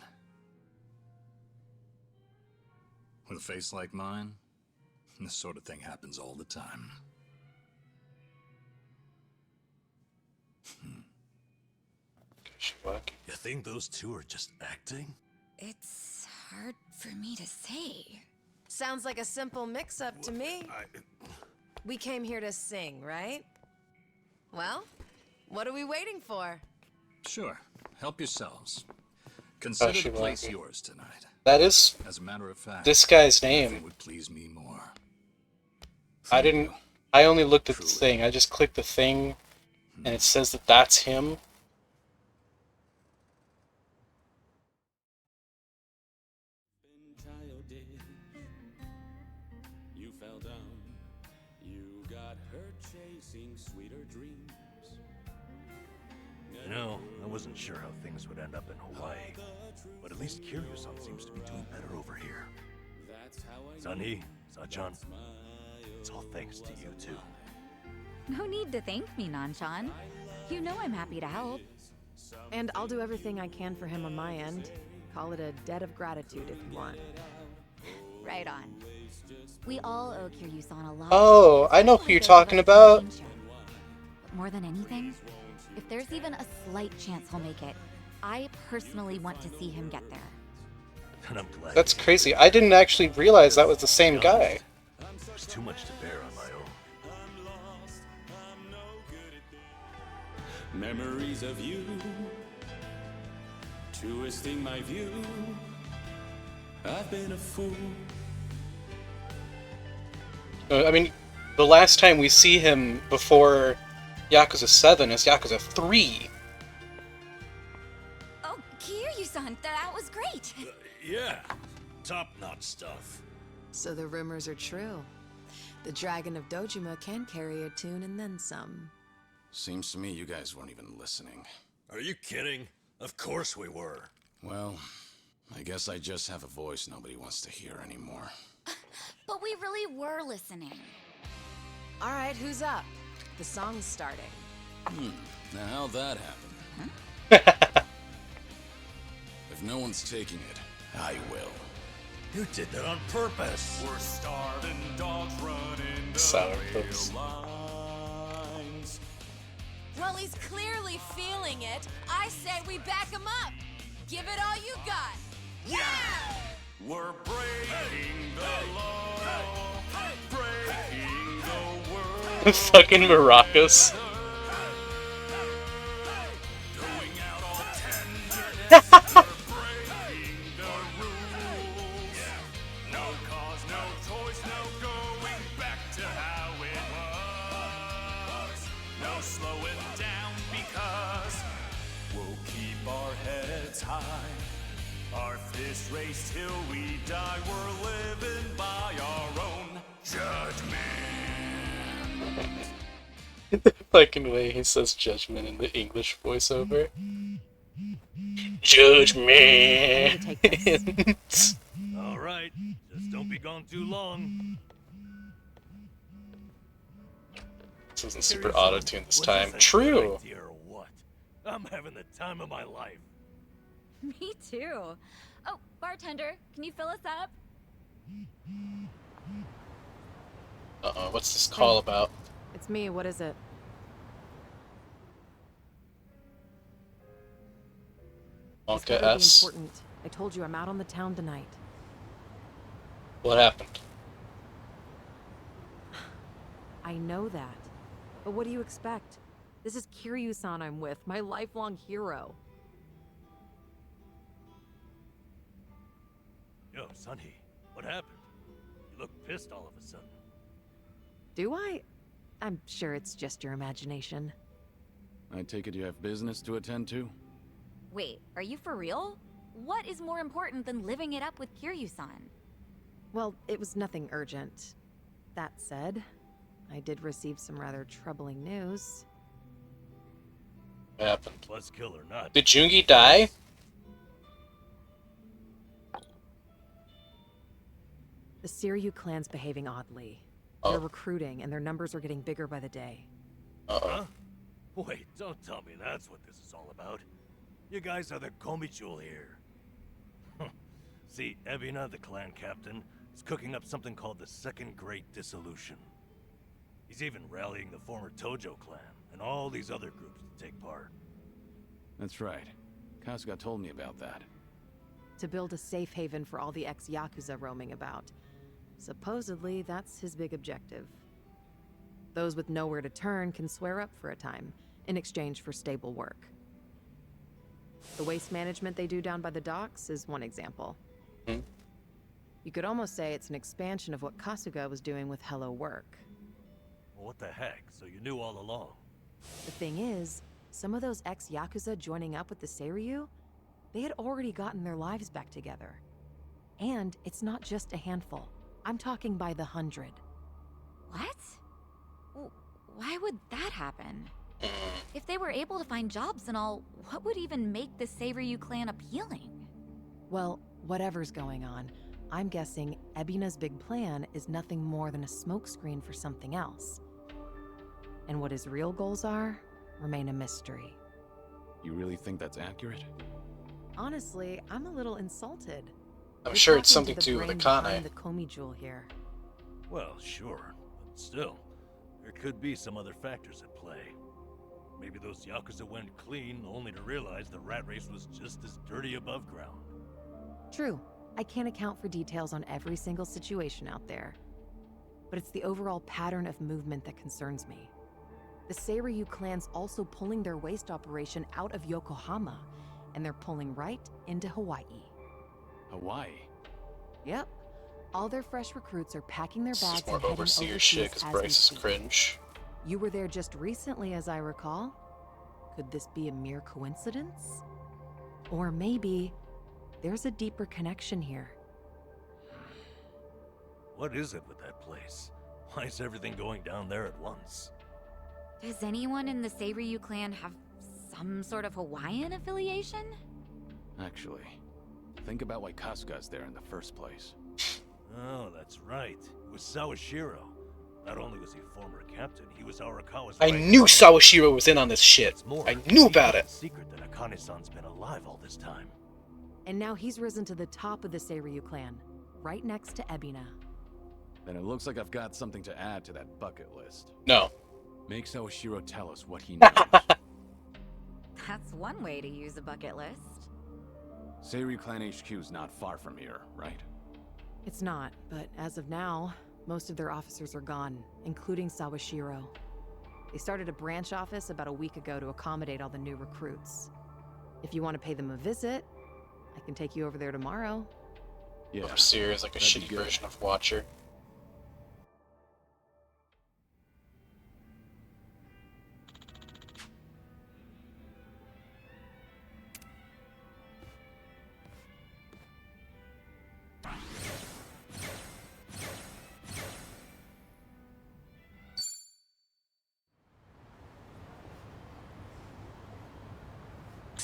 [SPEAKER 20] With a face like mine, this sort of thing happens all the time.
[SPEAKER 13] You think those two are just acting?
[SPEAKER 9] It's hard for me to say. Sounds like a simple mix-up to me. We came here to sing, right? Well, what are we waiting for?
[SPEAKER 20] Sure, help yourselves. Consider
[SPEAKER 1] she
[SPEAKER 20] the place
[SPEAKER 1] won't.
[SPEAKER 20] yours tonight.
[SPEAKER 1] That is
[SPEAKER 20] As a matter of fact,
[SPEAKER 1] this guy's
[SPEAKER 20] nothing
[SPEAKER 1] name.
[SPEAKER 20] would please me more.
[SPEAKER 1] I only looked at the thing. I just clicked the thing, and it says that that's him.
[SPEAKER 21] You fell down. You got hurt chasing sweeter dreams.
[SPEAKER 13] You know, I wasn't sure how things would end up in Hawaii. But at least Kiryu-san seems to be doing better over here. Sunny, Sachan, it's all thanks to you two.
[SPEAKER 19] No need to thank me, Nanchan. You know I'm happy to help.
[SPEAKER 17] And I'll do everything I can for him on my end. Call it a debt of gratitude if you want.
[SPEAKER 19] Right on. We all owe Kiryu-san a lot.
[SPEAKER 1] Oh, I know who you're talking about.
[SPEAKER 19] But more than anything, if there's even a slight chance he'll make it, I personally want to see him get there.
[SPEAKER 13] And I'm glad.
[SPEAKER 1] That's crazy. I didn't actually realize that was the same guy.
[SPEAKER 13] There's too much to bear on my own.
[SPEAKER 21] Memories of you, twisting my view. I've been a fool.
[SPEAKER 1] I mean, the last time we see him before Yakuza 7 is Yakuza 3.
[SPEAKER 19] Oh, Kiryu-san, that was great.
[SPEAKER 13] Yeah, top-notch stuff.
[SPEAKER 15] So the rumors are true. The Dragon of Dojima can carry a tune and then some.
[SPEAKER 4] Seems to me you guys weren't even listening.
[SPEAKER 13] Are you kidding? Of course we were.
[SPEAKER 4] Well, I guess I just have a voice nobody wants to hear anymore.
[SPEAKER 19] But we really were listening.
[SPEAKER 15] All right, who's up? The song's starting.
[SPEAKER 4] Now how'd that happen? If no one's taking it, I will.
[SPEAKER 13] You did that on purpose.
[SPEAKER 21] We're starving dogs running the
[SPEAKER 1] Sourpuss.
[SPEAKER 21] lines.
[SPEAKER 10] Well, he's clearly feeling it. I say we back him up. Give it all you got. Yeah!
[SPEAKER 21] We're breaking the law, breaking the world.
[SPEAKER 1] Fucking maracas.
[SPEAKER 21] Going out all tenderness, we're breaking the rules. No cause, no choice, no going back to how it was. No slowing down because we'll keep our heads high. Our fist race till we die. We're living by our own judgment.
[SPEAKER 1] The fucking way he says judgment in the English voiceover. Judgment.
[SPEAKER 13] All right, just don't be gone too long.
[SPEAKER 1] This isn't super auto-tuned this time. True.
[SPEAKER 13] Idea or what? I'm having the time of my life.
[SPEAKER 19] Me too. Oh, bartender, can you fill us up?
[SPEAKER 1] Uh-oh, what's this call about?
[SPEAKER 17] It's me. What is it? This
[SPEAKER 1] Wonka
[SPEAKER 17] better be
[SPEAKER 1] S.
[SPEAKER 17] important. I told you I'm out on the town tonight.
[SPEAKER 1] What happened?
[SPEAKER 17] I know that. But what do you expect? This is Kiryu-san I'm with, my lifelong hero.
[SPEAKER 13] Yo, Sunny, what happened? You look pissed all of a sudden.
[SPEAKER 17] Do I? I'm sure it's just your imagination.
[SPEAKER 4] I take it you have business to attend to?
[SPEAKER 19] Wait, are you for real? What is more important than living it up with Kiryu-san?
[SPEAKER 17] Well, it was nothing urgent. That said, I did receive some rather troubling news.
[SPEAKER 1] What happened?
[SPEAKER 13] Buzzkill or not.
[SPEAKER 1] Did Jungi die?
[SPEAKER 17] The Siryu clan's behaving oddly. They're recruiting, and their numbers are getting bigger by the day.
[SPEAKER 13] Huh? Wait, don't tell me that's what this is all about. You guys are the Komichul here. See, Ebina, the clan captain, is cooking up something called the Second Great Dissolution. He's even rallying the former Tojo clan and all these other groups to take part.
[SPEAKER 4] That's right. Kasuga told me about that.
[SPEAKER 17] To build a safe haven for all the ex-Yakuza roaming about. Supposedly, that's his big objective. Those with nowhere to turn can swear up for a time, in exchange for stable work. The waste management they do down by the docks is one example. You could almost say it's an expansion of what Kasuga was doing with Hello Work.
[SPEAKER 13] Well, what the heck? So you knew all along?
[SPEAKER 17] The thing is, some of those ex-Yakuza joining up with the Seiryu, they had already gotten their lives back together. And it's not just a handful. I'm talking by the 100.
[SPEAKER 19] What? Why would that happen? If they were able to find jobs and all, what would even make the Seiryu clan appealing?
[SPEAKER 17] Well, whatever's going on, I'm guessing Ebina's big plan is nothing more than a smokescreen for something else. And what his real goals are, remain a mystery.
[SPEAKER 4] You really think that's accurate?
[SPEAKER 17] Honestly, I'm a little insulted.
[SPEAKER 1] I'm
[SPEAKER 17] We're
[SPEAKER 1] sure it's
[SPEAKER 17] talking
[SPEAKER 1] something to do with
[SPEAKER 17] brain
[SPEAKER 1] Akane.
[SPEAKER 17] behind the Komi jewel here.
[SPEAKER 13] Well, sure, but still, there could be some other factors at play. Maybe those Yakuza went clean only to realize the rat race was just as dirty above ground.
[SPEAKER 17] True. I can't account for details on every single situation out there, but it's the overall pattern of movement that concerns me. The Seiryu clan's also pulling their waste operation out of Yokohama, and they're pulling right into Hawaii.
[SPEAKER 4] Hawaii?
[SPEAKER 17] Yep. All their fresh recruits are packing their
[SPEAKER 1] This
[SPEAKER 17] bags
[SPEAKER 1] is more
[SPEAKER 17] and heading
[SPEAKER 1] overseer
[SPEAKER 17] overseas
[SPEAKER 1] shit because
[SPEAKER 17] as we
[SPEAKER 1] Bryce is
[SPEAKER 17] speak.
[SPEAKER 1] cringe.
[SPEAKER 17] You were there just recently, as I recall. Could this be a mere coincidence? Or maybe there's a deeper connection here.
[SPEAKER 13] What is it with that place? Why is everything going down there at once?
[SPEAKER 19] Does anyone in the Seiryu clan have some sort of Hawaiian affiliation?
[SPEAKER 4] Actually, think about why Kasuga's there in the first place.
[SPEAKER 13] Oh, that's right. It was Sawashiro. Not only was he a former captain, he was Arakawa's
[SPEAKER 1] I
[SPEAKER 13] right
[SPEAKER 1] knew
[SPEAKER 13] hand.
[SPEAKER 1] Sawashiro was in on this shit.
[SPEAKER 13] What's more,
[SPEAKER 1] I knew about
[SPEAKER 13] he
[SPEAKER 1] it.
[SPEAKER 13] kept secret that Akane-san's been alive all this time.
[SPEAKER 17] And now he's risen to the top of the Seiryu clan, right next to Ebina.
[SPEAKER 4] Then it looks like I've got something to add to that bucket list.
[SPEAKER 1] No.
[SPEAKER 4] Make Sawashiro tell us what he knows.
[SPEAKER 19] That's one way to use a bucket list.
[SPEAKER 4] Seiryu Clan HQ's not far from here, right?
[SPEAKER 17] It's not, but as of now, most of their officers are gone, including Sawashiro. They started a branch office about a week ago to accommodate all the new recruits. If you want to pay them a visit, I can take you over there tomorrow.
[SPEAKER 4] Yeah.
[SPEAKER 1] Overseer is like a shitty version of Watcher.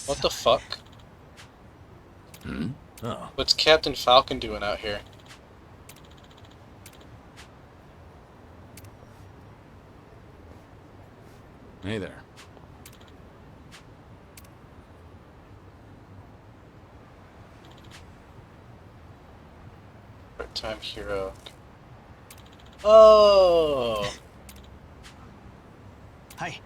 [SPEAKER 1] What the fuck?
[SPEAKER 4] Hmm?
[SPEAKER 13] Oh.
[SPEAKER 1] What's Captain Falcon doing out here?
[SPEAKER 4] Hey there.
[SPEAKER 1] Part-time hero. Oh!
[SPEAKER 18] Hi.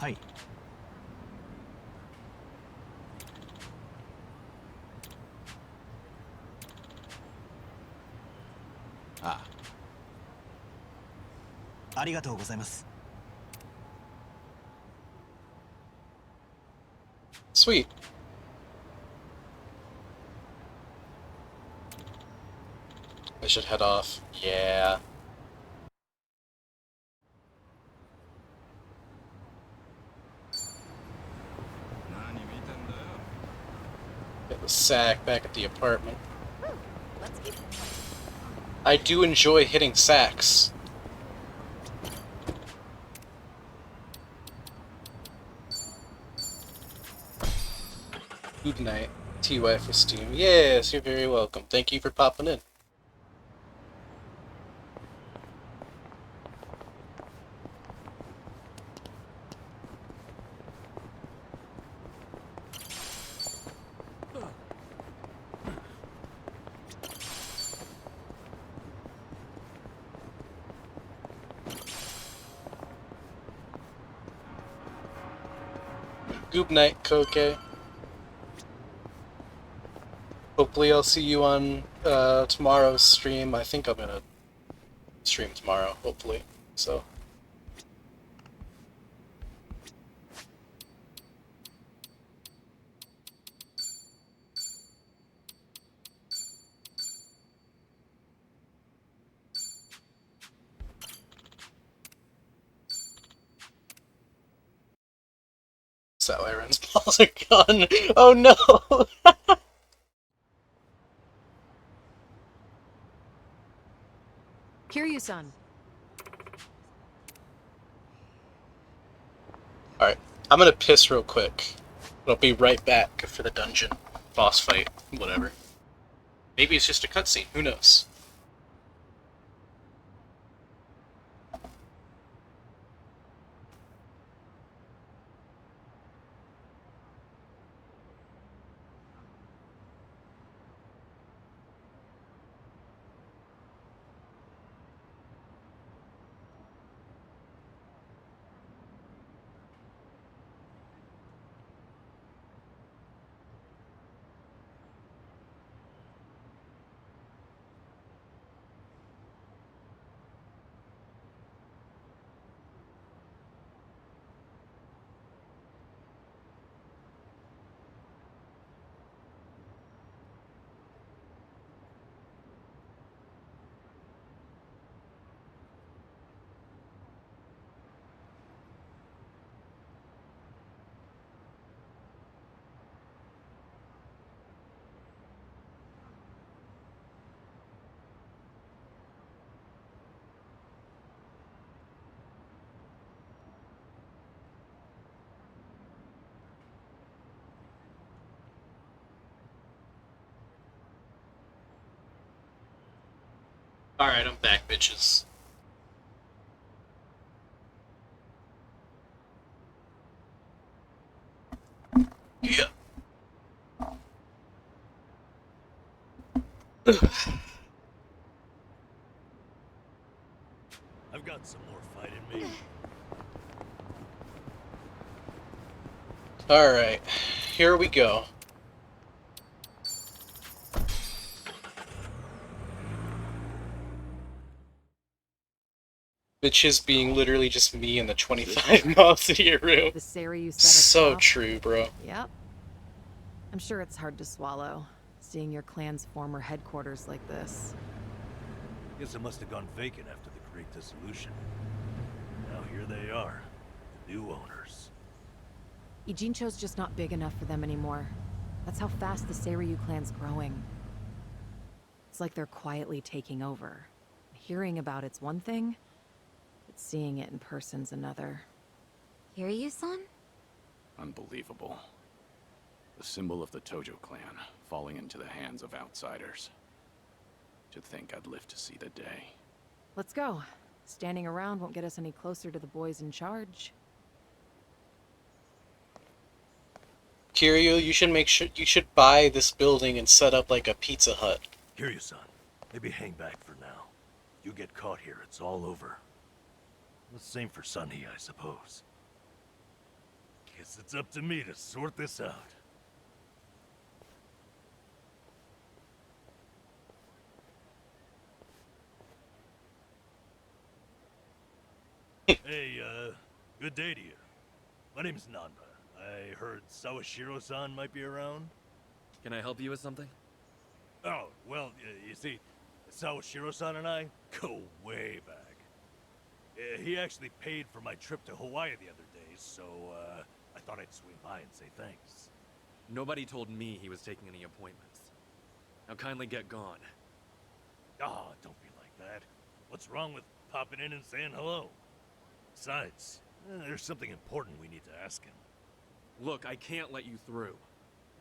[SPEAKER 18] Hi.
[SPEAKER 4] Ah.
[SPEAKER 18] ありがとうございます。
[SPEAKER 1] Sweet. I should head off. Yeah. Get the sack back at the apartment. I do enjoy hitting sacks. Good night. TY for Steam. Yes, you're very welcome. Thank you for popping in. Good night, Koke. Hopefully I'll see you on tomorrow's stream. I think I'm gonna stream tomorrow, hopefully. So. So Aaron's balls are gone. Oh no!
[SPEAKER 17] Kiryu-san.
[SPEAKER 1] Alright, I'm gonna piss real quick. I'll be right back for the dungeon. Boss fight, whatever. Maybe it's just a cutscene, who knows? Alright, I'm back, bitches. Yeah.
[SPEAKER 13] I've got some more fight in me.
[SPEAKER 1] Alright, here we go. Bitches being literally just me in the 25 miles a year room.
[SPEAKER 17] The Seiryu set
[SPEAKER 1] So
[SPEAKER 17] up.
[SPEAKER 1] true, bro.
[SPEAKER 17] Yep. I'm sure it's hard to swallow, seeing your clan's former headquarters like this.
[SPEAKER 13] Guess it must have gone vacant after the Great Dissolution. Now here they are, the new owners.
[SPEAKER 17] Ijincho's just not big enough for them anymore. That's how fast the Seiryu clan's growing. It's like they're quietly taking over. Hearing about it's one thing, but seeing it in person's another.
[SPEAKER 19] Kiryu-san?
[SPEAKER 4] Unbelievable. The symbol of the Tojo clan falling into the hands of outsiders. To think I'd live to see the day.
[SPEAKER 17] Let's go. Standing around won't get us any closer to the boys in charge.
[SPEAKER 1] Kiryu, you should buy this building and set up like a Pizza Hut.
[SPEAKER 13] Kiryu-san, maybe hang back for now. You get caught here, it's all over. The same for Sunny, I suppose. Guess it's up to me to sort this out. Hey, good day to you. My name's Nanba. I heard Sawashiro-san might be around.
[SPEAKER 2] Can I help you with something?
[SPEAKER 13] Oh, well, you see, Sawashiro-san and I go way back. He actually paid for my trip to Hawaii the other day, so, I thought I'd swing by and say thanks.
[SPEAKER 2] Nobody told me he was taking any appointments. Now kindly get gone.
[SPEAKER 13] Oh, don't be like that. What's wrong with popping in and saying hello? Besides, there's something important we need to ask him.
[SPEAKER 2] Look, I can't let you through.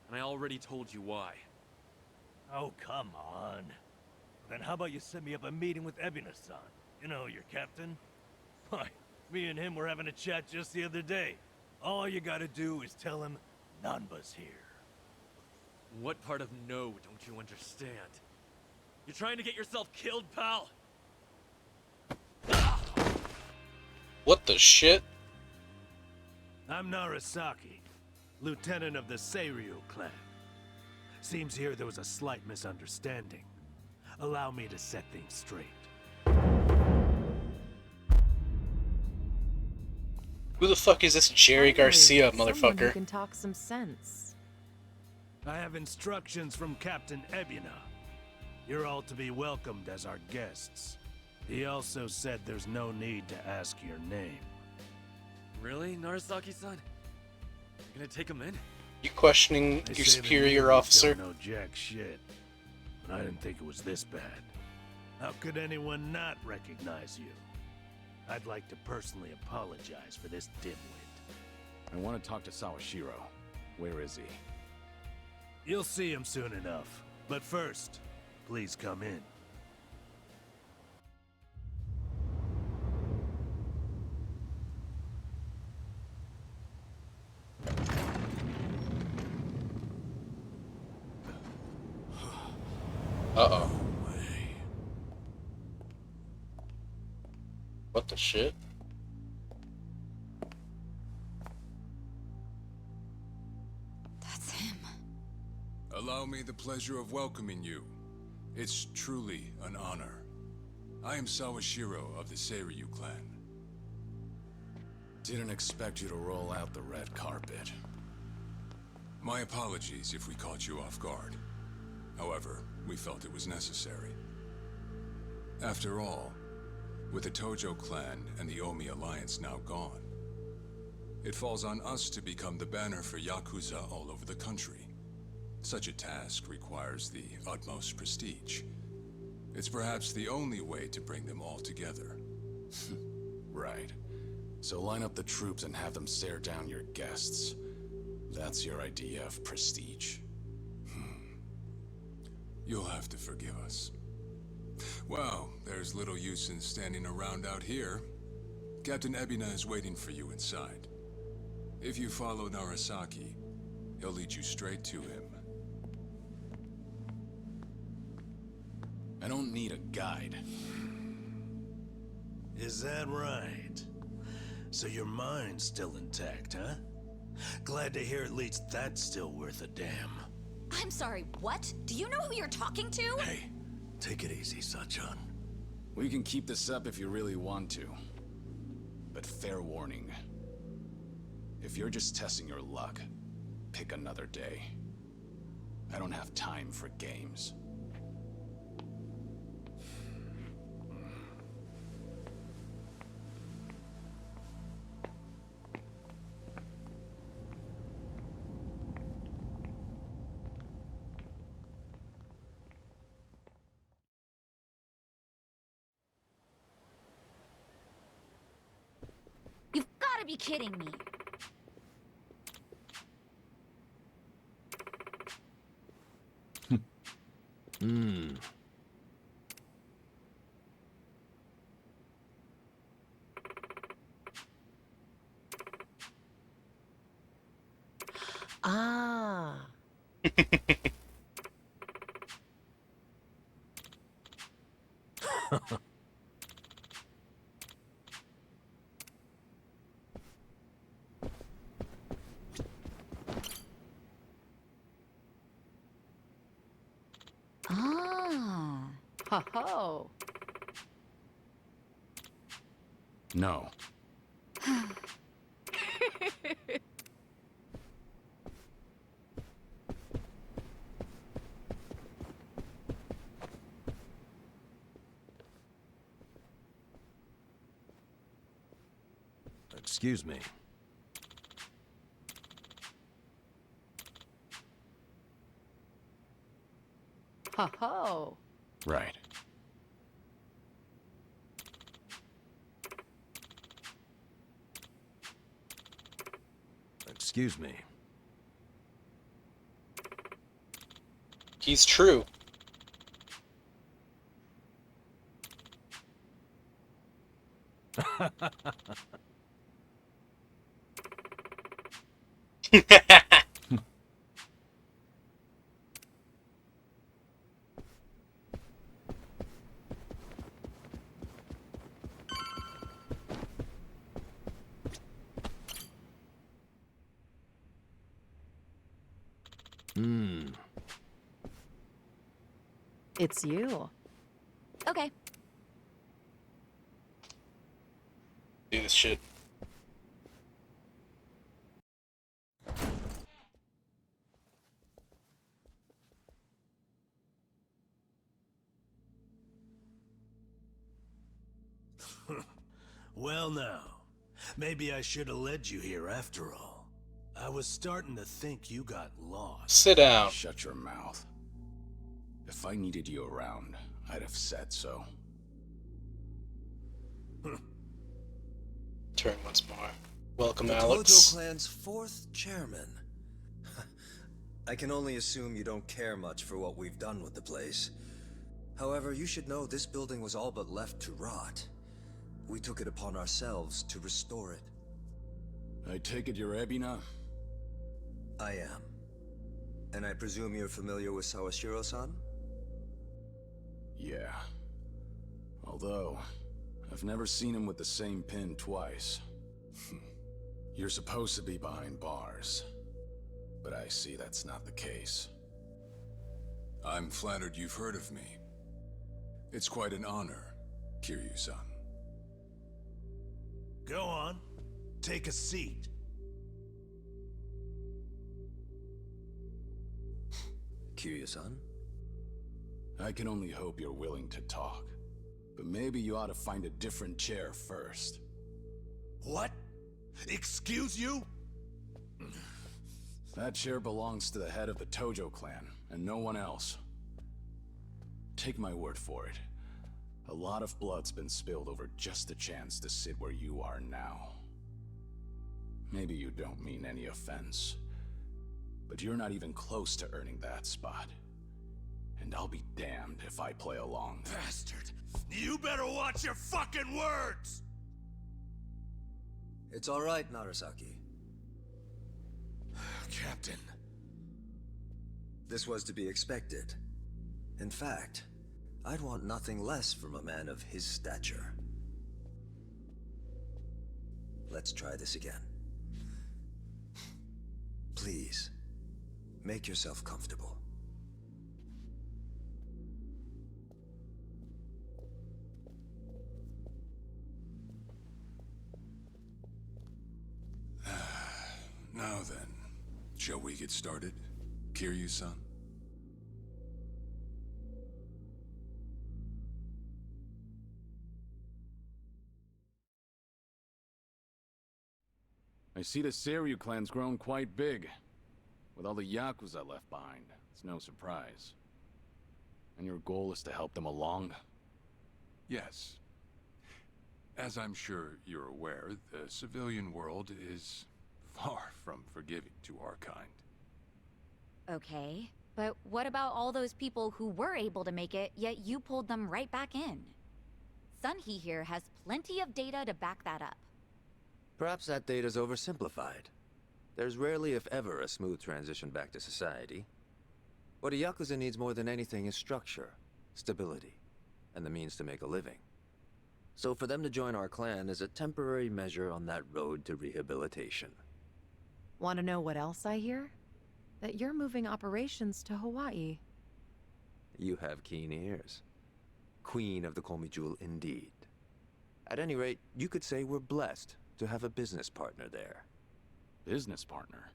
[SPEAKER 2] And I already told you why.
[SPEAKER 13] Oh, come on. Then how about you set me up a meeting with Ebina-san? You know, your captain? Why, me and him were having a chat just the other day. All you gotta do is tell him Nanba's here.
[SPEAKER 2] What part of no don't you understand? You're trying to get yourself killed, pal?
[SPEAKER 1] What the shit?
[SPEAKER 22] I'm Narasaki, lieutenant of the Seiryu clan. Seems here there was a slight misunderstanding. Allow me to set things straight.
[SPEAKER 1] Who the fuck is this Jerry Garcia,
[SPEAKER 17] Someone who
[SPEAKER 1] motherfucker?
[SPEAKER 17] can talk some sense.
[SPEAKER 22] I have instructions from Captain Ebina. You're all to be welcomed as our guests. He also said there's no need to ask your name.
[SPEAKER 2] Really, Narasaki-san? You're gonna take him in?
[SPEAKER 1] You questioning
[SPEAKER 22] They
[SPEAKER 1] your
[SPEAKER 22] say the
[SPEAKER 1] superior
[SPEAKER 22] newbies
[SPEAKER 1] officer?
[SPEAKER 22] Don't know jack shit, but I didn't think it was this bad. How could anyone not recognize you? I'd like to personally apologize for this dimwit.
[SPEAKER 4] I want to talk to Sawashiro. Where is he?
[SPEAKER 22] You'll see him soon enough. But first, please come in.
[SPEAKER 1] Uh-oh. What the shit?
[SPEAKER 19] That's him.
[SPEAKER 23] Allow me the pleasure of welcoming you. It's truly an honor. I am Sawashiro of the Seiryu clan.
[SPEAKER 20] Didn't expect you to roll out the red carpet.
[SPEAKER 23] My apologies if we caught you off guard. However, we felt it was necessary. After all, with the Tojo clan and the Omi alliance now gone, it falls on us to become the banner for Yakuza all over the country. Such a task requires the utmost prestige. It's perhaps the only way to bring them all together.
[SPEAKER 20] Right. So line up the troops and have them stare down your guests. That's your idea of prestige.
[SPEAKER 23] You'll have to forgive us. Well, there's little use in standing around out here. Captain Ebina is waiting for you inside. If you follow Narasaki, he'll lead you straight to him.
[SPEAKER 20] I don't need a guide.
[SPEAKER 13] Is that right? So your mind's still intact, huh? Glad to hear at least that's still worth a damn.
[SPEAKER 19] I'm sorry, what? Do you know who you're talking to?
[SPEAKER 13] Hey, take it easy, Sachan.
[SPEAKER 20] We can keep this up if you really want to. But fair warning. If you're just testing your luck, pick another day. I don't have time for games.
[SPEAKER 19] You've got to be kidding me.
[SPEAKER 13] Hmm.
[SPEAKER 9] Ah.
[SPEAKER 19] Ah.
[SPEAKER 17] Ho ho.
[SPEAKER 20] No.
[SPEAKER 13] Excuse me.
[SPEAKER 17] Ho ho.
[SPEAKER 20] Right.
[SPEAKER 13] Excuse me.
[SPEAKER 1] He's true.
[SPEAKER 13] Hmm.
[SPEAKER 17] It's you.
[SPEAKER 19] Okay.
[SPEAKER 1] Do this shit.
[SPEAKER 13] Well now, maybe I should have led you here after all. I was starting to think you got lost.
[SPEAKER 1] Sit down.
[SPEAKER 20] Shut your mouth. If I needed you around, I'd have said so.
[SPEAKER 1] Turn once more. Welcome,
[SPEAKER 5] the
[SPEAKER 1] Alex.
[SPEAKER 5] Tojo clan's 4th chairman. I can only assume you don't care much for what we've done with the place. However, you should know this building was all but left to rot. We took it upon ourselves to restore it.
[SPEAKER 20] I take it you're Ebina?
[SPEAKER 5] I am. And I presume you're familiar with Sawashiro-san?
[SPEAKER 20] Yeah. Although, I've never seen him with the same pin twice. You're supposed to be behind bars. But I see that's not the case.
[SPEAKER 23] I'm flattered you've heard of me. It's quite an honor, Kiryu-san.
[SPEAKER 13] Go on. Take a seat.
[SPEAKER 5] Kiryu-san?
[SPEAKER 20] I can only hope you're willing to talk. But maybe you ought to find a different chair first.
[SPEAKER 13] What? Excuse you?
[SPEAKER 20] That chair belongs to the head of the Tojo clan, and no one else. Take my word for it. A lot of blood's been spilled over just a chance to sit where you are now. Maybe you don't mean any offense, but you're not even close to earning that spot. And I'll be damned if I play along.
[SPEAKER 12] Bastard! You better watch your fucking words!
[SPEAKER 5] It's all right, Narasaki.
[SPEAKER 12] Captain.
[SPEAKER 5] This was to be expected. In fact, I'd want nothing less from a man of his stature. Let's try this again. Please, make yourself comfortable.
[SPEAKER 23] Now then, shall we get started, Kiryu-san?
[SPEAKER 4] I see the Seiryu clan's grown quite big. With all the Yakuza left behind, it's no surprise. And your goal is to help them along?
[SPEAKER 23] Yes. As I'm sure you're aware, the civilian world is far from forgiving to our kind.
[SPEAKER 19] Okay, but what about all those people who were able to make it, yet you pulled them right back in? Sunhee here has plenty of data to back that up.
[SPEAKER 7] Perhaps that data's oversimplified. There's rarely, if ever, a smooth transition back to society. What a Yakuza needs more than anything is structure, stability, and the means to make a living. So for them to join our clan is a temporary measure on that road to rehabilitation.
[SPEAKER 17] Want to know what else I hear? That you're moving operations to Hawaii.
[SPEAKER 7] You have keen ears. Queen of the Komi Jewel indeed. At any rate, you could say we're blessed to have a business partner there.
[SPEAKER 4] Business partner?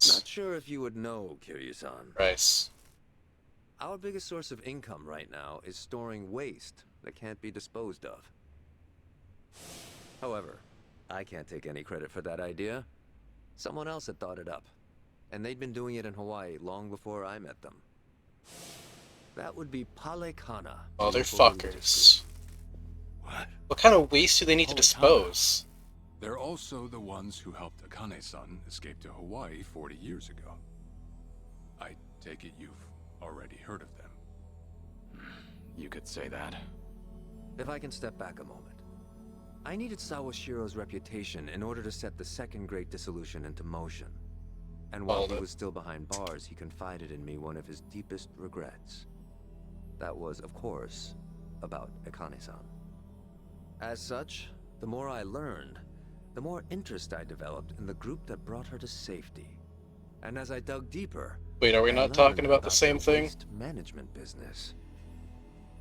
[SPEAKER 7] Not sure if you would know, Kiryu-san.
[SPEAKER 1] Rice.
[SPEAKER 7] Our biggest source of income right now is storing waste that can't be disposed of. However, I can't take any credit for that idea. Someone else had thought it up, and they'd been doing it in Hawaii long before I met them. That would be Palekana.
[SPEAKER 1] Motherfuckers. What kind of waste do they need to dispose?
[SPEAKER 23] They're also the ones who helped Akane-san escape to Hawaii 40 years ago. I take it you've already heard of them.
[SPEAKER 4] You could say that.
[SPEAKER 7] If I can step back a moment. I needed Sawashiro's reputation in order to set the second great dissolution into motion. And while he was still behind bars, he confided in me one of his deepest regrets. That was, of course, about Akane-san. As such, the more I learned, the more interest I developed in the group that brought her to safety. And as I dug deeper...
[SPEAKER 1] Wait, are we not talking about the same thing?
[SPEAKER 7] Waste management business.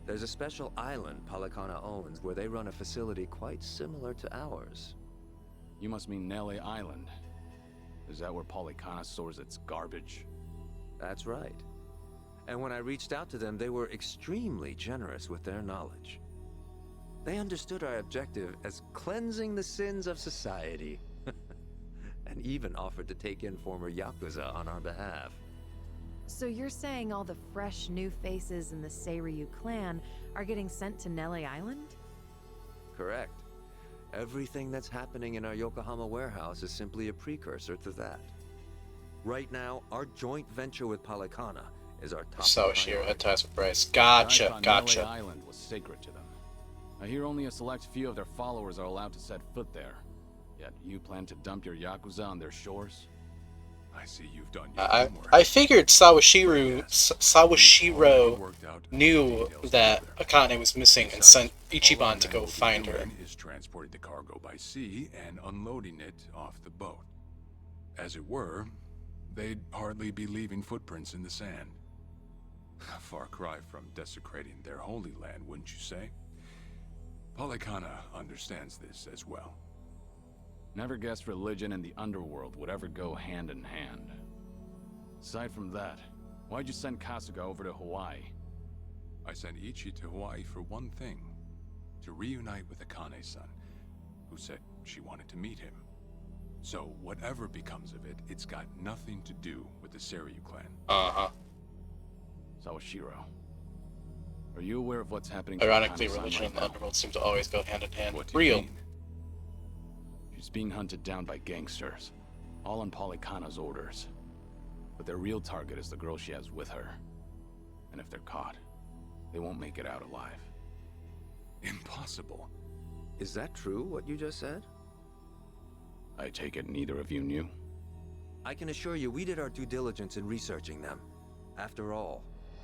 [SPEAKER 7] There's a special island Palekana owns where they run a facility quite similar to ours.
[SPEAKER 4] You must mean Nele Island. Is that where Palekana stores its garbage?
[SPEAKER 7] That's right. And when I reached out to them, they were extremely generous with their knowledge. They understood our objective as cleansing the sins of society. And even offered to take in former Yakuza on our behalf.
[SPEAKER 17] So you're saying all the fresh new faces in the Seiryu clan are getting sent to Nele Island?
[SPEAKER 7] Correct. Everything that's happening in our Yokohama warehouse is simply a precursor to that. Right now, our joint venture with Palekana is our top
[SPEAKER 1] Sawashiro had ties with Bryce. Gotcha, gotcha.
[SPEAKER 4] Nele Island was sacred to them. I hear only a select few of their followers are allowed to set foot there. Yet you plan to dump your Yakuza on their shores?
[SPEAKER 23] I see you've done your homework.
[SPEAKER 1] I figured Sawashiro knew that Akane was missing and sent Ichiban to go find her.
[SPEAKER 23] Is transporting the cargo by sea and unloading it off the boat. As it were, they'd hardly be leaving footprints in the sand. A far cry from desecrating their holy land, wouldn't you say? Palekana understands this as well.
[SPEAKER 4] Never guessed religion and the underworld would ever go hand in hand. Aside from that, why'd you send Kasuga over to Hawaii?
[SPEAKER 23] I sent Ichi to Hawaii for one thing. To reunite with Akane-san, who said she wanted to meet him. So whatever becomes of it, it's got nothing to do with the Seiryu clan.
[SPEAKER 1] Uh-huh.
[SPEAKER 4] Sawashiro, are you aware of what's happening?
[SPEAKER 1] Ironically, religion and the underworld seem to always go hand in hand. Real.
[SPEAKER 4] She's being hunted down by gangsters, all on Palekana's orders. But their real target is the girl she has with her. And if they're caught, they won't make it out alive.
[SPEAKER 20] Impossible.
[SPEAKER 7] Is that true, what you just said?
[SPEAKER 4] I take it neither of you knew?
[SPEAKER 7] I can assure you we did our due diligence in researching them. After all,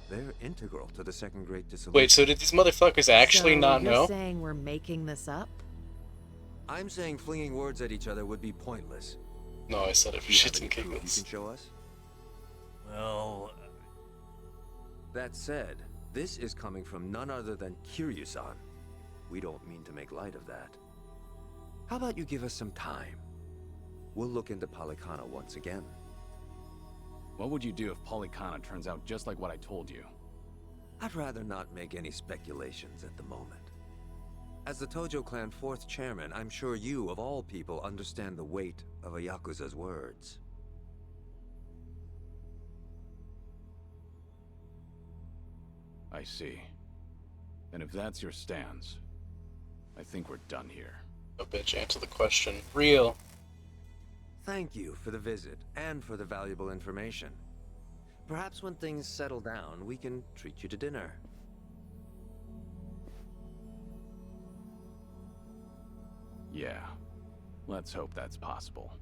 [SPEAKER 7] they're integral to the second great dissolution.
[SPEAKER 1] Wait, so did these motherfuckers actually not know?
[SPEAKER 17] You're saying we're making this up?
[SPEAKER 7] I'm saying flinging words at each other would be pointless.
[SPEAKER 1] No, I said it for shits and giggles.
[SPEAKER 7] You can show us?
[SPEAKER 13] Well...
[SPEAKER 7] That said, this is coming from none other than Kiryu-san. We don't mean to make light of that. How about you give us some time? We'll look into Polycana once again.
[SPEAKER 4] What would you do if Polycana turns out just like what I told you?
[SPEAKER 7] I'd rather not make any speculations at the moment. As the Tojo clan 4th chairman, I'm sure you, of all people, understand the weight of a Yakuza's words.
[SPEAKER 4] I see. And if that's your stance, I think we're done here.
[SPEAKER 1] Oh, bitch, answer the question. Real.
[SPEAKER 7] Thank you for the visit, and for the valuable information. Perhaps when things settle down, we can treat you to dinner.
[SPEAKER 4] Yeah. Let's hope that's possible.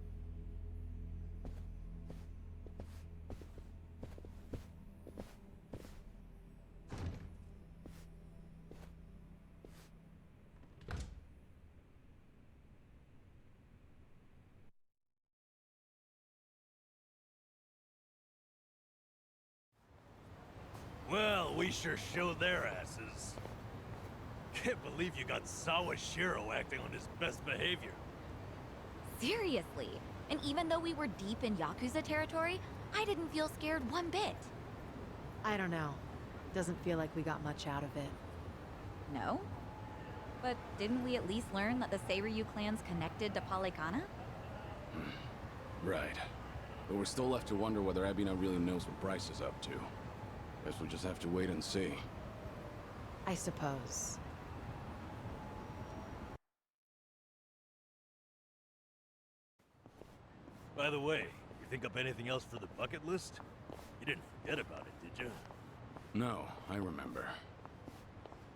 [SPEAKER 22] Well, we sure showed their asses. Can't believe you got Sawashiro acting on his best behavior.
[SPEAKER 19] Seriously. And even though we were deep in Yakuza territory, I didn't feel scared one bit.
[SPEAKER 17] I don't know. Doesn't feel like we got much out of it.
[SPEAKER 19] No? But didn't we at least learn that the Seiryu clan's connected to Polycana?
[SPEAKER 4] Right. But we're still left to wonder whether Ebina really knows what Bryce is up to. Guess we'll just have to wait and see.
[SPEAKER 17] I suppose.
[SPEAKER 13] By the way, you think up anything else for the bucket list? You didn't forget about it, did you?
[SPEAKER 4] No, I remember.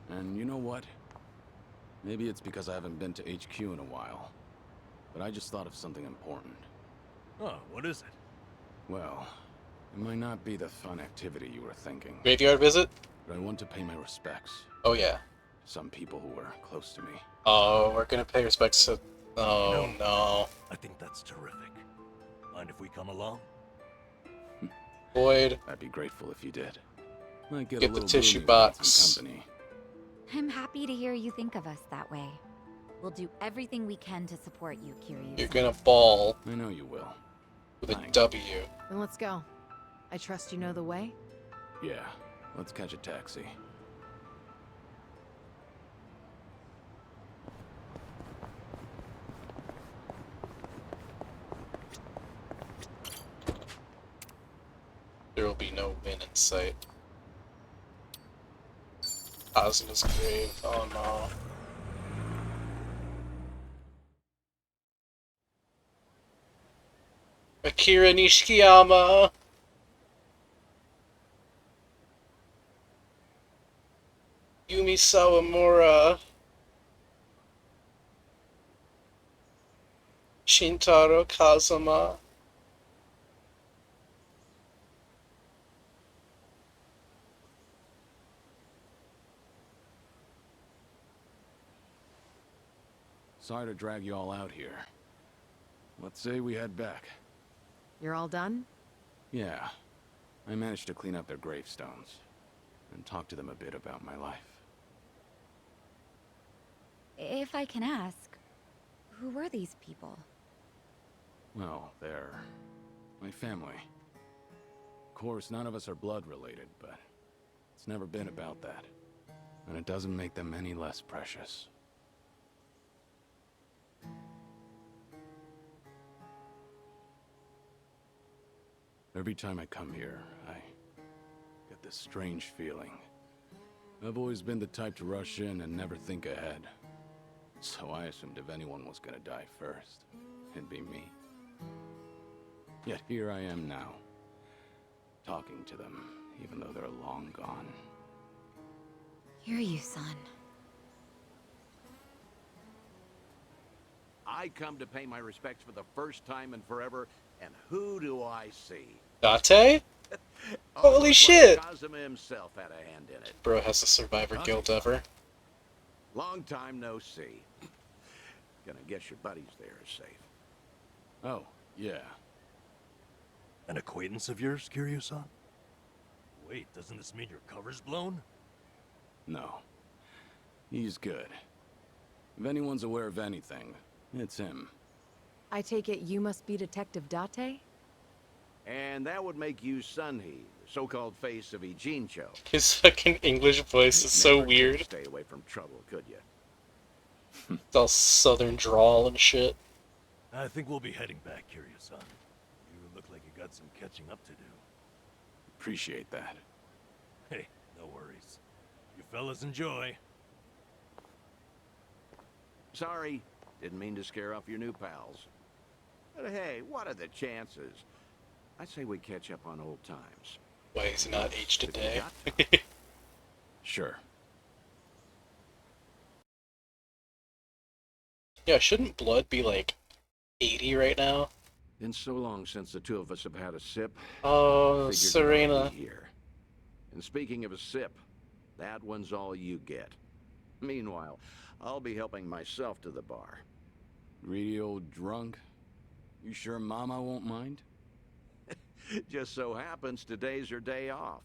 [SPEAKER 4] And you know what? Maybe it's because I haven't been to HQ in a while. But I just thought of something important.
[SPEAKER 13] Oh, what is it?
[SPEAKER 4] Well, it might not be the fun activity you were thinking.
[SPEAKER 1] Graveyard visit?
[SPEAKER 4] But I want to pay my respects.
[SPEAKER 1] Oh, yeah.
[SPEAKER 4] Some people who were close to me.
[SPEAKER 1] Oh, we're gonna pay respects to... Oh,
[SPEAKER 13] You know,
[SPEAKER 1] no.
[SPEAKER 13] I think that's terrific. Mind if we come along?
[SPEAKER 1] Boyd.
[SPEAKER 4] I'd be grateful if you did. Might get
[SPEAKER 1] Get
[SPEAKER 4] a
[SPEAKER 1] the
[SPEAKER 4] little
[SPEAKER 1] tissue
[SPEAKER 4] gloomy without
[SPEAKER 1] box.
[SPEAKER 4] some company.
[SPEAKER 19] I'm happy to hear you think of us that way. We'll do everything we can to support you, Kiryu.
[SPEAKER 1] You're gonna ball.
[SPEAKER 4] I know you will.
[SPEAKER 1] With a W.
[SPEAKER 17] Then let's go. I trust you know the way?
[SPEAKER 4] Yeah, let's catch a taxi.
[SPEAKER 1] There will be no win in sight. Kazuma's grave. Oh no. Akira Nishikiyama! Yumi Sawamura. Shintaro Kazuma.
[SPEAKER 4] Sorry to drag you all out here. Let's say we head back.
[SPEAKER 17] You're all done?
[SPEAKER 4] Yeah. I managed to clean up their gravestones. And talk to them a bit about my life.
[SPEAKER 19] If I can ask, who were these people?
[SPEAKER 4] Well, they're... my family. Of course, none of us are blood related, but... it's never been about that. And it doesn't make them any less precious. Every time I come here, I get this strange feeling. I've always been the type to rush in and never think ahead. So I assumed if anyone was gonna die first, it'd be me. Yet here I am now, talking to them, even though they're long gone.
[SPEAKER 19] Hear you, son.
[SPEAKER 3] I come to pay my respects for the first time in forever, and who do I see?
[SPEAKER 1] Date?
[SPEAKER 3] Oh,
[SPEAKER 1] Holy
[SPEAKER 3] looks
[SPEAKER 1] shit!
[SPEAKER 3] like Kazuma himself had a hand in it.
[SPEAKER 1] Bro has the Survivor Guild ever.
[SPEAKER 3] Long time no see. Gonna guess your buddies there are safe.
[SPEAKER 4] Oh, yeah.
[SPEAKER 13] An acquaintance of yours, Kiryu-san? Wait, doesn't this mean your cover's blown?
[SPEAKER 4] No. He's good. If anyone's aware of anything, it's him.
[SPEAKER 17] I take it you must be Detective Date?
[SPEAKER 3] And that would make you Sunhee, the so-called face of Ijincho.
[SPEAKER 1] His fucking English voice is so
[SPEAKER 3] Never
[SPEAKER 1] weird.
[SPEAKER 3] could stay away from trouble, could you?
[SPEAKER 1] It's all southern drawl and shit.
[SPEAKER 13] I think we'll be heading back, Kiryu-san. You look like you got some catching up to do.
[SPEAKER 4] Appreciate that.
[SPEAKER 13] Hey, no worries. You fellas enjoy.
[SPEAKER 3] Sorry, didn't mean to scare off your new pals. But hey, what are the chances? I say we catch up on old times.
[SPEAKER 1] Why is he not aged today?
[SPEAKER 4] Sure.
[SPEAKER 1] Yeah, shouldn't blood be like 80 right now?
[SPEAKER 3] Been so long since the two of us have had a sip.
[SPEAKER 1] Oh,
[SPEAKER 3] Figured it ought
[SPEAKER 1] Serena.
[SPEAKER 3] to be here. And speaking of a sip, that one's all you get. Meanwhile, I'll be helping myself to the bar.
[SPEAKER 4] Greedy old drunk? You sure Mama won't mind?
[SPEAKER 3] Just so happens today's her day off.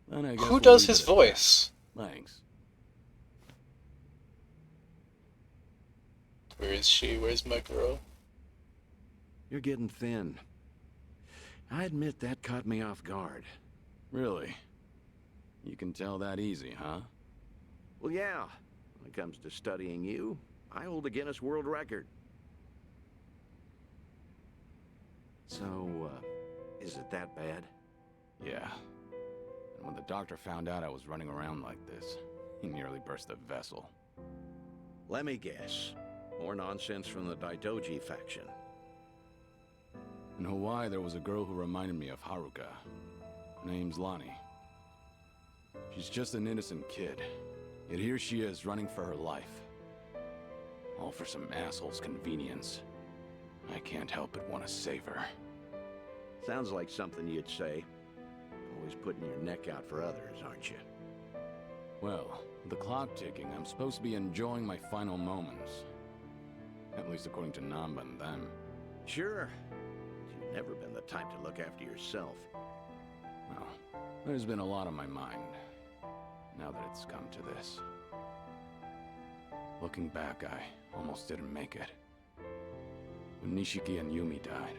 [SPEAKER 4] Then I guess
[SPEAKER 1] Who
[SPEAKER 4] we'll
[SPEAKER 1] does
[SPEAKER 4] leave
[SPEAKER 1] his
[SPEAKER 4] it at
[SPEAKER 1] voice?
[SPEAKER 4] that. Thanks.
[SPEAKER 1] Where is she? Where's my girl?
[SPEAKER 3] You're getting thin. I admit that caught me off guard.
[SPEAKER 4] Really? You can tell that easy, huh?
[SPEAKER 3] Well, yeah. When it comes to studying you, I hold a Guinness World Record. So, is it that bad?
[SPEAKER 4] Yeah. And when the doctor found out I was running around like this, he nearly burst a vessel.
[SPEAKER 3] Let me guess. More nonsense from the Daidoji faction.
[SPEAKER 4] In Hawaii, there was a girl who reminded me of Haruka. Her name's Lonnie. She's just an innocent kid. Yet here she is, running for her life. All for some asshole's convenience. I can't help but want to save her.
[SPEAKER 3] Sounds like something you'd say. Always putting your neck out for others, aren't you?
[SPEAKER 4] Well, with the clock ticking, I'm supposed to be enjoying my final moments. At least according to Namba and them.
[SPEAKER 3] Sure. You've never been the type to look after yourself.
[SPEAKER 4] Well, there's been a lot on my mind, now that it's come to this. Looking back, I almost didn't make it. When Nishiki and Yumi died,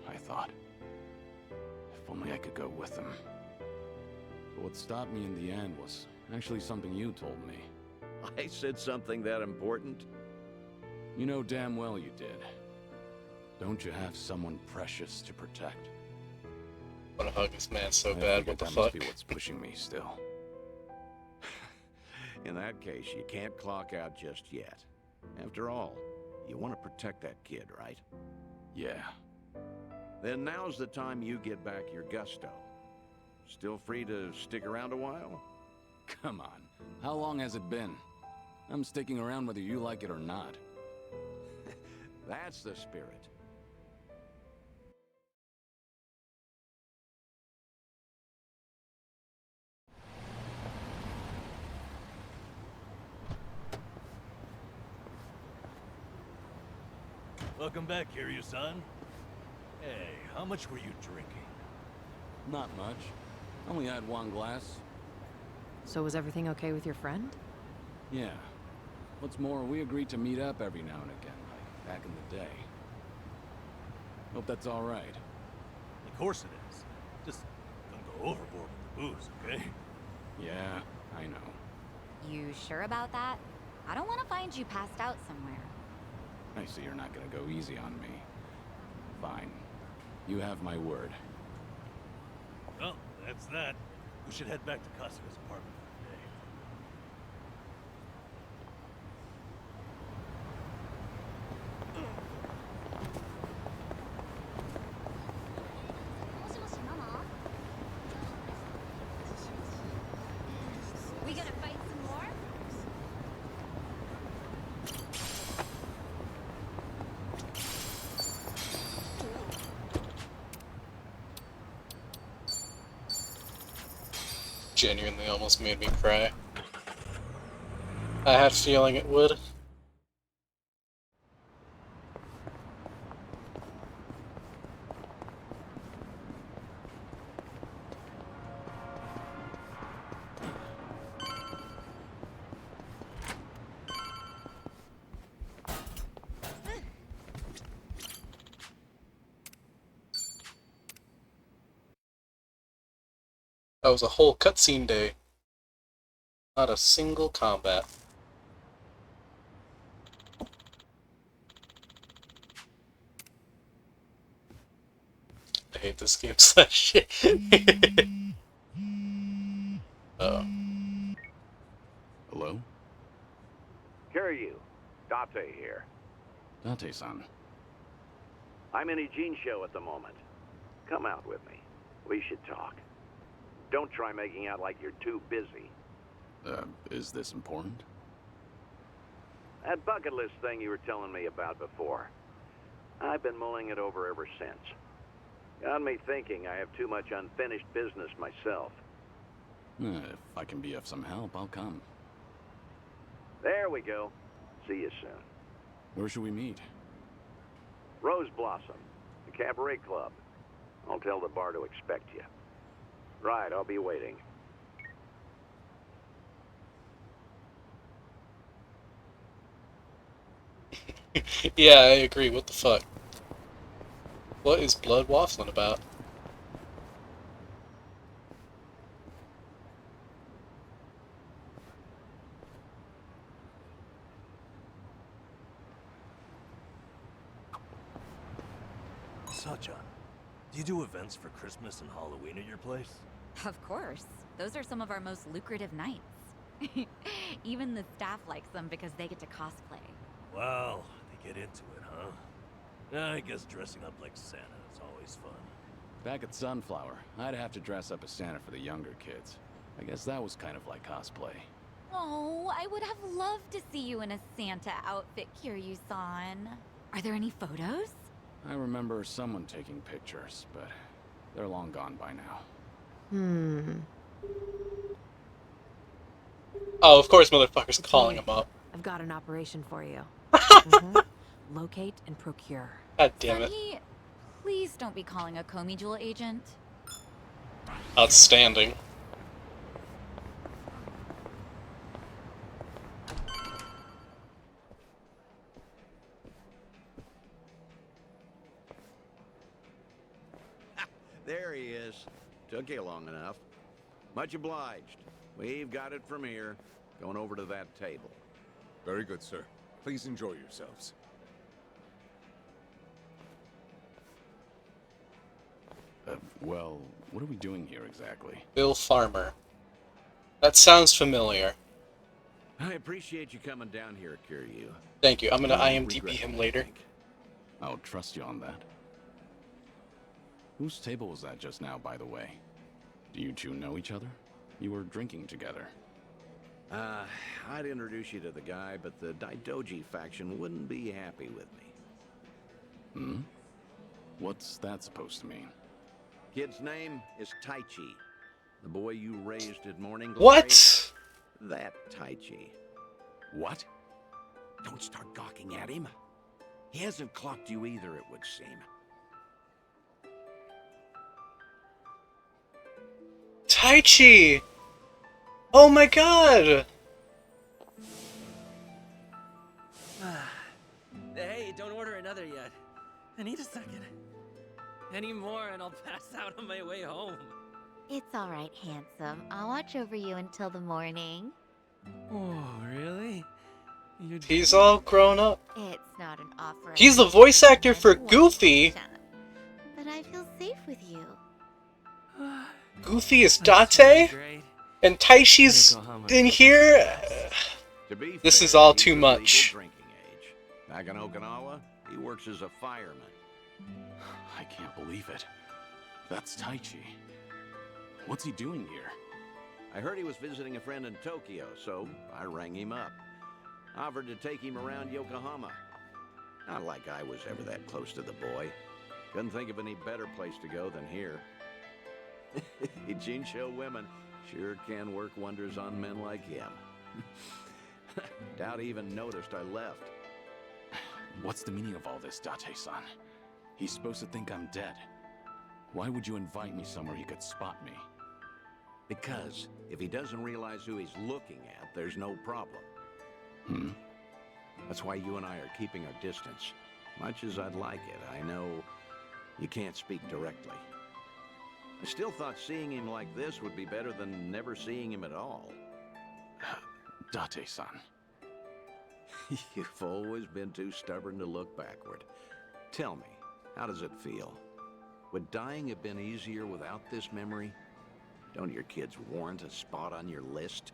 [SPEAKER 4] I thought, if only I could go with them. But what stopped me in the end was actually something you told me.
[SPEAKER 3] I said something that important?
[SPEAKER 4] You know damn well you did. Don't you have someone precious to protect?
[SPEAKER 1] I want to hug this man so
[SPEAKER 4] I
[SPEAKER 1] bad,
[SPEAKER 4] figured
[SPEAKER 1] what the
[SPEAKER 4] that
[SPEAKER 1] fuck?
[SPEAKER 4] must be what's pushing me still.
[SPEAKER 3] In that case, you can't clock out just yet. After all, you want to protect that kid, right?
[SPEAKER 4] Yeah.
[SPEAKER 3] Then now's the time you get back your gusto. Still free to stick around a while?
[SPEAKER 4] Come on. How long has it been? I'm sticking around whether you like it or not.
[SPEAKER 3] That's the spirit.
[SPEAKER 13] Welcome back, Kiryu-san. Hey, how much were you drinking?
[SPEAKER 4] Not much. Only had one glass.
[SPEAKER 17] So was everything okay with your friend?
[SPEAKER 4] Yeah. What's more, we agreed to meet up every now and again, like back in the day. Hope that's all right.
[SPEAKER 13] Of course it is. Just don't go overboard with the booze, okay?
[SPEAKER 4] Yeah, I know.
[SPEAKER 19] You sure about that? I don't want to find you passed out somewhere.
[SPEAKER 4] I see you're not gonna go easy on me. Fine. You have my word.
[SPEAKER 13] Well, that's that. We should head back to Kasuga's apartment for the day.
[SPEAKER 1] genuinely almost made me cry. I had a feeling it would. That was a whole cutscene day. Not a single combat. I hate this game slash shit. Oh.
[SPEAKER 20] Hello?
[SPEAKER 3] Kiryu, Date here.
[SPEAKER 20] Date-san.
[SPEAKER 3] I'm in Ijin show at the moment. Come out with me. We should talk. Don't try making out like you're too busy.
[SPEAKER 20] Is this important?
[SPEAKER 3] That bucket list thing you were telling me about before. I've been mulling it over ever since. Got me thinking I have too much unfinished business myself.
[SPEAKER 20] If I can be of some help, I'll come.
[SPEAKER 3] There we go. See you soon.
[SPEAKER 20] Where should we meet?
[SPEAKER 3] Rose Blossom, the cabaret club. I'll tell the bar to expect you. Right, I'll be waiting.
[SPEAKER 1] Yeah, I agree. What the fuck? What is Blood waffling about?
[SPEAKER 13] Sacha, do you do events for Christmas and Halloween at your place?
[SPEAKER 19] Of course. Those are some of our most lucrative nights. Even the staff likes them because they get to cosplay.
[SPEAKER 13] Wow, they get into it, huh? I guess dressing up like Santa is always fun.
[SPEAKER 20] Back at Sunflower, I'd have to dress up as Santa for the younger kids. I guess that was kind of like cosplay.
[SPEAKER 19] Oh, I would have loved to see you in a Santa outfit, Kiryu-san. Are there any photos?
[SPEAKER 20] I remember someone taking pictures, but they're long gone by now.
[SPEAKER 1] Oh, of course, motherfucker's calling him up.
[SPEAKER 15] I've got an operation for you. Locate and procure.
[SPEAKER 1] God damn it.
[SPEAKER 19] Sunny, please don't be calling a Komi Jewel agent.
[SPEAKER 1] Outstanding.
[SPEAKER 3] There he is. Took you long enough. Much obliged. We've got it from here. Going over to that table.
[SPEAKER 8] Very good, sir. Please enjoy yourselves.
[SPEAKER 20] Well, what are we doing here exactly?
[SPEAKER 1] Bill Farmer. That sounds familiar.
[SPEAKER 3] I appreciate you coming down here, Kiryu.
[SPEAKER 1] Thank you. I'm gonna IMDb him later.
[SPEAKER 20] I'll trust you on that. Whose table was that just now, by the way? Do you two know each other? You were drinking together.
[SPEAKER 3] I'd introduce you to the guy, but the Daidoji faction wouldn't be happy with me.
[SPEAKER 20] Hmm? What's that supposed to mean?
[SPEAKER 3] Kid's name is Taichi. The boy you raised at morning glory.
[SPEAKER 1] What?
[SPEAKER 3] That Taichi.
[SPEAKER 20] What?
[SPEAKER 3] Don't start gawking at him. He hasn't clocked you either, it would seem.
[SPEAKER 1] Taichi! Oh my god!
[SPEAKER 14] Hey, don't order another yet. I need a second. Any more and I'll pass out on my way home.
[SPEAKER 19] It's all right, handsome. I'll watch over you until the morning.
[SPEAKER 14] Oh, really?
[SPEAKER 1] He's all grown up.
[SPEAKER 19] It's not an offer.
[SPEAKER 1] He's the voice actor for Goofy.
[SPEAKER 19] But I feel safe with you.
[SPEAKER 1] Goofy is Date? And Taichi's in here? This is all too much.
[SPEAKER 3] Back in Okinawa, he works as a fireman.
[SPEAKER 20] I can't believe it. That's Taichi. What's he doing here?
[SPEAKER 3] I heard he was visiting a friend in Tokyo, so I rang him up. Offered to take him around Yokohama. Not like I was ever that close to the boy. Couldn't think of any better place to go than here. Jinsho women
[SPEAKER 6] Sure can work wonders on men like him. Doubt he even noticed I left.
[SPEAKER 20] What's the meaning of all this, Date-san? He's supposed to think I'm dead. Why would you invite me somewhere he could spot me?
[SPEAKER 6] Because if he doesn't realize who he's looking at, there's no problem.
[SPEAKER 20] Hmm?
[SPEAKER 6] That's why you and I are keeping our distance. Much as I'd like it, I know you can't speak directly. I still thought seeing him like this would be better than never seeing him at all.
[SPEAKER 20] Date-san.
[SPEAKER 6] You've always been too stubborn to look backward. Tell me, how does it feel? Would dying have been easier without this memory? Don't your kids warrant a spot on your list?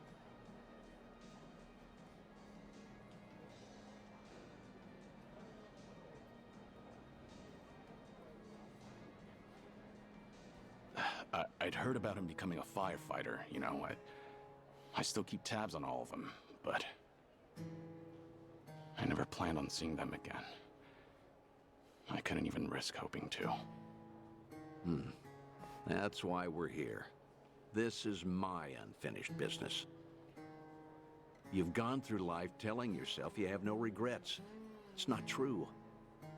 [SPEAKER 20] I'd heard about him becoming a firefighter, you know. I still keep tabs on all of them, but I never planned on seeing them again. I couldn't even risk hoping to.
[SPEAKER 6] That's why we're here. This is my unfinished business. You've gone through life telling yourself you have no regrets. It's not true.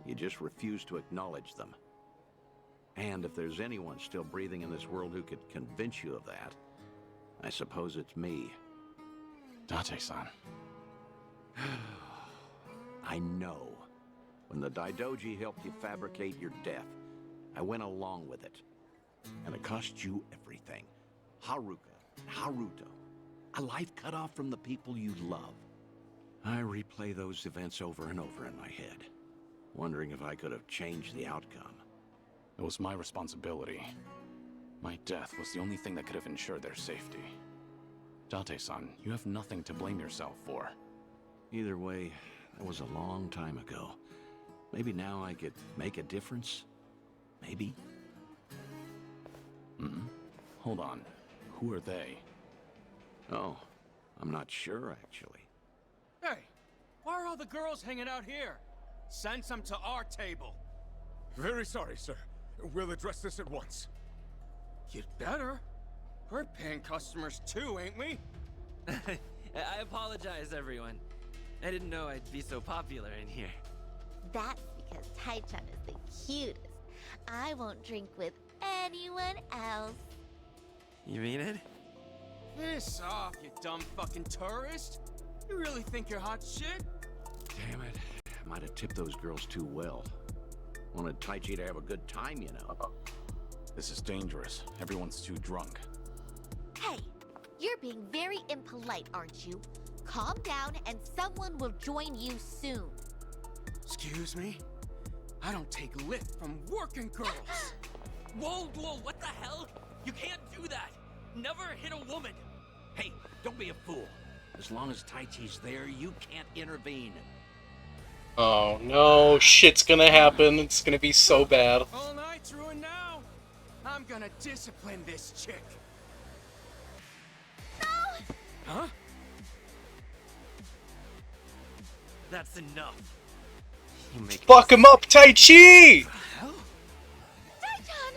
[SPEAKER 6] You just refuse to acknowledge them. And if there's anyone still breathing in this world who could convince you of that, I suppose it's me.
[SPEAKER 20] Date-san.
[SPEAKER 6] I know. When the Daidoji helped you fabricate your death, I went along with it. And it cost you everything. Haruka, Haruto. A life cut off from the people you love. I replay those events over and over in my head, wondering if I could have changed the outcome.
[SPEAKER 20] It was my responsibility. My death was the only thing that could have ensured their safety. Date-san, you have nothing to blame yourself for.
[SPEAKER 6] Either way, that was a long time ago. Maybe now I could make a difference? Maybe?
[SPEAKER 20] Hold on. Who are they?
[SPEAKER 6] Oh, I'm not sure, actually.
[SPEAKER 11] Hey, why are all the girls hanging out here? Send some to our table.
[SPEAKER 8] Very sorry, sir. We'll address this at once.
[SPEAKER 11] You'd better. We're paying customers too, ain't we?
[SPEAKER 14] I apologize, everyone. I didn't know I'd be so popular in here.
[SPEAKER 16] That's because Tai-chan is the cutest. I won't drink with anyone else.
[SPEAKER 14] You mean it?
[SPEAKER 11] Piss off, you dumb fucking tourist. You really think you're hot shit?
[SPEAKER 6] Damn it. I might have tipped those girls too well. Wanted Taichi to have a good time, you know.
[SPEAKER 20] This is dangerous. Everyone's too drunk.
[SPEAKER 16] Hey, you're being very impolite, aren't you? Calm down and someone will join you soon.
[SPEAKER 11] Excuse me? I don't take lift from working girls.
[SPEAKER 2] Whoa, what the hell? You can't do that. Never hit a woman.
[SPEAKER 6] Hey, don't be a fool. As long as Taichi's there, you can't intervene.
[SPEAKER 1] Oh no, shit's gonna happen. It's gonna be so bad.
[SPEAKER 11] All night's ruined now. I'm gonna discipline this chick.
[SPEAKER 16] No!
[SPEAKER 11] Huh?
[SPEAKER 14] That's enough. You make
[SPEAKER 1] Fuck him up, Tai-Chi!
[SPEAKER 16] Tai-chan!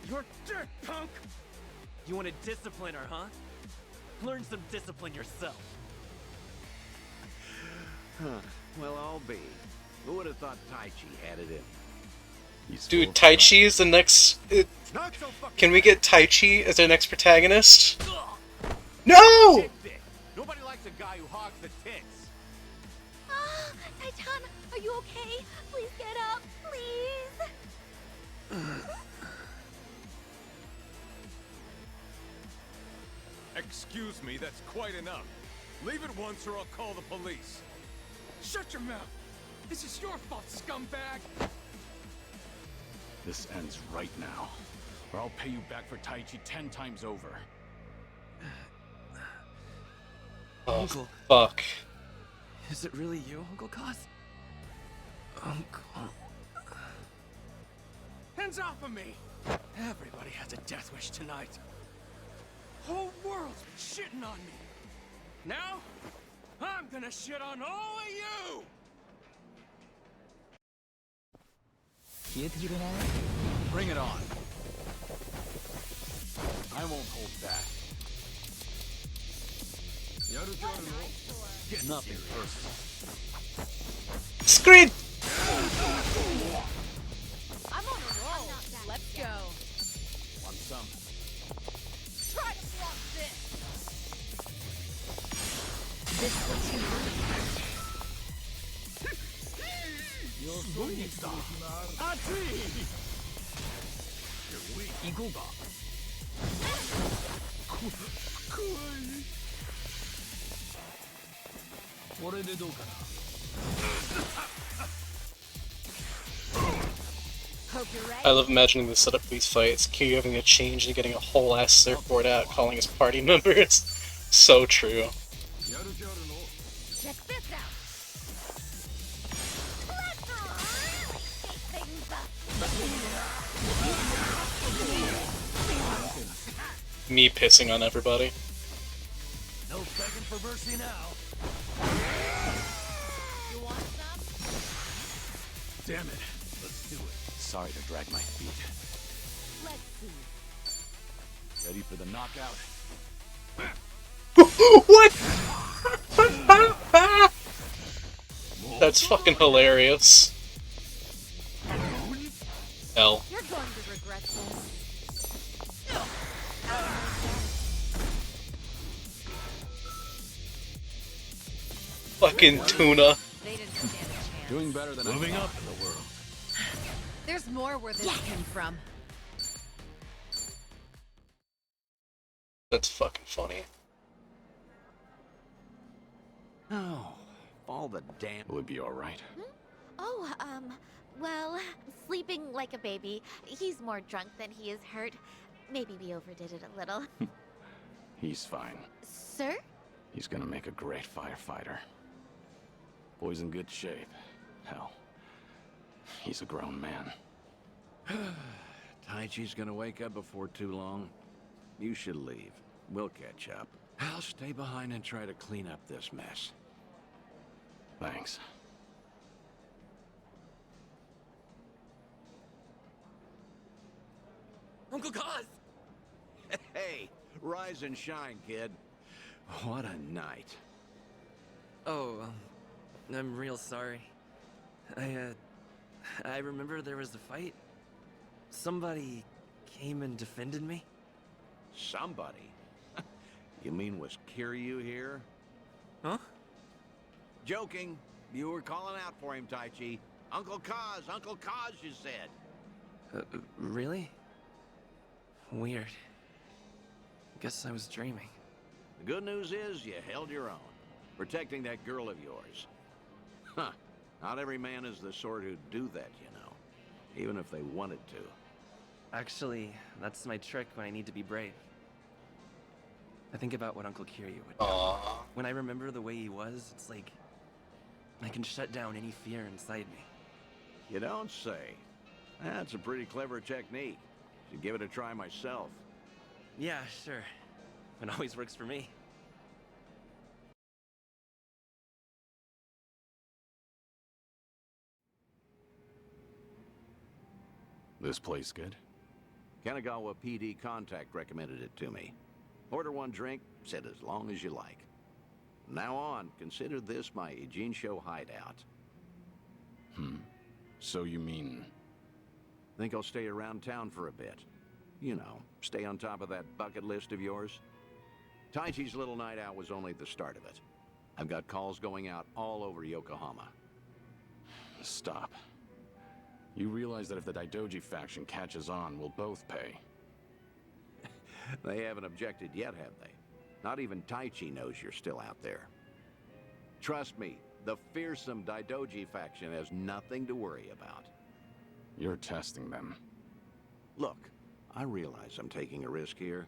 [SPEAKER 11] You're dirt, punk!
[SPEAKER 14] You want to discipline her, huh? Learn some discipline yourself.
[SPEAKER 6] Well, I'll be. Who would have thought Taichi had it in?
[SPEAKER 1] Dude, Tai-Chi is the next... Can we get Tai-Chi as our next protagonist? No!
[SPEAKER 8] Nobody likes a guy who hogs the tits.
[SPEAKER 16] Ah, Tai-chan, are you okay? Please get up, please.
[SPEAKER 8] Excuse me, that's quite enough. Leave it once or I'll call the police.
[SPEAKER 11] Shut your mouth! This is your fault, scumbag!
[SPEAKER 20] This ends right now, or I'll pay you back for Taichi 10 times over.
[SPEAKER 1] Oh,
[SPEAKER 14] Uncle.
[SPEAKER 1] fuck.
[SPEAKER 14] Is it really you, Uncle Cos? Uncle.
[SPEAKER 11] Hands off of me! Everybody has a death wish tonight. Whole world's been shitting on me. Now, I'm gonna shit on all of you!
[SPEAKER 8] Bring it on. I won't
[SPEAKER 6] hold back. Nothing personal.
[SPEAKER 1] Screen!
[SPEAKER 17] I'm on a roll. Let's go.
[SPEAKER 6] Want some?
[SPEAKER 17] Try to block this. This will too.
[SPEAKER 1] I love imagining the setup of these fights. Kiryu having a change and getting a whole ass surfboard out, calling his party members. So true.
[SPEAKER 17] Check this out.
[SPEAKER 1] Me pissing on everybody.
[SPEAKER 22] No begging for mercy now.
[SPEAKER 17] You want some?
[SPEAKER 12] Damn it. Let's do it.
[SPEAKER 4] Sorry to drag my feet.
[SPEAKER 17] Let's see.
[SPEAKER 4] Ready for the knockout?
[SPEAKER 1] What? That's fucking hilarious. L.
[SPEAKER 17] You're going to regret this.
[SPEAKER 1] Fucking tuna.
[SPEAKER 17] They didn't stand a chance.
[SPEAKER 4] Doing better than
[SPEAKER 22] Moving
[SPEAKER 4] I
[SPEAKER 22] up in the world.
[SPEAKER 17] There's more where this came from.
[SPEAKER 1] That's fucking funny.
[SPEAKER 6] Oh, all the damn.
[SPEAKER 4] Will it be alright?
[SPEAKER 16] Oh, well, sleeping like a baby. He's more drunk than he is hurt. Maybe we overdid it a little.
[SPEAKER 4] He's fine.
[SPEAKER 16] Sir?
[SPEAKER 4] He's gonna make a great firefighter. Boy's in good shape. Hell, he's a grown man.
[SPEAKER 6] Taichi's gonna wake up before too long. You should leave. We'll catch up. I'll stay behind and try to clean up this mess.
[SPEAKER 4] Thanks.
[SPEAKER 2] Uncle Kaz!
[SPEAKER 6] Hey, rise and shine, kid. What a night.
[SPEAKER 14] Oh, I'm real sorry. I remember there was a fight. Somebody came and defended me.
[SPEAKER 6] Somebody? You mean was Kiryu here?
[SPEAKER 14] Huh?
[SPEAKER 6] Joking. You were calling out for him, Taichi. Uncle Kaz, you said.
[SPEAKER 14] Really? Weird. Guess I was dreaming.
[SPEAKER 6] The good news is you held your own, protecting that girl of yours. Huh. Not every man is the sort who'd do that, you know. Even if they wanted to.
[SPEAKER 14] Actually, that's my trick when I need to be brave. I think about what Uncle Kiryu would do.
[SPEAKER 1] Aww.
[SPEAKER 14] When I remember the way he was, it's like I can shut down any fear inside me.
[SPEAKER 6] You don't say. That's a pretty clever technique. Should give it a try myself.
[SPEAKER 14] Yeah, sure. It always works for me.
[SPEAKER 4] This place good?
[SPEAKER 6] Kanagawa PD contact recommended it to me. Order one drink, sit as long as you like. From now on, consider this my Ijincho hideout.
[SPEAKER 4] So you mean...
[SPEAKER 6] Think I'll stay around town for a bit. You know, stay on top of that bucket list of yours. Taichi's little night out was only the start of it. I've got calls going out all over Yokohama.
[SPEAKER 4] Stop. You realize that if the Daidoji faction catches on, we'll both pay.
[SPEAKER 6] They haven't objected yet, have they? Not even Taichi knows you're still out there. Trust me, the fearsome Daidoji faction has nothing to worry about.
[SPEAKER 4] You're testing them.
[SPEAKER 6] Look, I realize I'm taking a risk here,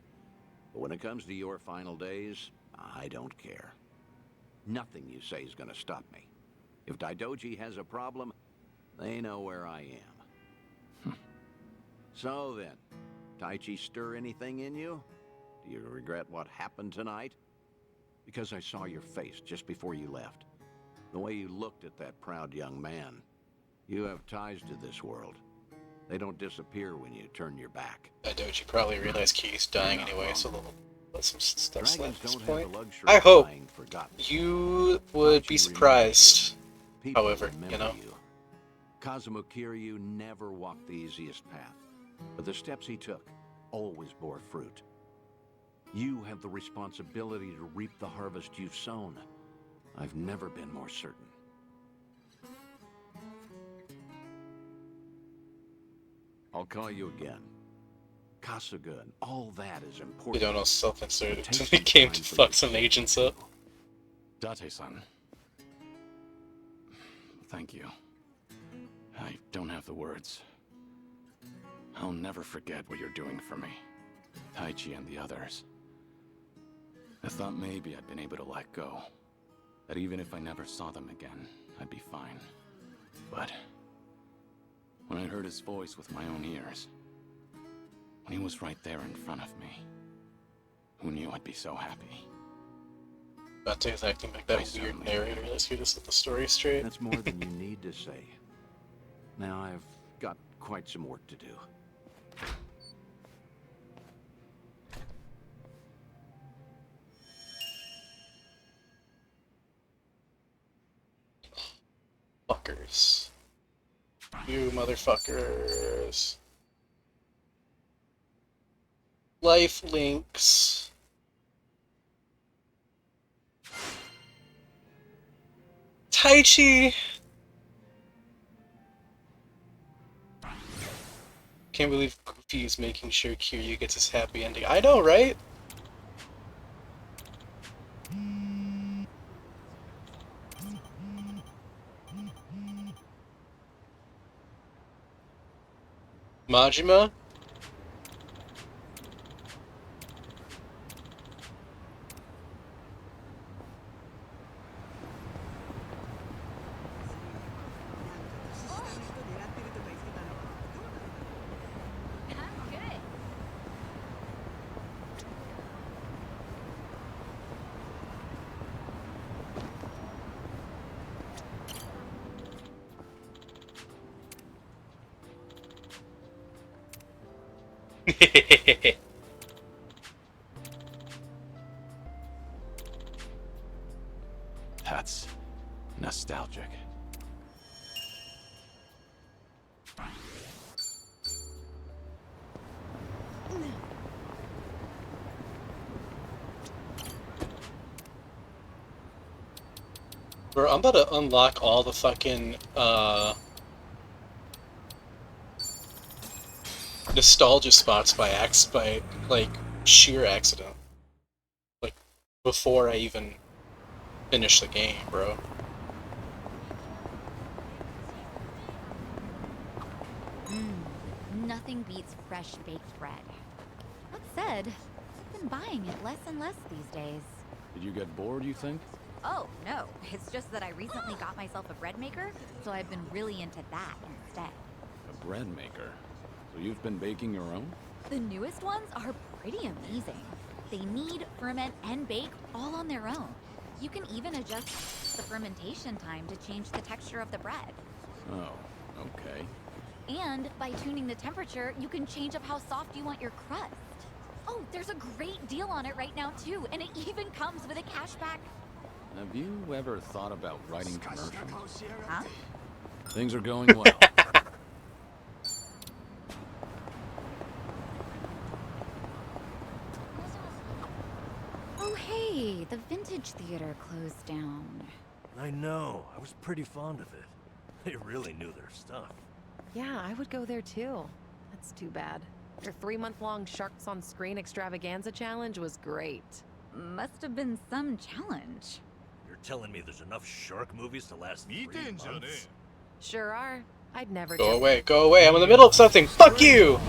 [SPEAKER 6] but when it comes to your final days, I don't care. Nothing you say is going to stop me. If Daidoji has a problem, they know where I am. So then, Taichi stir anything in you? Do you regret what happened tonight? Because I saw your face just before you left. The way you looked at that proud young man. You have ties to this world. They don't disappear when you turn your back.
[SPEAKER 1] Daidoji probably realized Kiryu's dying anyway, so they'll let some stuff slip
[SPEAKER 6] Dragons
[SPEAKER 1] at this
[SPEAKER 6] don't have
[SPEAKER 1] point.
[SPEAKER 6] the luxury
[SPEAKER 1] I
[SPEAKER 6] of
[SPEAKER 1] hope
[SPEAKER 6] dying forgotten.
[SPEAKER 1] you would be surprised,
[SPEAKER 6] People
[SPEAKER 1] however,
[SPEAKER 6] remember
[SPEAKER 1] you know?
[SPEAKER 6] Kazuma Kiryu never walked the easiest path, but the steps he took always bore fruit. You have the responsibility to reap the harvest you've sown. I've never been more certain. I'll call you again. Kasuga and all that is important.
[SPEAKER 1] You don't know self-insert
[SPEAKER 6] It takes
[SPEAKER 1] he
[SPEAKER 6] some
[SPEAKER 1] came
[SPEAKER 6] time
[SPEAKER 1] to
[SPEAKER 6] for
[SPEAKER 1] fuck
[SPEAKER 6] you
[SPEAKER 1] some agents up.
[SPEAKER 20] Date-san. Thank you. I don't have the words. I'll never forget what you're doing for me. Taichi and the others. I thought maybe I'd been able to let go. That even if I never saw them again, I'd be fine. But when I heard his voice with my own ears, when he was right there in front of me, who knew I'd be so happy?
[SPEAKER 1] Bate's acting like that weird narrator. Let's hear this with the story straight.
[SPEAKER 6] That's more than you need to say. Now I've got quite some work to do.
[SPEAKER 1] Fuckers. You motherfuckers. Life links. Taichi! Can't believe Goofy is making sure Kiryu gets his happy ending. I know, right? Majima?
[SPEAKER 20] That's nostalgic.
[SPEAKER 1] Bro, I'm about to unlock all the fucking, nostalgia spots by like, sheer accident. Like, before I even finish the game, bro.
[SPEAKER 19] Nothing beats fresh baked bread. That said, I've been buying it less and less these days.
[SPEAKER 20] Did you get bored, you think?
[SPEAKER 19] Oh, no. It's just that I recently got myself a bread maker, so I've been really into that instead.
[SPEAKER 20] A bread maker? So you've been baking your own?
[SPEAKER 19] The newest ones are pretty amazing. They knead, ferment, and bake all on their own. You can even adjust the fermentation time to change the texture of the bread.
[SPEAKER 20] Oh, okay.
[SPEAKER 19] And by tuning the temperature, you can change up how soft you want your crust. Oh, there's a great deal on it right now, too, and it even comes with a cashback.
[SPEAKER 20] Have you ever thought about writing commercials?
[SPEAKER 19] Huh?
[SPEAKER 20] Things are going well.
[SPEAKER 19] Oh, hey, the Vintage Theater closed down.
[SPEAKER 13] I know. I was pretty fond of it. They really knew their stuff.
[SPEAKER 15] Yeah, I would go there too. That's too bad. Their 3-month-long Sharks on Screen extravaganza challenge was great.
[SPEAKER 19] Must have been some challenge.
[SPEAKER 13] You're telling me there's enough shark movies to last 3 months?
[SPEAKER 15] Sure are. I'd never
[SPEAKER 1] Go away, go away, I'm in the middle of something, fuck you!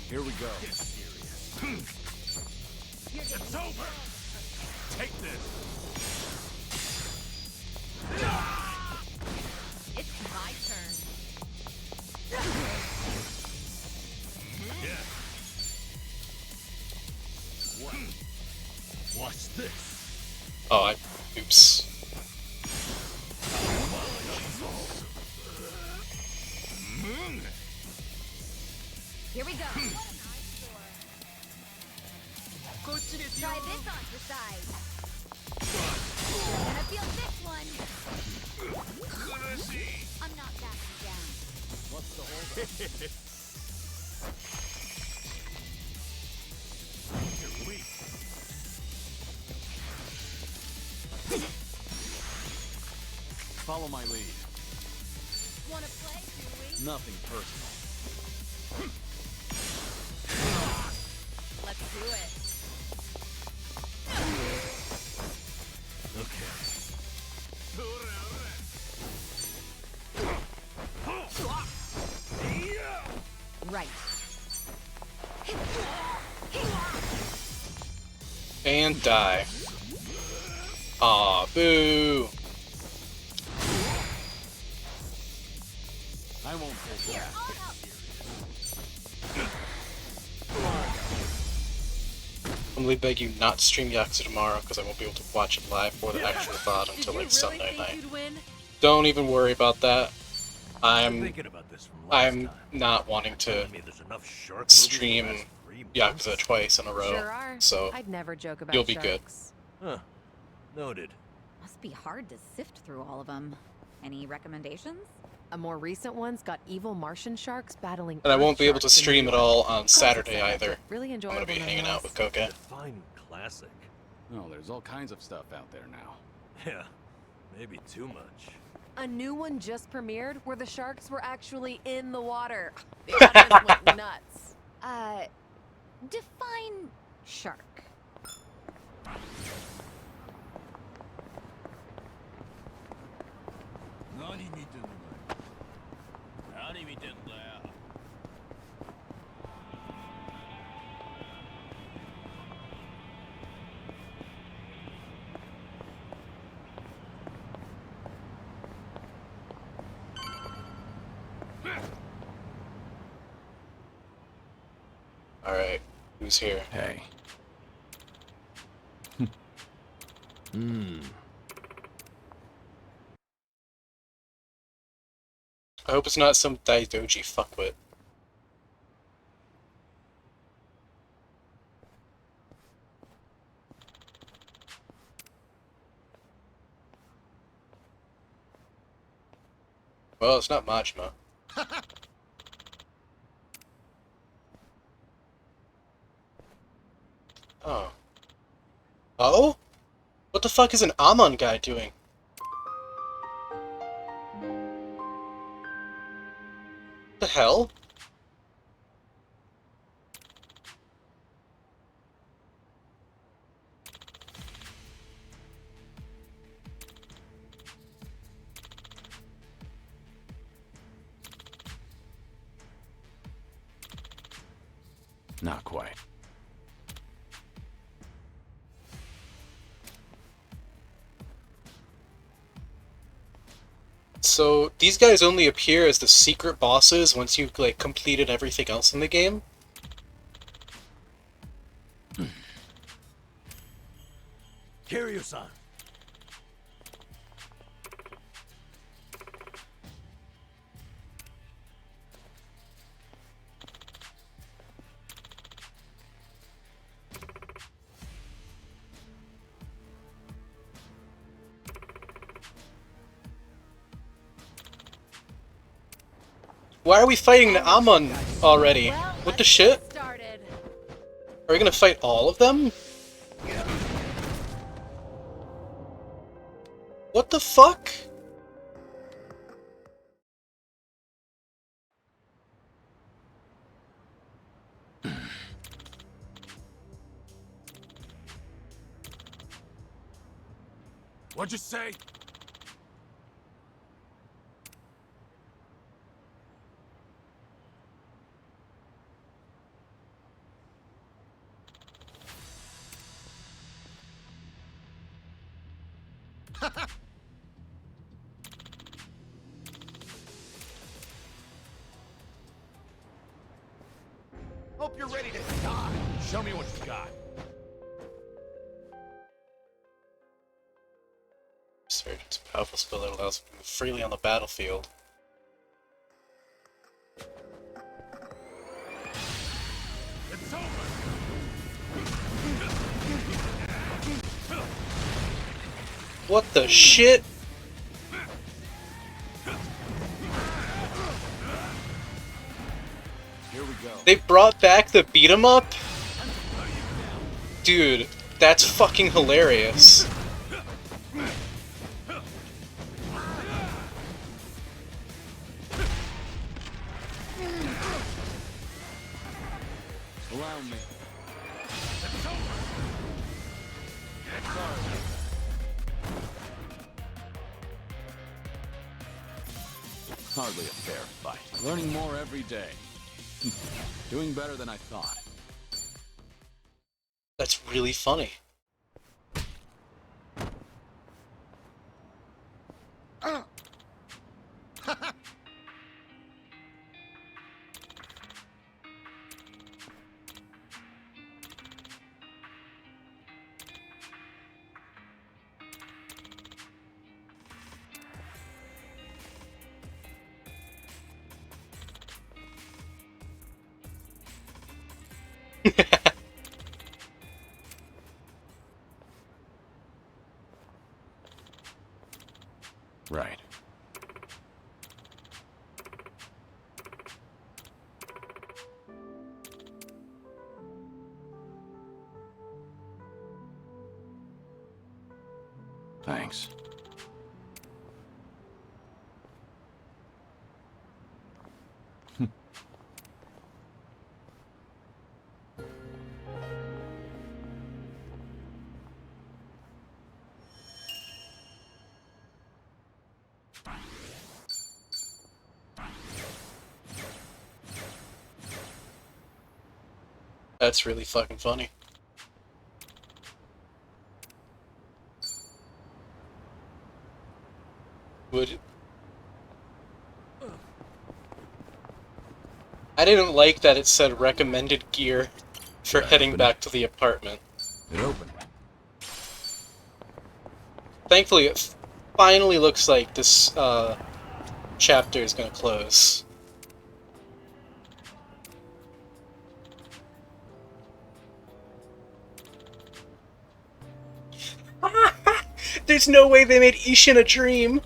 [SPEAKER 6] Here we go.
[SPEAKER 12] Get serious. It's over. Take this.
[SPEAKER 9] It's my turn.
[SPEAKER 12] Yeah. What? Watch this.
[SPEAKER 1] Oh, oops.
[SPEAKER 19] Here we go. Try this on for size. You're gonna feel this one. I'm not backing down.
[SPEAKER 6] What's the hold
[SPEAKER 12] You're weak.
[SPEAKER 4] Follow my lead.
[SPEAKER 19] Wanna play, do we?
[SPEAKER 4] Nothing personal.
[SPEAKER 19] Let's do it.
[SPEAKER 12] Okay.
[SPEAKER 17] Right.
[SPEAKER 1] And die. Aw, boo.
[SPEAKER 4] I won't hold back.
[SPEAKER 1] I'm gonna beg you not to stream Yakuza tomorrow because I won't be able to watch it live for the actual VOD until like Sunday night. Don't even worry about that. I'm not wanting to stream Yakuza twice in a row,
[SPEAKER 17] Sure are.
[SPEAKER 1] so
[SPEAKER 17] I'd never joke about
[SPEAKER 1] you'll be good.
[SPEAKER 17] sharks.
[SPEAKER 13] Huh. Noted.
[SPEAKER 19] Must be hard to sift through all of them. Any recommendations?
[SPEAKER 17] A more recent one's got evil Martian sharks battling.
[SPEAKER 1] And I won't
[SPEAKER 17] Earth
[SPEAKER 1] be able to
[SPEAKER 17] sharks in
[SPEAKER 1] stream
[SPEAKER 17] New
[SPEAKER 1] it all
[SPEAKER 17] York.
[SPEAKER 1] on Saturday either.
[SPEAKER 17] Really
[SPEAKER 1] I'm
[SPEAKER 17] enjoyable.
[SPEAKER 1] gonna be hanging out with Koke.
[SPEAKER 13] Fine classic.
[SPEAKER 4] No, there's all kinds of stuff out there now.
[SPEAKER 13] Yeah, maybe too much.
[SPEAKER 17] A new one just premiered where the sharks were actually in the water. The audience went nuts.
[SPEAKER 19] Define shark.
[SPEAKER 1] Alright, who's here?
[SPEAKER 4] Hey.
[SPEAKER 1] I hope it's not some Daidoji fuckwit. Well, it's not Majima. Oh. Oh? What the fuck is an Amon guy doing? The hell?
[SPEAKER 4] Not quite.
[SPEAKER 1] So, these guys only appear as the secret bosses once you've, like, completed everything else in the game?
[SPEAKER 13] Kiryu-san.
[SPEAKER 1] Why are we fighting the Amon already? What the shit? Are we gonna fight all of them? What the fuck?
[SPEAKER 8] What'd you say?
[SPEAKER 6] Hope you're ready to die.
[SPEAKER 8] Show me what you got.
[SPEAKER 1] Surgeon's powerful spell that allows him to move freely on the battlefield. What the shit?
[SPEAKER 20] Here we go.
[SPEAKER 1] They brought back the beat 'em up? Dude, that's fucking hilarious.
[SPEAKER 20] Allow me. Hardly a fair fight. Learning more every day. Doing better than I thought.
[SPEAKER 1] That's really funny.
[SPEAKER 20] Right. Thanks.
[SPEAKER 1] That's really fucking funny. I didn't like that it said recommended gear for heading back to the apartment.
[SPEAKER 20] It opened.
[SPEAKER 1] Thankfully, it finally looks like this chapter is gonna close. There's no way they made Ishin a dream!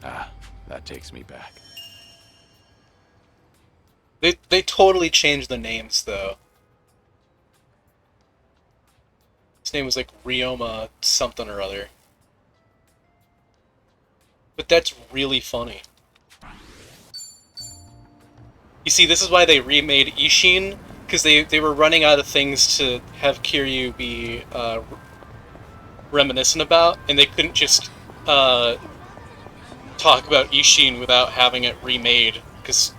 [SPEAKER 20] Ah, that takes me back.
[SPEAKER 1] They totally changed the names, though. His name was like Ryoma something or other. But that's really funny. You see, this is why they remade Ishin, because they were running out of things to have Kiryu be reminiscent about, and they couldn't just talk about Ishin without having it remade, because,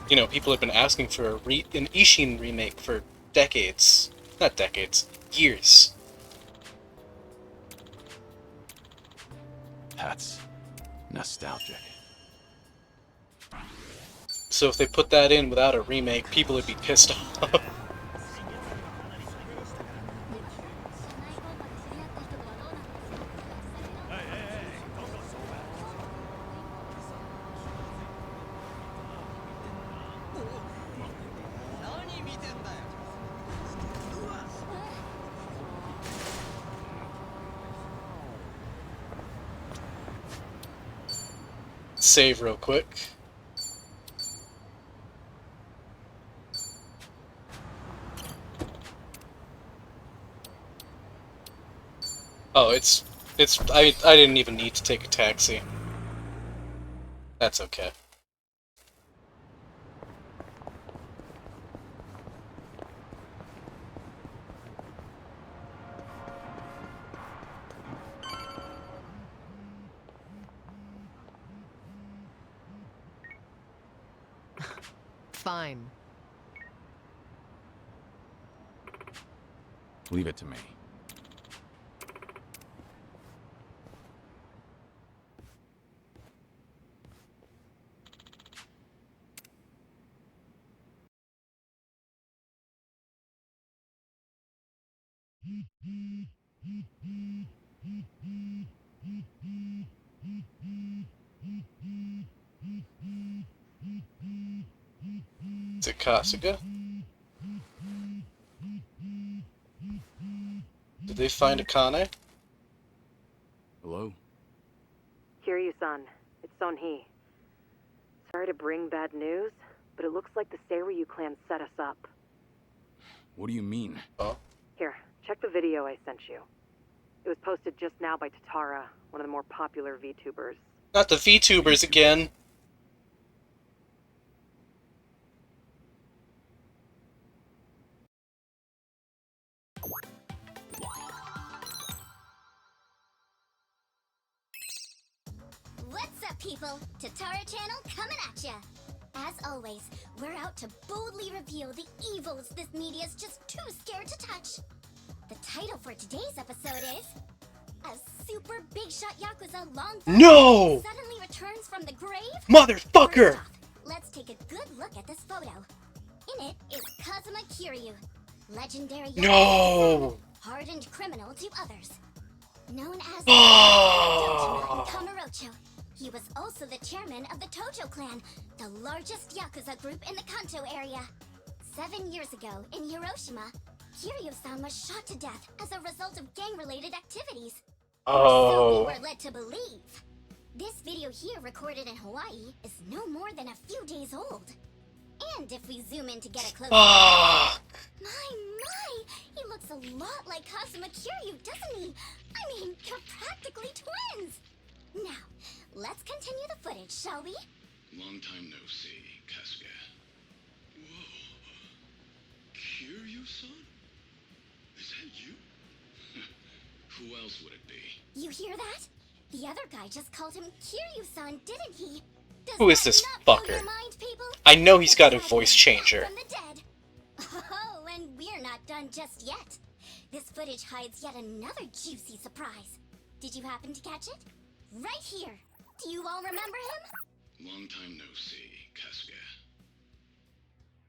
[SPEAKER 1] you know, people have been asking for an Ishin remake for decades. Not decades, years.
[SPEAKER 20] That's nostalgic.
[SPEAKER 1] So if they put that in without a remake, people would be pissed off. Save real quick. Oh, I didn't even need to take a taxi. That's okay.
[SPEAKER 15] Fine.
[SPEAKER 20] Leave it to me.
[SPEAKER 1] Is it Kasuga? Did they find Akane?
[SPEAKER 4] Hello?
[SPEAKER 17] Kiryu-san, it's Son-hee. Sorry to bring bad news, but it looks like the Seiryu clan set us up.
[SPEAKER 20] What do you mean?
[SPEAKER 1] Oh.
[SPEAKER 17] Here, check the video I sent you. It was posted just now by Tatara, one of the more popular VTubers.
[SPEAKER 1] Not the VTubers again.
[SPEAKER 10] What's up, people? Tatara Channel coming at ya! As always, we're out to boldly reveal the evils this media's just too scared to touch. The title for today's episode is... A super big shot Yakuza long
[SPEAKER 1] No!
[SPEAKER 10] suddenly returns from the grave?
[SPEAKER 1] Motherfucker!
[SPEAKER 10] First off, let's take a good look at this photo. In it is Kazuma Kiryu, legendary Yakuza
[SPEAKER 1] No!
[SPEAKER 10] hardened criminal to others. Known as
[SPEAKER 1] Oh.
[SPEAKER 10] Kamurocho, he was also the chairman of the Tojo clan, the largest Yakuza group in the Kanto area. 7 years ago, in Hiroshima, Kiryu-san was shot to death as a result of gang-related activities. So
[SPEAKER 1] Oh.
[SPEAKER 10] we were led to believe. This video here, recorded in Hawaii, is no more than a few days old. And if we zoom in to get a closer
[SPEAKER 1] Fuck.
[SPEAKER 10] look, my, he looks a lot like Kazuma Kiryu, doesn't he? I mean, they're practically twins. Now, let's continue the footage, shall we?
[SPEAKER 20] Long time no see, Kasuga. Whoa. Kiryu-san? Is that you? Who else would it be?
[SPEAKER 10] You hear that? The other guy just called him Kiryu-san, didn't he? Does
[SPEAKER 1] Who is
[SPEAKER 10] that
[SPEAKER 1] this
[SPEAKER 10] not blow
[SPEAKER 1] fucker?
[SPEAKER 10] your mind, people?
[SPEAKER 1] I know he's got a
[SPEAKER 10] It's like
[SPEAKER 1] voice changer.
[SPEAKER 10] from the dead. Oh, and we're not done just yet. This footage hides yet another juicy surprise. Did you happen to catch it? Right here. Do you all remember him?
[SPEAKER 20] Long time no see, Kasuga.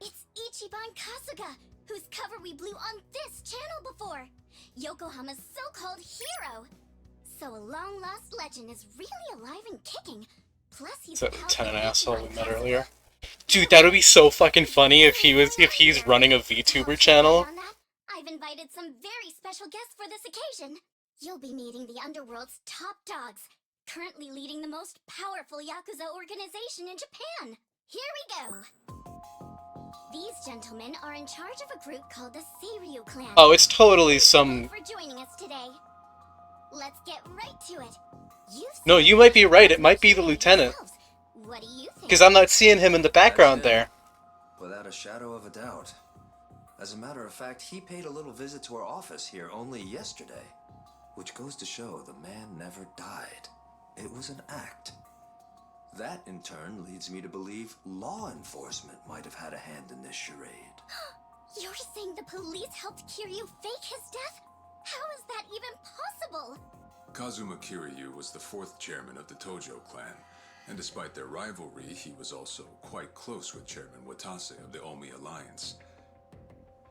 [SPEAKER 10] It's Ichiban Kasuga, whose cover we blew on this channel before. Yokohama's so-called hero. So a long-lost legend is really alive and kicking. Plus he's
[SPEAKER 1] Is that
[SPEAKER 10] pal
[SPEAKER 1] lieutenant
[SPEAKER 10] with
[SPEAKER 1] asshole
[SPEAKER 10] Ichiban
[SPEAKER 1] we met
[SPEAKER 10] Kasuga.
[SPEAKER 1] earlier? Dude, that would be so fucking funny if he's running a VTuber channel.
[SPEAKER 10] On that, I've invited some very special guests for this occasion. You'll be meeting the Underworld's top dogs, currently leading the most powerful Yakuza organization in Japan. Here we go. These gentlemen are in charge of a group called the Seiryu clan.
[SPEAKER 1] Oh, it's totally some...
[SPEAKER 10] For joining us today. Let's get right to it.
[SPEAKER 1] No, you might be right. It might be the lieutenant.
[SPEAKER 10] What do you think?
[SPEAKER 1] Because I'm not seeing him in the background there.
[SPEAKER 5] Without a shadow of a doubt. As a matter of fact, he paid a little visit to our office here only yesterday. Which goes to show the man never died. It was an act. That, in turn, leads me to believe law enforcement might have had a hand in this charade.
[SPEAKER 10] You're saying the police helped Kiryu fake his death? How is that even possible?
[SPEAKER 23] Kazuma Kiryu was the fourth chairman of the Tojo clan, and despite their rivalry, he was also quite close with Chairman Watase of the Omi Alliance.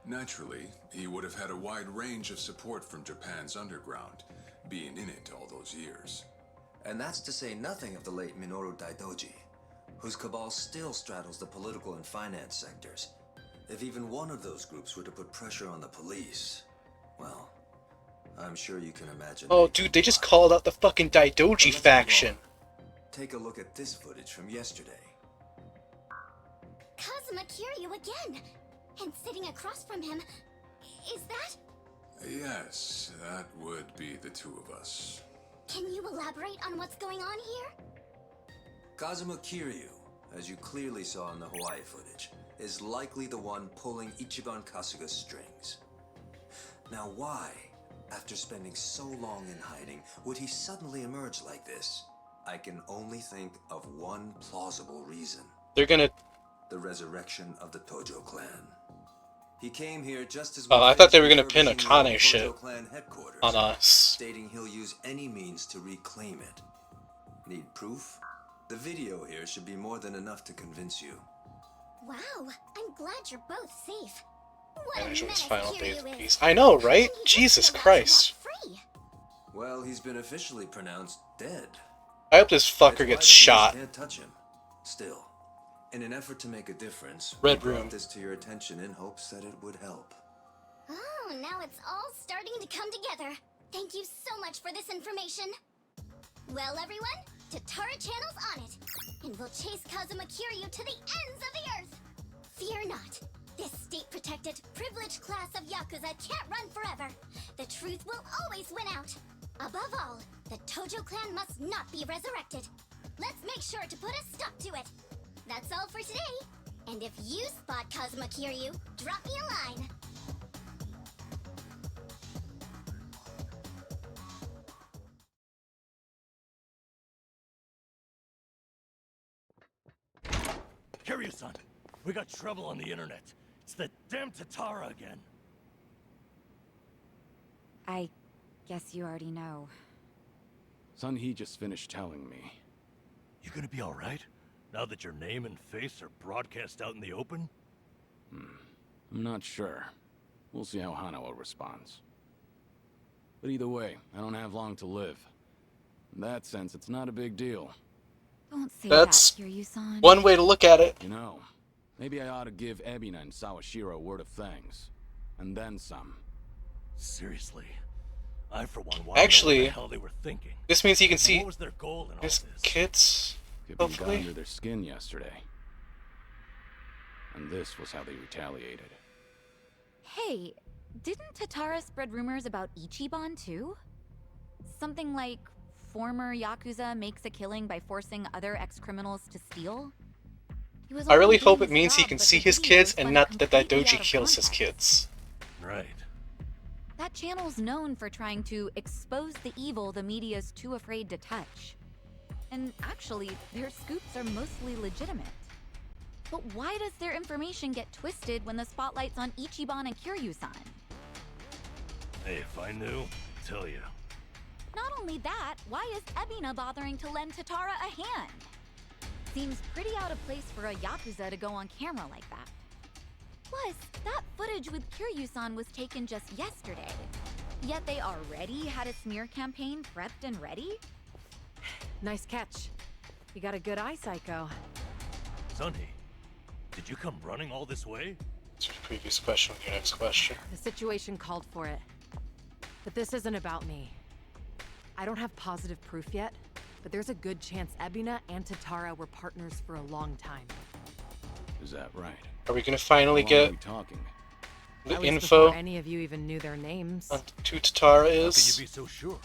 [SPEAKER 23] Naturally, he would have had a wide range of support from Japan's underground, being in it all those years.
[SPEAKER 5] And that's to say nothing of the late Minoru Daidoji, whose cabal still straddles the political and finance sectors. If even one of those groups were to put pressure on the police, well, I'm sure you can imagine.
[SPEAKER 1] Oh, dude, they just called out the fucking Daidoji faction.
[SPEAKER 5] Take a look at this footage from yesterday.
[SPEAKER 10] Kazuma Kiryu again! And sitting across from him, is that?
[SPEAKER 23] Yes, that would be the two of us.
[SPEAKER 10] Can you elaborate on what's going on here?
[SPEAKER 5] Kazuma Kiryu, as you clearly saw in the Hawaii footage, is likely the one pulling Ichiban Kasuga's strings. Now why, after spending so long in hiding, would he suddenly emerge like this? I can only think of one plausible reason.
[SPEAKER 1] They're gonna...
[SPEAKER 5] The resurrection of the Tojo clan. He came here just as...
[SPEAKER 1] Oh, I thought they were gonna pin Akane shit on us.
[SPEAKER 5] Stating he'll use any means to reclaim it. Need proof? The video here should be more than enough to convince you.
[SPEAKER 10] Wow, I'm glad you're both safe. What a
[SPEAKER 1] Management's
[SPEAKER 10] menace
[SPEAKER 1] final days
[SPEAKER 10] Kiryu
[SPEAKER 1] of
[SPEAKER 10] is.
[SPEAKER 1] peace. I know, right?
[SPEAKER 10] How can he
[SPEAKER 1] Jesus
[SPEAKER 10] just let him
[SPEAKER 1] Christ.
[SPEAKER 10] walk free?
[SPEAKER 5] Well, he's been officially pronounced dead.
[SPEAKER 1] I hope this fucker gets shot.
[SPEAKER 5] Can't touch him. Still, in an effort to make a difference,
[SPEAKER 1] Red
[SPEAKER 5] we brought
[SPEAKER 1] room.
[SPEAKER 5] this to your attention in hopes that it would help.
[SPEAKER 10] Oh, now it's all starting to come together. Thank you so much for this information. Well, everyone, Tatara Channel's on it, and we'll chase Kazuma Kiryu to the ends of the earth. Fear not. This state-protected, privileged class of Yakuza can't run forever. The truth will always win out. Above all, the Tojo clan must not be resurrected. Let's make sure to put a stop to it. That's all for today. And if you spot Kazuma Kiryu, drop me a line.
[SPEAKER 13] Kiryu-san, we got trouble on the internet. It's the damn Tatara again.
[SPEAKER 19] I guess you already know.
[SPEAKER 4] Sun-Hee just finished telling me.
[SPEAKER 13] You gonna be alright? Now that your name and face are broadcast out in the open?
[SPEAKER 4] I'm not sure. We'll see how Hanawa responds. But either way, I don't have long to live. In that sense, it's not a big deal.
[SPEAKER 19] Don't say
[SPEAKER 1] That's
[SPEAKER 19] that, Kiryu-san.
[SPEAKER 1] one way to look at it.
[SPEAKER 4] You know, maybe I ought to give Ebina and Sawashiro a word of thanks. And then some.
[SPEAKER 13] Seriously? I, for one,
[SPEAKER 1] Actually,
[SPEAKER 13] what the hell they were thinking.
[SPEAKER 1] This means he can
[SPEAKER 13] And
[SPEAKER 1] see
[SPEAKER 13] what was their goal in all
[SPEAKER 1] his
[SPEAKER 13] this?
[SPEAKER 1] kids,
[SPEAKER 4] Could be got
[SPEAKER 1] hopefully.
[SPEAKER 4] under their skin yesterday. And this was how they retaliated.
[SPEAKER 19] Hey, didn't Tatara spread rumors about Ichiban too? Something like former Yakuza makes a killing by forcing other ex-criminals to steal? He was
[SPEAKER 1] I really
[SPEAKER 19] only
[SPEAKER 1] hope
[SPEAKER 19] doing
[SPEAKER 1] it means
[SPEAKER 19] his
[SPEAKER 1] he
[SPEAKER 19] job,
[SPEAKER 1] can
[SPEAKER 19] but
[SPEAKER 1] see
[SPEAKER 19] the
[SPEAKER 1] his
[SPEAKER 19] videos
[SPEAKER 1] kids and
[SPEAKER 19] went
[SPEAKER 1] not that
[SPEAKER 19] completely
[SPEAKER 1] Doji
[SPEAKER 19] out of
[SPEAKER 1] kills his
[SPEAKER 19] context.
[SPEAKER 1] kids.
[SPEAKER 13] Right.
[SPEAKER 19] That channel's known for trying to expose the evil the media's too afraid to touch. And actually, their scoops are mostly legitimate. But why does their information get twisted when the spotlight's on Ichiban and Kiryu-san?
[SPEAKER 13] Hey, if I knew, I'd tell you.
[SPEAKER 19] Not only that, why is Ebina bothering to lend Tatara a hand? Seems pretty out of place for a Yakuza to go on camera like that. Plus, that footage with Kiryu-san was taken just yesterday. Yet they already had a smear campaign prepped and ready?
[SPEAKER 17] Nice catch. You got a good eye, Psycho.
[SPEAKER 13] Sun-Hee, did you come running all this way?
[SPEAKER 1] It's your previous question with your next question.
[SPEAKER 17] The situation called for it. But this isn't about me. I don't have positive proof yet, but there's a good chance Ebina and Tatara were partners for a long time.
[SPEAKER 4] Is that right?
[SPEAKER 1] Are we gonna finally
[SPEAKER 4] How long are
[SPEAKER 1] get
[SPEAKER 4] we talking?
[SPEAKER 1] the
[SPEAKER 17] At least
[SPEAKER 1] info
[SPEAKER 17] before any of you even knew their names.
[SPEAKER 1] on who Tatara
[SPEAKER 13] How can
[SPEAKER 1] is?
[SPEAKER 13] you be so sure?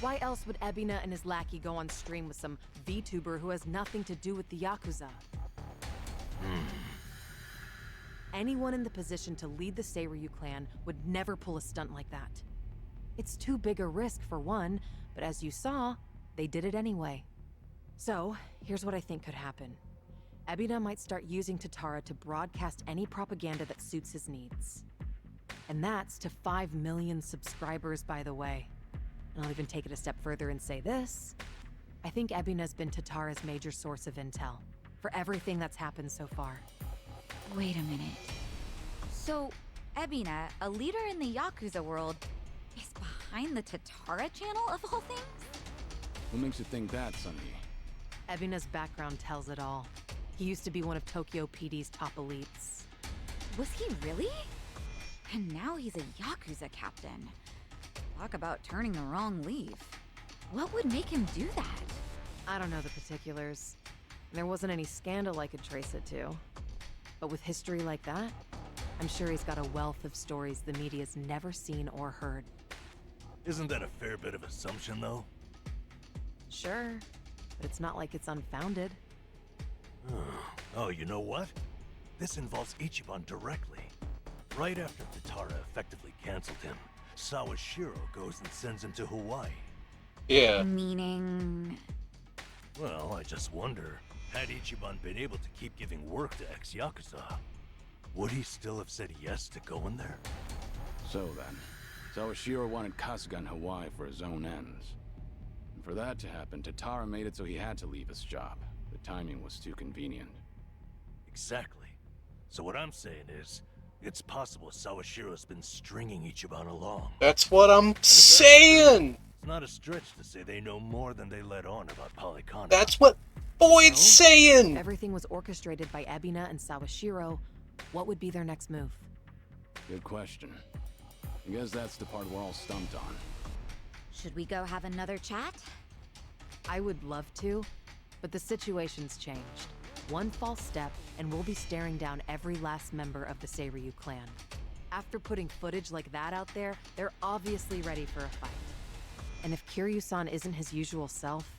[SPEAKER 17] Why else would Ebina and his lackey go on stream with some VTuber who has nothing to do with the Yakuza? Anyone in the position to lead the Seiryu clan would never pull a stunt like that. It's too big a risk for one, but as you saw, they did it anyway. So, here's what I think could happen. Ebina might start using Tatara to broadcast any propaganda that suits his needs. And that's to 5 million subscribers, by the way. And I'll even take it a step further and say this. I think Ebina's been Tatara's major source of intel for everything that's happened so far.
[SPEAKER 19] Wait a minute. So, Ebina, a leader in the Yakuza world, is behind the Tatara channel of all things?
[SPEAKER 4] What makes you think that, Sun-Hee?
[SPEAKER 17] Ebina's background tells it all. He used to be one of Tokyo PD's top elites.
[SPEAKER 19] Was he really? And now he's a Yakuza captain. Talk about turning the wrong leaf. What would make him do that?
[SPEAKER 17] I don't know the particulars. There wasn't any scandal I could trace it to. But with history like that, I'm sure he's got a wealth of stories the media's never seen or heard.
[SPEAKER 13] Isn't that a fair bit of assumption, though?
[SPEAKER 17] Sure, but it's not like it's unfounded.
[SPEAKER 13] Oh, you know what? This involves Ichiban directly. Right after Tatara effectively canceled him, Sawashiro goes and sends him to Hawaii.
[SPEAKER 1] Yeah.
[SPEAKER 19] Meaning...
[SPEAKER 13] Well, I just wonder, had Ichiban been able to keep giving work to ex-Yakuza, would he still have said yes to going there?
[SPEAKER 4] So then, Sawashiro wanted Kasuga in Hawaii for his own ends. And for that to happen, Tatara made it so he had to leave his job. The timing was too convenient.
[SPEAKER 13] Exactly. So what I'm saying is, It's possible Sawashiro's been stringing Ichiban along.
[SPEAKER 1] That's what I'm saying!
[SPEAKER 13] It's not a stretch to say they know more than they let on about Polycana.
[SPEAKER 1] That's what Boyd's saying!
[SPEAKER 17] Everything was orchestrated by Ebina and Sawashiro. What would be their next move?
[SPEAKER 20] Good question. I guess that's the part we're all stumped on.
[SPEAKER 19] Should we go have another chat?
[SPEAKER 17] I would love to, but the situation's changed. One false step, and we'll be staring down every last member of the Seiryu clan. After putting footage like that out there, they're obviously ready for a fight. And if Kiryu-san isn't his usual self,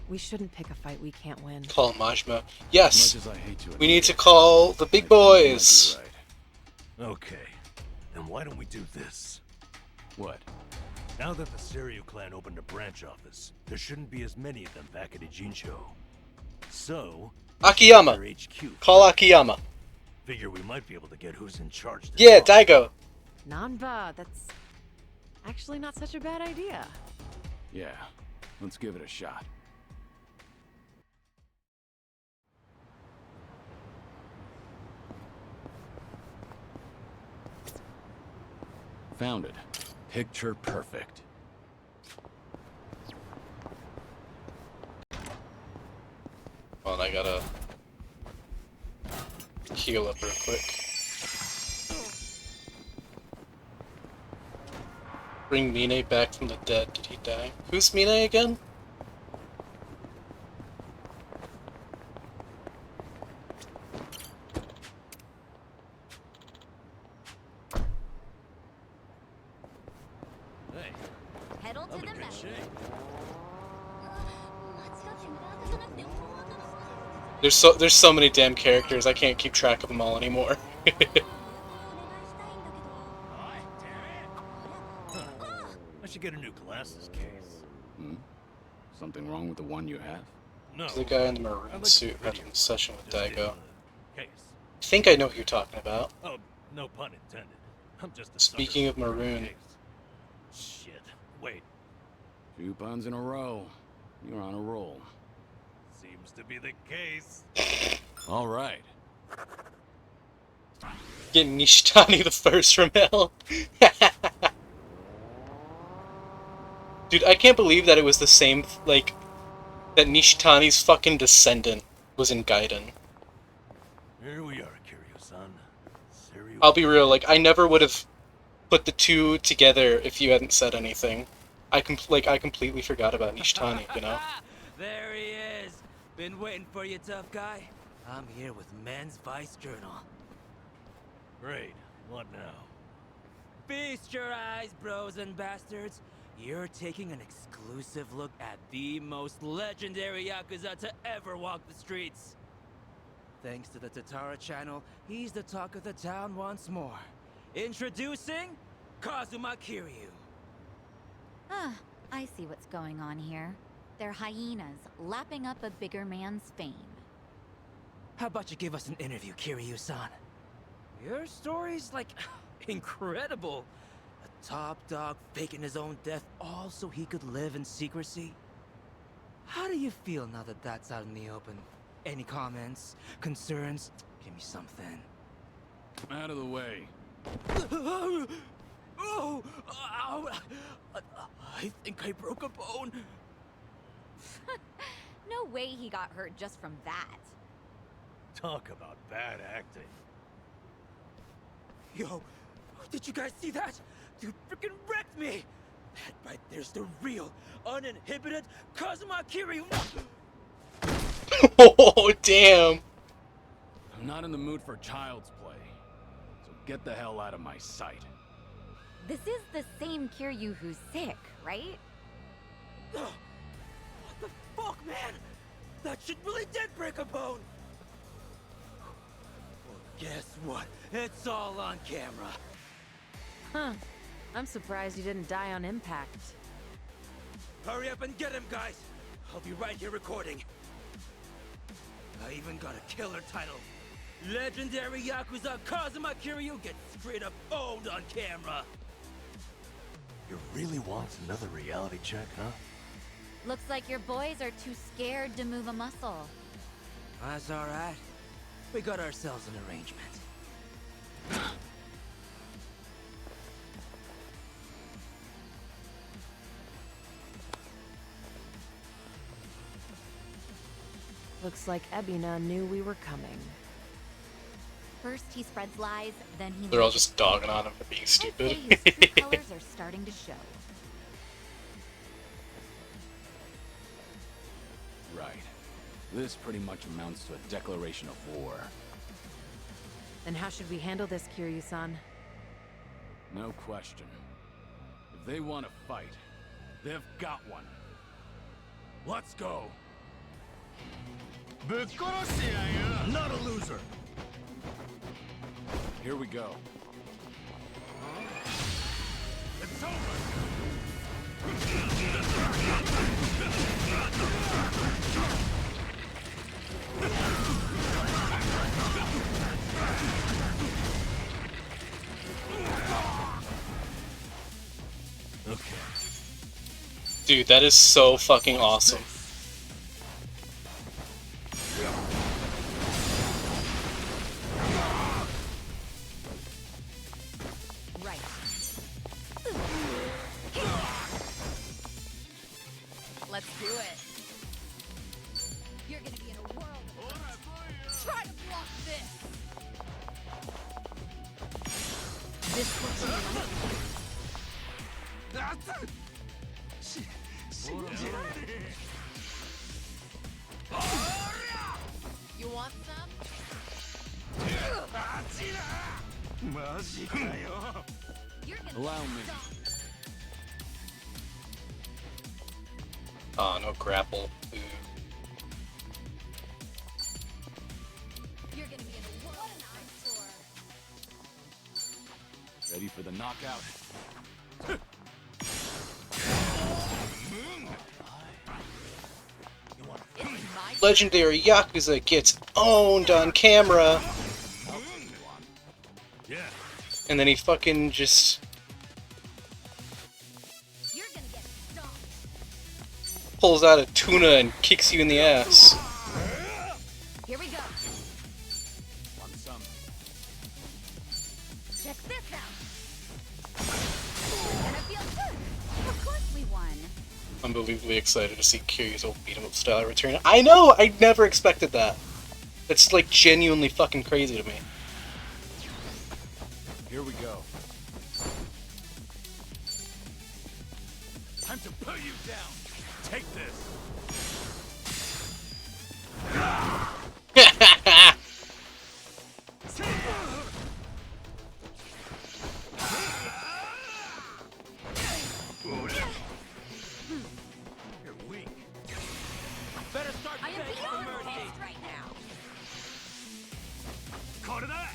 [SPEAKER 17] we shouldn't pick a fight we can't win.
[SPEAKER 1] Call Majima. Yes!
[SPEAKER 20] As much as I hate to
[SPEAKER 1] We need to
[SPEAKER 20] admit it,
[SPEAKER 1] call the big boys!
[SPEAKER 13] Okay, then why don't we do this?
[SPEAKER 20] What?
[SPEAKER 13] Now that the Seiryu clan opened a branch office, there shouldn't be as many of them back at Ijincho. So...
[SPEAKER 1] Akiyama!
[SPEAKER 13] HQ.
[SPEAKER 1] Call Akiyama.
[SPEAKER 13] Figure we might be able to get who's in charge.
[SPEAKER 1] Yeah, Daigo!
[SPEAKER 17] Nanba, that's actually not such a bad idea.
[SPEAKER 20] Yeah, let's give it a shot. Found it. Picture perfect.
[SPEAKER 1] Well, I gotta heal up real quick. Bring Mine back from the dead. Did he die? Who's Mine again?
[SPEAKER 13] Hey,
[SPEAKER 19] Head on to
[SPEAKER 13] I'm
[SPEAKER 19] the
[SPEAKER 13] in good
[SPEAKER 19] map.
[SPEAKER 13] shape.
[SPEAKER 1] There's so many damn characters, I can't keep track of them all anymore.
[SPEAKER 13] I should get a new glasses case.
[SPEAKER 20] Hmm? Something wrong with the one you have?
[SPEAKER 13] No.
[SPEAKER 1] The guy in the
[SPEAKER 13] I'd
[SPEAKER 1] maroon
[SPEAKER 13] like
[SPEAKER 1] suit
[SPEAKER 13] a
[SPEAKER 1] had a session with Daigo.
[SPEAKER 13] Case.
[SPEAKER 1] I think I know who you're talking about.
[SPEAKER 13] Oh, no pun intended. I'm just a
[SPEAKER 1] Speaking
[SPEAKER 13] sucker
[SPEAKER 1] of
[SPEAKER 13] for a
[SPEAKER 1] maroon,
[SPEAKER 13] case. Shit. Wait.
[SPEAKER 20] 2 puns in a row. You're on a roll.
[SPEAKER 13] Seems to be the case.
[SPEAKER 20] All right.
[SPEAKER 1] getting Nishitani the first from hell. Dude, I can't believe that it was the same, like, that Nishitani's fucking descendant was in Gaiden.
[SPEAKER 13] Here we are, Kiryu-san.
[SPEAKER 1] I'll be real, like, I never would have put the two together if you hadn't said anything. I completely forgot about Nishitani, you know?
[SPEAKER 14] There he is! Been waiting for you, tough guy. I'm here with Men's Vice Journal.
[SPEAKER 13] Great. What now?
[SPEAKER 14] Feast your eyes, bros and bastards. You're taking an exclusive look at the most legendary Yakuza to ever walk the streets. Thanks to the Tatara channel, he's the talk of the town once more. Introducing Kazuma Kiryu.
[SPEAKER 19] Ah, I see what's going on here. They're hyenas, lapping up a bigger man's fame.
[SPEAKER 14] How about you give us an interview, Kiryu-san? Your story's, like, incredible. A top dog faking his own death all so he could live in secrecy. How do you feel now that that's out in the open? Any comments? Concerns? Give me something.
[SPEAKER 20] Out of the way.
[SPEAKER 14] Oh! Ow! I think I broke a bone.
[SPEAKER 19] No way he got hurt just from that.
[SPEAKER 13] Talk about bad acting.
[SPEAKER 14] Yo, did you guys see that? Dude freaking wrecked me! That right there's the real, uninhibited Kazuma Kiryu!
[SPEAKER 1] Oh, damn!
[SPEAKER 20] I'm not in the mood for child's play, so get the hell out of my sight.
[SPEAKER 19] This is the same Kiryu who's sick, right?
[SPEAKER 14] What the fuck, man? That shit really did break a bone! Well, guess what? It's all on camera.
[SPEAKER 17] Huh. I'm surprised you didn't die on impact.
[SPEAKER 14] Hurry up and get him, guys! I'll be right here recording. I even got a killer title. Legendary Yakuza Kazuma Kiryu gets straight up owned on camera.
[SPEAKER 13] You really want another reality check, huh?
[SPEAKER 19] Looks like your boys are too scared to move a muscle.
[SPEAKER 14] That's alright. We got ourselves an arrangement.
[SPEAKER 15] Looks like Ebina knew we were coming.
[SPEAKER 19] First he spreads lies, then he
[SPEAKER 1] They're all
[SPEAKER 19] lies.
[SPEAKER 1] just dogging on him for being stupid.
[SPEAKER 19] His true colors are starting to show.
[SPEAKER 20] Right. This pretty much amounts to a declaration of war.
[SPEAKER 15] Then how should we handle this, Kiryu-san?
[SPEAKER 20] No question. If they want to fight, they've got one. Let's go!
[SPEAKER 12] Not a loser.
[SPEAKER 20] Here we go.
[SPEAKER 12] It's over.
[SPEAKER 13] Okay.
[SPEAKER 1] Dude, that is so fucking awesome.
[SPEAKER 19] Right. Let's do it. You're gonna be in a world of try to block this. This looks like you want some? You're gonna
[SPEAKER 20] Allow me.
[SPEAKER 1] Oh, no grapple. Ooh.
[SPEAKER 19] You're gonna be in a world of
[SPEAKER 20] Ready for the knockout?
[SPEAKER 1] Legendary Yakuza gets owned on camera.
[SPEAKER 12] Yeah.
[SPEAKER 1] And then he fucking just pulls out a tuna and kicks you in the ass.
[SPEAKER 19] Here we go.
[SPEAKER 20] Want some?
[SPEAKER 19] Check this out. Gonna feel good. Of course we won.
[SPEAKER 1] Unbelievably excited to see Kiryu's old beat 'em up style return. I know! I never expected that. It's like genuinely fucking crazy to me.
[SPEAKER 20] Here we go.
[SPEAKER 12] Time to put you down. Take this.
[SPEAKER 11] You're weak. Better start
[SPEAKER 19] I am
[SPEAKER 11] begging for
[SPEAKER 19] beyond
[SPEAKER 11] mercy.
[SPEAKER 19] pissed right now.
[SPEAKER 12] Caught it that.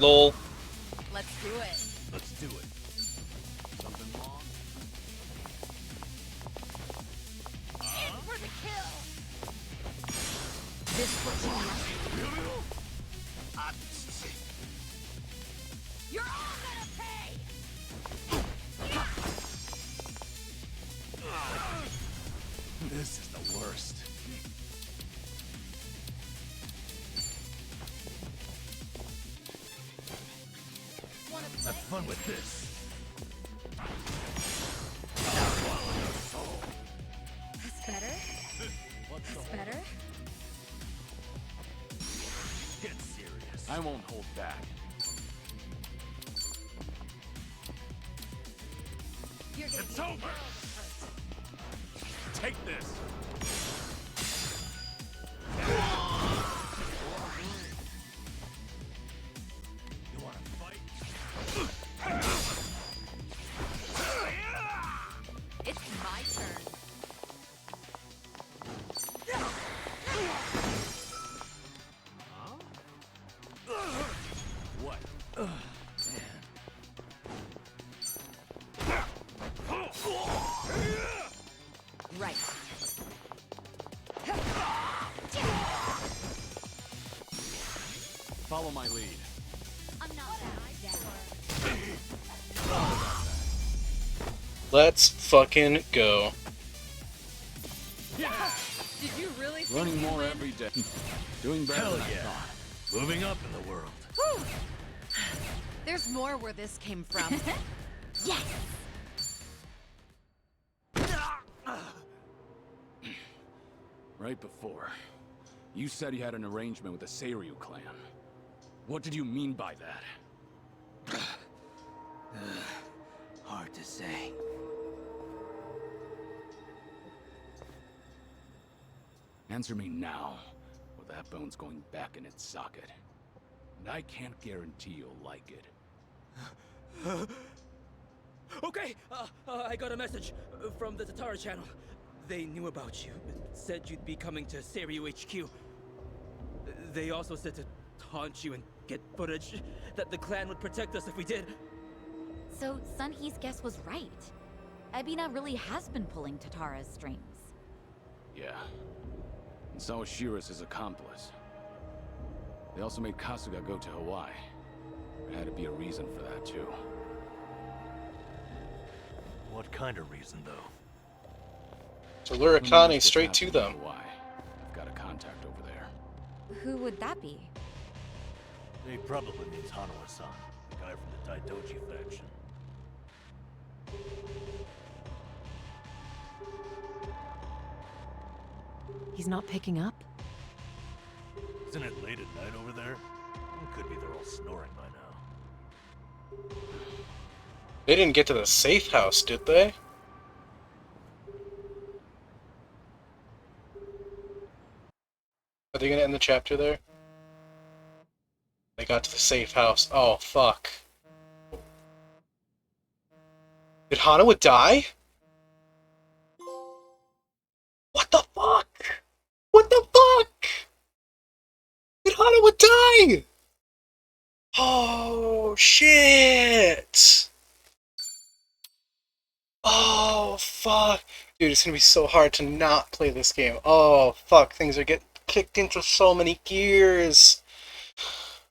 [SPEAKER 1] Lol.
[SPEAKER 19] Let's do it.
[SPEAKER 12] Let's do it.
[SPEAKER 20] Something wrong?
[SPEAKER 19] In for the kill. This what you want. You're all gonna pay.
[SPEAKER 12] This is the worst. Have fun with this.
[SPEAKER 19] That's better. That's better.
[SPEAKER 12] Get serious.
[SPEAKER 20] I won't hold back.
[SPEAKER 19] You're gonna
[SPEAKER 12] It's
[SPEAKER 19] be in a
[SPEAKER 12] over.
[SPEAKER 19] world of hurt.
[SPEAKER 12] Take this. You want to fight?
[SPEAKER 19] It's my turn.
[SPEAKER 12] What?
[SPEAKER 19] Right.
[SPEAKER 20] Follow my lead.
[SPEAKER 19] I'm not down.
[SPEAKER 1] Let's fucking go.
[SPEAKER 19] Did you really think
[SPEAKER 20] Learning
[SPEAKER 19] you
[SPEAKER 20] more
[SPEAKER 19] win?
[SPEAKER 20] every day. Doing better
[SPEAKER 12] Hell
[SPEAKER 20] than I
[SPEAKER 12] yeah.
[SPEAKER 20] thought.
[SPEAKER 13] Moving up in the world.
[SPEAKER 17] Whew. There's more where this came from.
[SPEAKER 19] Yes!
[SPEAKER 20] Right before, you said you had an arrangement with the Seiryu clan. What did you mean by that?
[SPEAKER 14] Hard to say.
[SPEAKER 20] Answer me now, or that bone's going back in its socket. And I can't guarantee you'll like it.
[SPEAKER 14] Okay, I got a message from the Tatara channel. They knew about you, said you'd be coming to Seiryu HQ. They also said to taunt you and get footage, that the clan would protect us if we did.
[SPEAKER 19] So Sunhee's guess was right. Ebina really has been pulling Tatara's strings.
[SPEAKER 20] Yeah. And so is Shira's his accomplice. They also made Kasuga go to Hawaii. There had to be a reason for that, too.
[SPEAKER 13] What kind of reason, though?
[SPEAKER 1] To lure Akane straight to them.
[SPEAKER 20] I've got a contact over there.
[SPEAKER 19] Who would that be?
[SPEAKER 13] He probably means Hanawa-san, the guy from the Daidoji faction.
[SPEAKER 17] He's not picking up?
[SPEAKER 13] Isn't it late at night over there? It could be they're all snoring by now.
[SPEAKER 1] They didn't get to the safe house, did they? Are they gonna end the chapter there? They got to the safe house. Oh, fuck. Did Hanawa die? What the fuck? What the fuck? Did Hanawa die? Oh, shit. Oh, fuck. Dude, it's gonna be so hard to not play this game. Oh, fuck. Things are getting kicked into so many gears.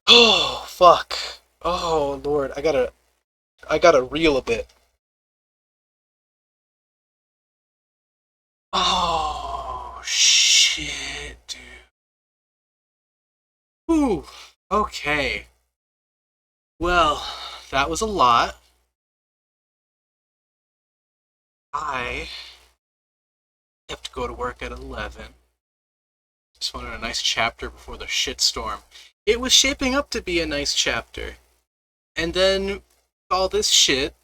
[SPEAKER 1] Oh, fuck. Oh, Lord. I gotta reel a bit. Oh, shit, dude. Ooh, okay. Well, that was a lot. I have to go to work at 11. Just wanted a nice chapter before the shitstorm. It was shaping up to be a nice chapter. And then all this shit.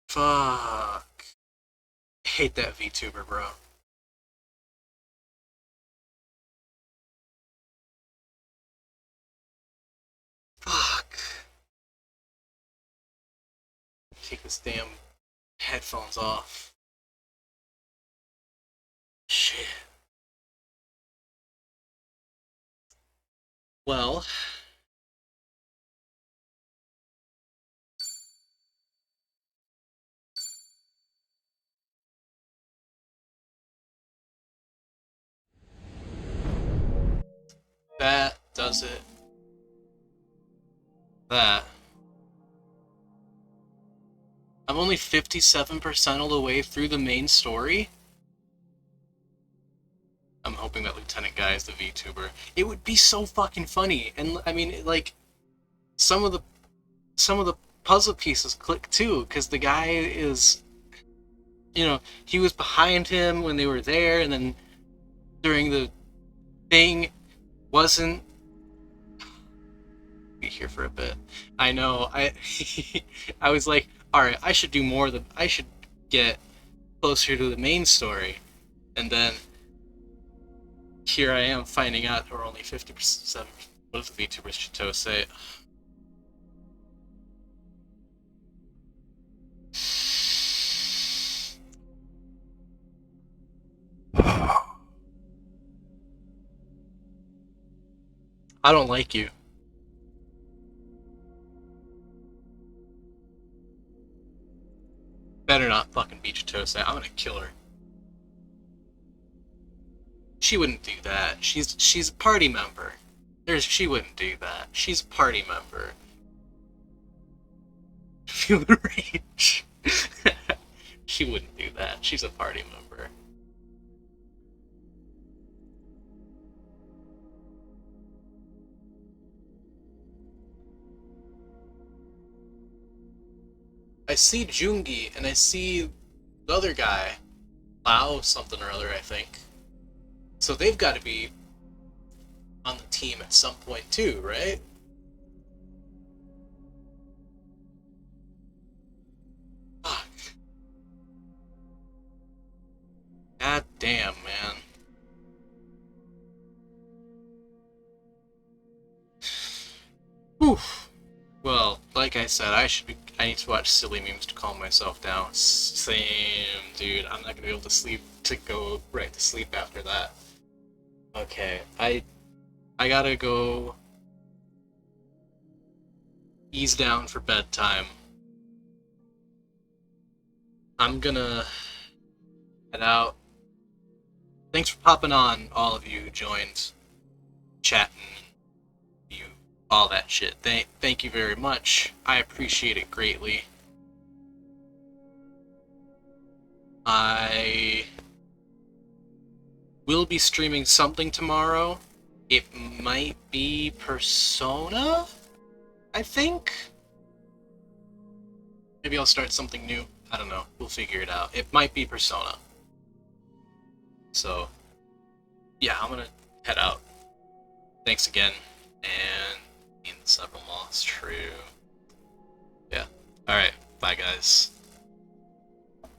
[SPEAKER 1] Fuck. I hate that VTuber, bro. Fuck. Take this damn headphones off. Shit. Well. That does it. That. I'm only 57% of the way through the main story. I'm hoping that Lieutenant Guy is the VTuber. It would be so fucking funny, and I mean, like, some of the puzzle pieces click too, because the guy is, you know, he was behind him when they were there, and then during the thing, wasn't. Be here for a bit. I know. I was like, all right, I should do more than I should get closer to the main story, and then. Here I am finding out we're only 50%. What if the VTubers Chito say? I don't like you. Better not fucking be Chitose. I'm gonna kill her. She wouldn't do that. She's a party member. She wouldn't do that. She's a party member. Feel the rage. She wouldn't do that. She's a party member. I see Jungi, and I see the other guy. Lao something or other, I think. So they've got to be on the team at some point too, right? Fuck. God damn, man. Whew. Well, like I said, I need to watch silly memes to calm myself down. Same, dude. I'm not gonna be able to go right to sleep after that. Okay, I gotta go ease down for bedtime. I'm gonna head out. Thanks for popping on, all of you who joined, chatting, all that shit. Thank you very much. I appreciate it greatly. I will be streaming something tomorrow. It might be Persona, I think? Maybe I'll start something new. I don't know. We'll figure it out. It might be Persona. So, yeah, I'm gonna head out. Thanks again, and in several months, true. Yeah. Alright, bye guys.